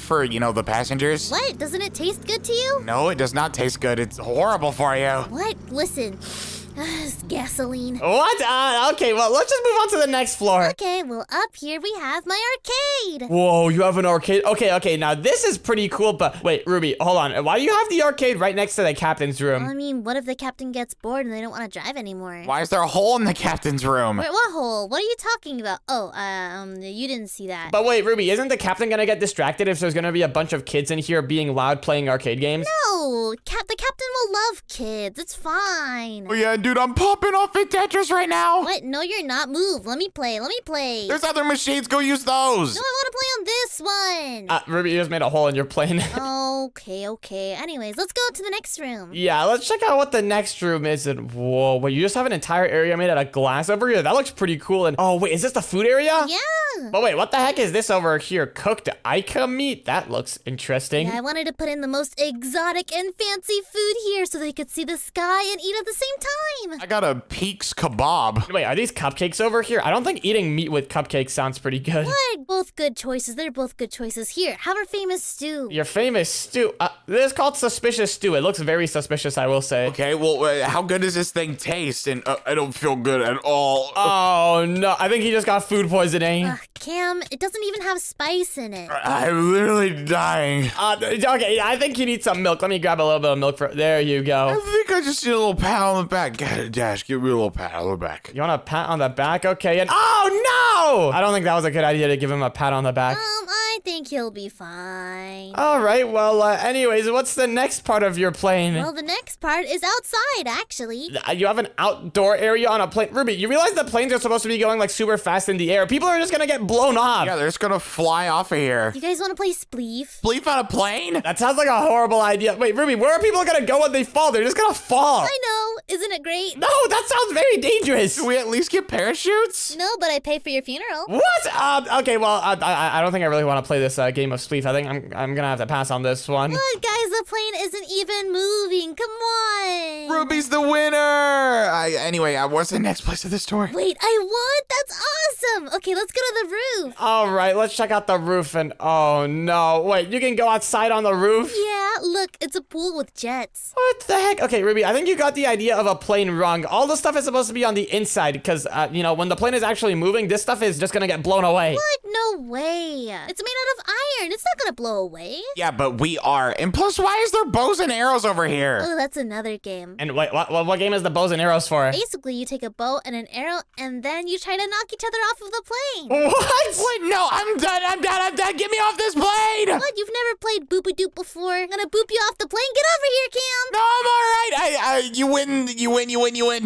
for, the passengers? What? Doesn't it taste good to you? No, it does not taste good. It's horrible for you. What? Listen. It's gasoline. What? Okay, well, let's just move on to the next floor. Okay, well, up here we have my arcade. Whoa, you have an arcade? Okay, now this is pretty cool, but wait, Ruby, hold on. Why do you have the arcade right next to the captain's room? Well, I mean, what if the captain gets bored and they don't want to drive anymore? Why is there a hole in the captain's room? Wait, what hole? What are you talking about? Oh, you didn't see that. But wait, Ruby, isn't the captain gonna get distracted if there's gonna be a bunch of kids in here being loud playing arcade games? No, the captain will love kids. It's fine. Oh yeah, dude, I'm popping off in Tetris right now. What? No, you're not. Move. Let me play. There's other machines. Go use those. No, I want to play on this one. Ruby, you just made a hole in your plane. Okay. Anyways, let's go to the next room. Yeah, let's check out what the next room is. And whoa, wait, you just have an entire area made out of glass over here? That looks pretty cool. And oh, wait, is this the food area? Yeah. But wait, what the heck is this over here? Cooked Ica meat? That looks interesting. Yeah, I wanted to put in the most exotic and fancy food here so they could see the sky and eat at the same time. I got a Peaks kebab. Wait, are these cupcakes over here? I don't think eating meat with cupcakes sounds pretty good. What? Both good choices. They're both good choices. Here, have our famous stew. Your famous stew. This is called suspicious stew. It looks very suspicious, I will say. Okay, well, how good does this thing taste? And I don't feel good at all. Oh, no. I think he just got food poisoning. Cam, it doesn't even have spice in it. I'm literally dying. Okay, I think you need some milk. Let me grab a little bit of milk for... There you go. I think I just need a little pat on the back. Dash, give me a little pat on the back. You want a pat on the back? Okay, and... Oh, no! I don't think that was a good idea to give him a pat on the back. I think he'll be fine. All right, well, anyways, what's the next part of your plane? Well, the next part is outside, actually. You have an outdoor area on a plane. Ruby, you realize the planes are supposed to be going, like, super fast in the air. People are just gonna get blown off. Yeah, they're just gonna fly off of here. You guys want to play Spleef? Spleef on a plane? That sounds like a horrible idea. Wait, Ruby, where are people gonna go when they fall? They're just gonna fall. I know. Isn't it great? No, that sounds very dangerous. Do we at least get parachutes? No, but I pay for your funeral. What? Okay, well, I don't think I really want to play this game of Spleef. I think I'm gonna have to pass on this one. What, guys? the plane isn't even moving. Come on. Ruby's the winner. Anyway, what's the next place of the store? Wait, I won? That's awesome. Okay, let's go to the roof. All right, let's check out the roof. And oh no, wait, you can go outside on the roof? Yeah, look, it's a pool with jets. What the heck? Okay, Ruby, I think you got the idea of a plane wrong. All the stuff is supposed to be on the inside because, when the plane is actually moving, this stuff is just gonna get blown away. What? No way. It's made out of iron. It's not gonna blow away. Yeah, but we are. And plus, why is there bows and arrows over here? Oh, that's another game. And wait, what game is the bows and arrows for? Basically, you take a bow and an arrow, and then you try to knock each other off of the plane. What? Wait, no, I'm done. Get me off this plane. What? You've never played boop-a-doop before? I'm gonna boop you off the plane. Get over here, Cam. No, I'm all right. You win.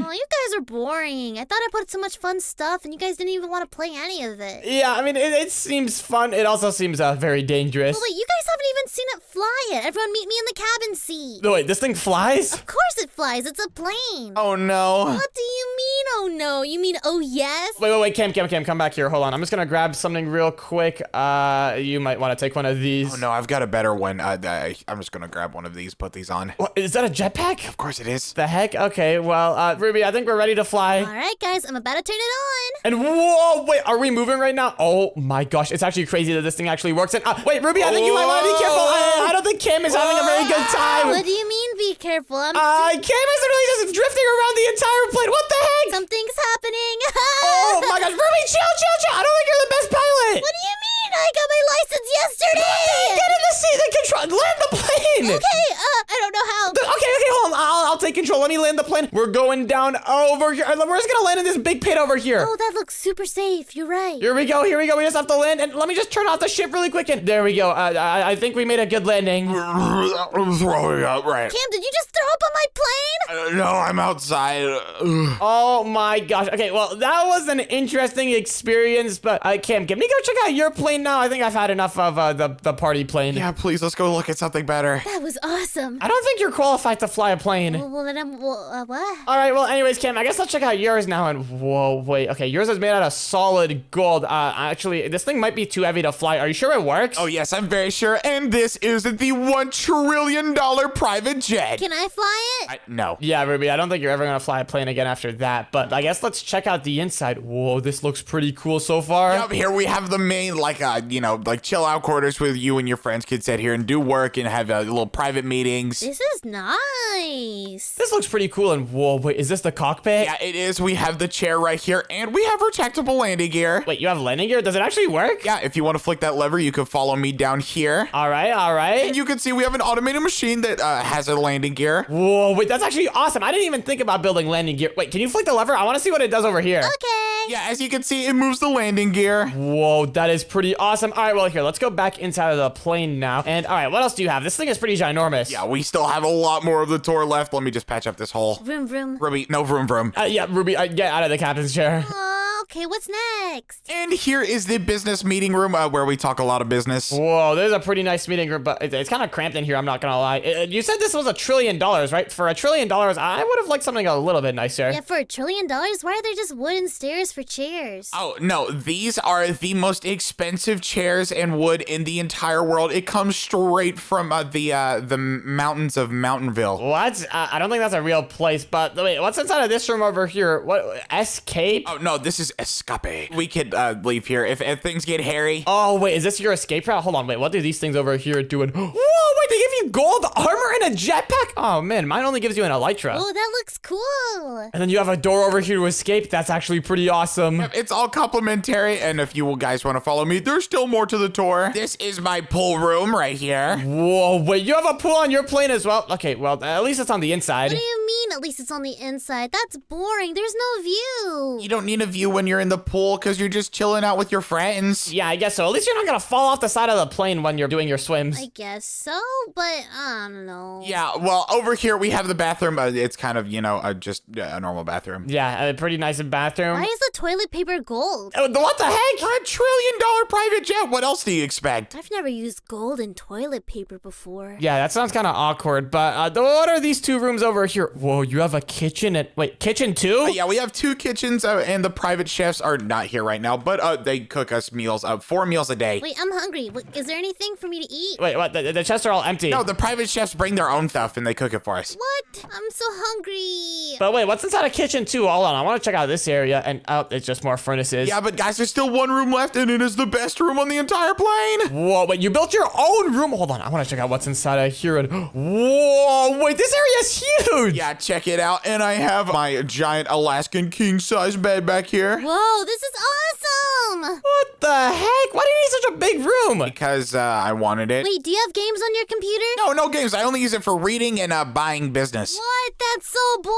Oh, you guys are boring. I thought I put so much fun stuff, and you guys didn't even want to play any of it. Yeah, I mean, it seems fun. It also seems very dangerous. Oh, wait, you guys haven't even seen it fly yet. Everyone meet me in the cabin seat. No, wait, this thing flies? Of course it flies. It's a plane. Oh, no. What do you mean, oh no? You mean, oh yes? Wait, Cam, come back here. Hold on. I'm just gonna grab something real quick. You might want to take one of these. Oh, no, I've got a better one. I'm just going to grab one of these, put these on. What, is that a jetpack? Of course it is. The heck? Okay, well, Ruby, I think we're ready to fly. All right, guys, I'm about to turn it on. And whoa, wait, are we moving right now? Oh my gosh, it's actually crazy that this thing actually works. And wait, Ruby, I think you might want to be careful. I don't think Cam is having a very good time. What do you mean, be careful? Cam is literally just drifting around the entire plane. What the heck? Something's happening. Oh my gosh, Ruby, chill. I don't think you're the best pilot. What do you mean? I got my license yesterday. Get in the seat and control. Land the plane. Okay, I don't know how. Okay, hold on. I'll take control. Let me land the plane. We're going down over here. We're just gonna land in this big pit over here. Oh, that looks super safe. You're right. Here we go. We just have to land. And let me just turn off the ship really quick. And there we go. I think we made a good landing. I'm throwing up, right? Cam, did you just throw up on my plane? No, I'm outside. Oh my gosh. Okay, well, that was an interesting experience. But Cam, can we go check out your plane now? I think I've had enough of the party plane. Yeah, please, let's go look at something better. That was awesome. I don't think you're qualified to fly a plane. Well, then what? All right, well, anyways, Cam, I guess let's check out yours now. And whoa, wait, okay, yours is made out of solid gold. Actually, this thing might be too heavy to fly. Are you sure it works? Oh, yes, I'm very sure. And this is the $1 trillion private jet. Can I fly it? No. Yeah, Ruby, I don't think you're ever gonna fly a plane again after that. But I guess let's check out the inside. Whoa, this looks pretty cool so far. Up here we have the main, like chill out quarters where you and your friends could sit here and do work and have little private meetings. This is nice. This looks pretty cool. And whoa, wait, is this the cockpit? Yeah, it is. We have the chair right here, and we have retractable landing gear. Wait, you have landing gear? Does it actually work? Yeah, if you want to flick that lever, you can follow me down here. All right. And you can see we have an automated machine that has a landing gear. Whoa, wait, that's actually awesome. I didn't even think about building landing gear. Wait, can you flick the lever? I want to see what it does over here. Okay. Yeah, as you can see, it moves the landing gear. Whoa, that is pretty awesome. All right, well, here, let's go back inside of the plane now. And all right, what else do you have? This thing is pretty ginormous. Yeah, we still have a lot more of the tour left. Let me just patch up this hole. Vroom, vroom. Ruby, no vroom vroom. Yeah, Ruby, get out of the captain's chair. Okay, what's next? And here is the business meeting room where we talk a lot of business. Whoa, there's a pretty nice meeting room, but it's kind of cramped in here, I'm not gonna lie. You said this was $1 trillion, right? For $1 trillion, I would have liked something a little bit nicer. Yeah, for $1 trillion, why are there just wooden stairs for chairs? Oh, no, these are the most expensive chairs and wood in the entire world. It comes straight from the mountains of Mountainville. What? I don't think that's a real place, but wait, what's inside of this room over here? What? Escape? Oh, no, this is escape. We could leave here if things get hairy. Oh, wait, is this your escape route? Hold on, wait, what do these things over here doing? Whoa, wait, they give you gold armor and a jetpack? Oh, man, mine only gives you an elytra. Oh, that looks cool. And then you have a door over here to escape. That's actually pretty awesome. It's all complimentary, and if you guys want to follow me, there's still more to the tour. This is my pool room right here. Whoa, wait, you have a pool on your plane as well? Okay, well, at least it's on the inside. What do you mean, at least it's on the inside? That's boring. There's no view. You don't need a view when you're in the pool because you're just chilling out with your friends. Yeah, I guess so. At least you're not gonna fall off the side of the plane when you're doing your swims. I guess so, but I don't know. Yeah, well, over here we have the bathroom. It's kind of, just a normal bathroom. Yeah, a pretty nice bathroom. Why is the toilet paper gold? What the heck? $1 trillion private jet. What else do you expect? I've never used gold in toilet paper before. Yeah, that sounds kind of awkward, but what are these two rooms over here? Whoa, you have a kitchen and... Wait, kitchen too? Yeah, we have 2 kitchens, and the private chefs are not here right now, but they cook us meals, 4 meals a day. Wait, I'm hungry. Is there anything for me to eat? Wait, what? The chests are all empty. No, the private chefs bring their own stuff and they cook it for us. What? I'm so hungry. But wait, what's inside a kitchen too? Hold on, I want to check out this area. And oh, it's just more furnaces. Yeah, but guys, there's still one room left, and it is the best room on the entire plane. Whoa, wait, you built your own room? Hold on, I want to check out what's inside of here. And whoa, wait, this area is huge. Yeah, check it out. And I have my giant Alaskan king-size bed back here. Whoa, this is awesome. What the heck? Why do you need such a big room? Because I wanted it. Wait, do you have games on your computer? No games. I only use it for reading and buying business. What? That's so boring.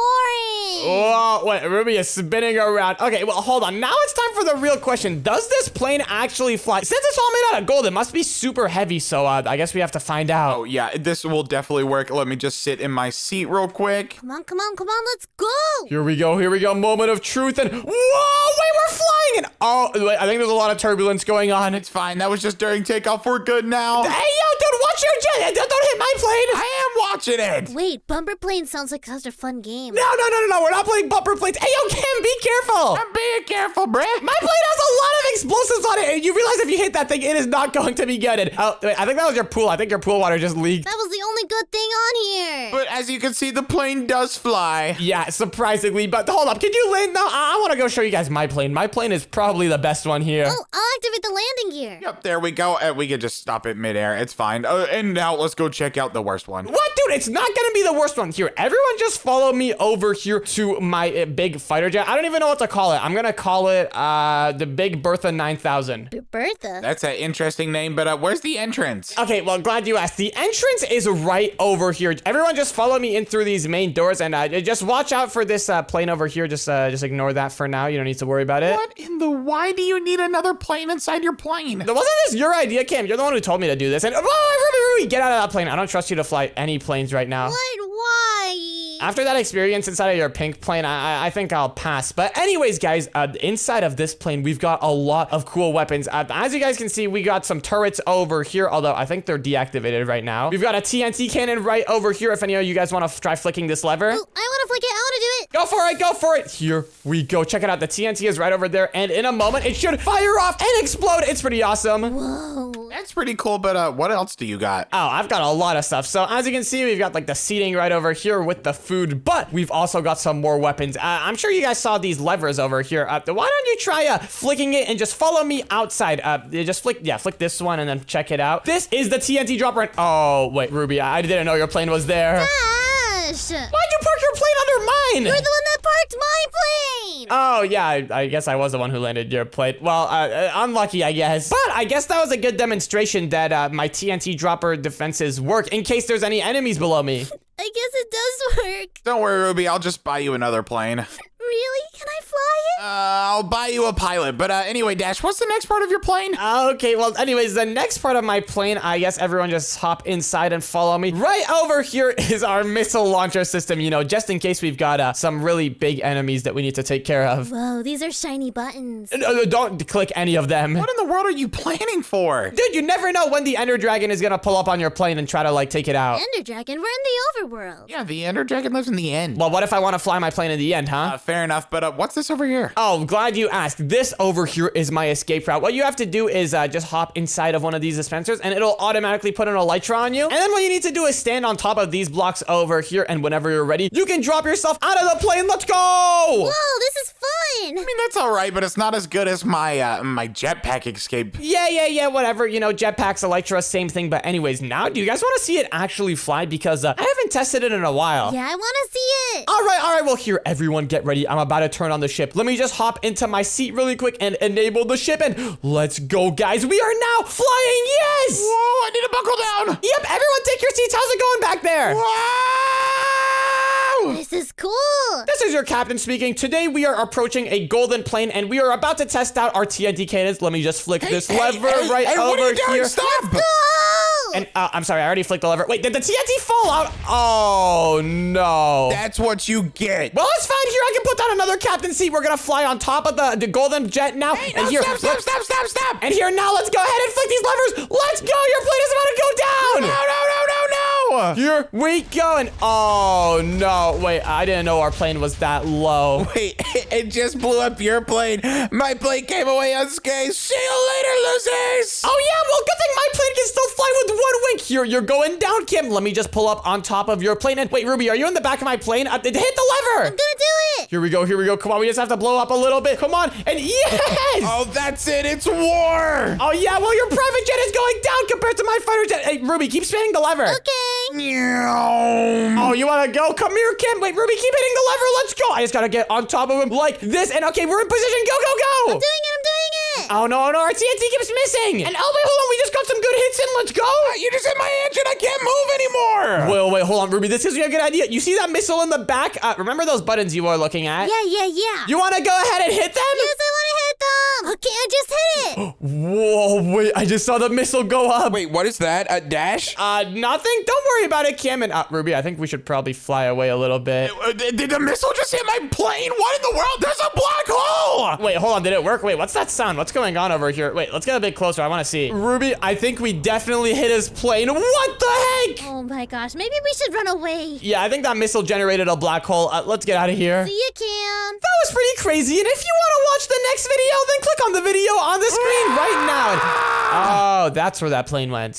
Whoa, wait, Ruby is spinning around. Okay, well, hold on. Now it's time for the real question. Does this plane actually fly? Since it's all made out of gold, it must be super heavy, so I guess we have to find out. Oh, yeah, this will definitely work. Let me just sit in my seat real quick. Come on, let's go. Here we go. Moment of truth, and whoa, wait, we're flying! And oh, wait, I think there's a lot of turbulence going on. It's fine. That was just during takeoff. We're good now. Hey, yo, dude, watch your jet! Don't hit my plane! I am watching it. Wait, Bumper Plane sounds like such a fun game. No, we're not playing bumper planes. Hey, yo, Kim, be careful! I'm being careful, bruh. My plane has a lot of explosives on it, and you realize if you hit that thing, it is not going to be gutted. Oh, wait, I think that was your pool. I think your pool water just leaked. That was the only good thing on here. But as you can see, the plane does fly. Yeah, surprisingly, but hold up. Can you land? No, I want to go show you guys my plane. My plane is probably the best one here. Oh, I'll activate the landing gear. Yep, there we go. We can just stop it midair. It's fine. And now let's go check out the worst one. What, dude? It's not gonna be the worst one. Here, everyone just follow me over here to my big fighter jet. I don't even know what to call it. I'm gonna call it the Big Bertha 9000. Bertha? That's an interesting name, but where's the entrance? Okay, well, glad you asked. The entrance is right over here. Everyone just follow me in through these main doors, and just watch out for this plane over here. Just ignore that for now. You don't need to worry about it. What in the... Why do you need another plane inside your plane? Wasn't this your idea, Cam? You're the one who told me to do this. And Ruby, get out of that plane. I don't trust you to fly any planes right now. What? Why? After that experience inside of your pink plane, I think I'll pass. But anyways, guys, inside of this plane, we've got a lot of cool weapons. As you guys can see, we got some turrets over here, although I think they're deactivated right now. We've got a TNT cannon right over here if any of you guys want to try flicking this lever. Oh, I want to flick it. I want to do it. Go for it. Here we go. Check it out. The TNT is right over there, and in a moment, it should fire off and explode. It's pretty awesome. Whoa. That's pretty cool, but what else do you got? Oh, I've got a lot of stuff. So as you can see, we've got like the seating right over here with the food, but we've also got some more weapons. I'm sure you guys saw these levers over here. Why don't you try flicking it and just follow me outside? Just flick this one and then check it out. This is the TNT dropper. And oh, wait, Ruby, I didn't know your plane was there. Dash. Why'd you park your plane under mine? You're the one that parked my plane. Oh, yeah, I guess I was the one who landed your plane. Well, unlucky, I guess. But I guess that was a good demonstration that my TNT dropper defenses work in case there's any enemies below me. I guess it does work. Don't worry, Ruby. I'll just buy you another plane. Really? Can I fly it? I'll buy you a pilot. But anyway, Dash, what's the next part of your plane? Okay, well, anyways, the next part of my plane, I guess everyone just hop inside and follow me. Right over here is our missile launcher system, you know, just in case we've got some really big enemies that we need to take care of. Whoa, these are shiny buttons. Don't click any of them. What in the world are you planning for? Dude, you never know when the Ender Dragon is gonna pull up on your plane and try to, like, take it out. Ender Dragon? We're in the overworld. Yeah, the Ender Dragon lives in the end. Well, what if I want to fly my plane in the end, huh? Fair enough, but what's this over here? Oh, glad you asked. This over here is my escape route. What you have to do is just hop inside of one of these dispensers and it'll automatically put an elytra on you. And then what you need to do is stand on top of these blocks over here, and whenever you're ready, you can drop yourself out of the plane. Let's go! Whoa, this is fun. I mean, that's all right, but it's not as good as my my jetpack escape. Yeah, whatever. You know, jetpacks, elytra, same thing. But anyways, now, do you guys want to see it actually fly? Because I haven't tested it in a while. Yeah, I want to see it. All right. Well, here, everyone get ready. I'm about to turn on the ship. Let me just hop into my seat really quick and enable the ship, and let's go, guys. We are now flying. Yes! Whoa, I need to buckle down. Yep, everyone take your seats. How's it going back there? Wow! This is cool. This is your captain speaking. Today we are approaching a golden plane, and we are about to test out our TNT cannons. Let me just flick this lever right what over are you doing? here. Stop! Go! And I'm sorry, I already flicked the lever. Wait, did the TNT fall out? Oh no. That's what you get. Well, it's fine. Here, I can put down another captain seat. We're gonna fly on top of the golden jet now. Hey, and no, here, stop. And here, now let's go ahead and flick these levers. Let's go. Your plane is about to go down. No. Here we go. And oh no, wait, I didn't know our plane was that low. Wait, it just blew up your plane. My plane came away unscathed. See you later, losers. Oh yeah, well, good thing my plane can still fly with one wing. here. You're going down, Kim. Let me just pull up on top of your plane. And wait, Ruby, are you in the back of my plane? Hit the lever. I'm gonna do it. Here we go. Here we go. Come on. We just have to blow up a little bit. Come on. And yes. Oh, that's it. It's war. Oh, yeah. Well, your private jet is going down compared to my fighter jet. Hey, Ruby, keep spinning the lever. Okay. Oh, you want to go? Come here, Kim. Wait, Ruby, keep hitting the lever. Let's go. I just got to get on top of him like this. And okay, we're in position. Go, go, go. I'm doing it. Oh, no, no. Our TNT keeps missing. And oh, wait, hold on. We just got some good hits in. Let's go. You just hit my engine. I can't move anymore. Wait, hold on, Ruby. This gives me a good idea. You see that missile in the back? Remember those buttons you were looking at? Yeah. You want to go ahead and hit them? Yes, I want to hit them. Okay, I just hit it. Whoa, wait. I just saw the missile go up. Wait, what is that? A dash? Nothing. Don't worry about it, Kim. And Ruby, I think we should probably fly away a little bit. Did the missile just hit my plane? What in the world? There's a black hole. Wait, hold on. Did it work? Wait, what's that sound? What's going on over here? Wait, let's get a bit closer. I want to see. Ruby, I think we definitely hit his plane. What the heck? Oh my gosh, maybe we should run away. Yeah, I think that missile generated a black hole. Let's get out of here. See you, Kim. That was pretty crazy. And if you want to watch the next video, then click on the video on the screen right now. Oh, that's where that plane went.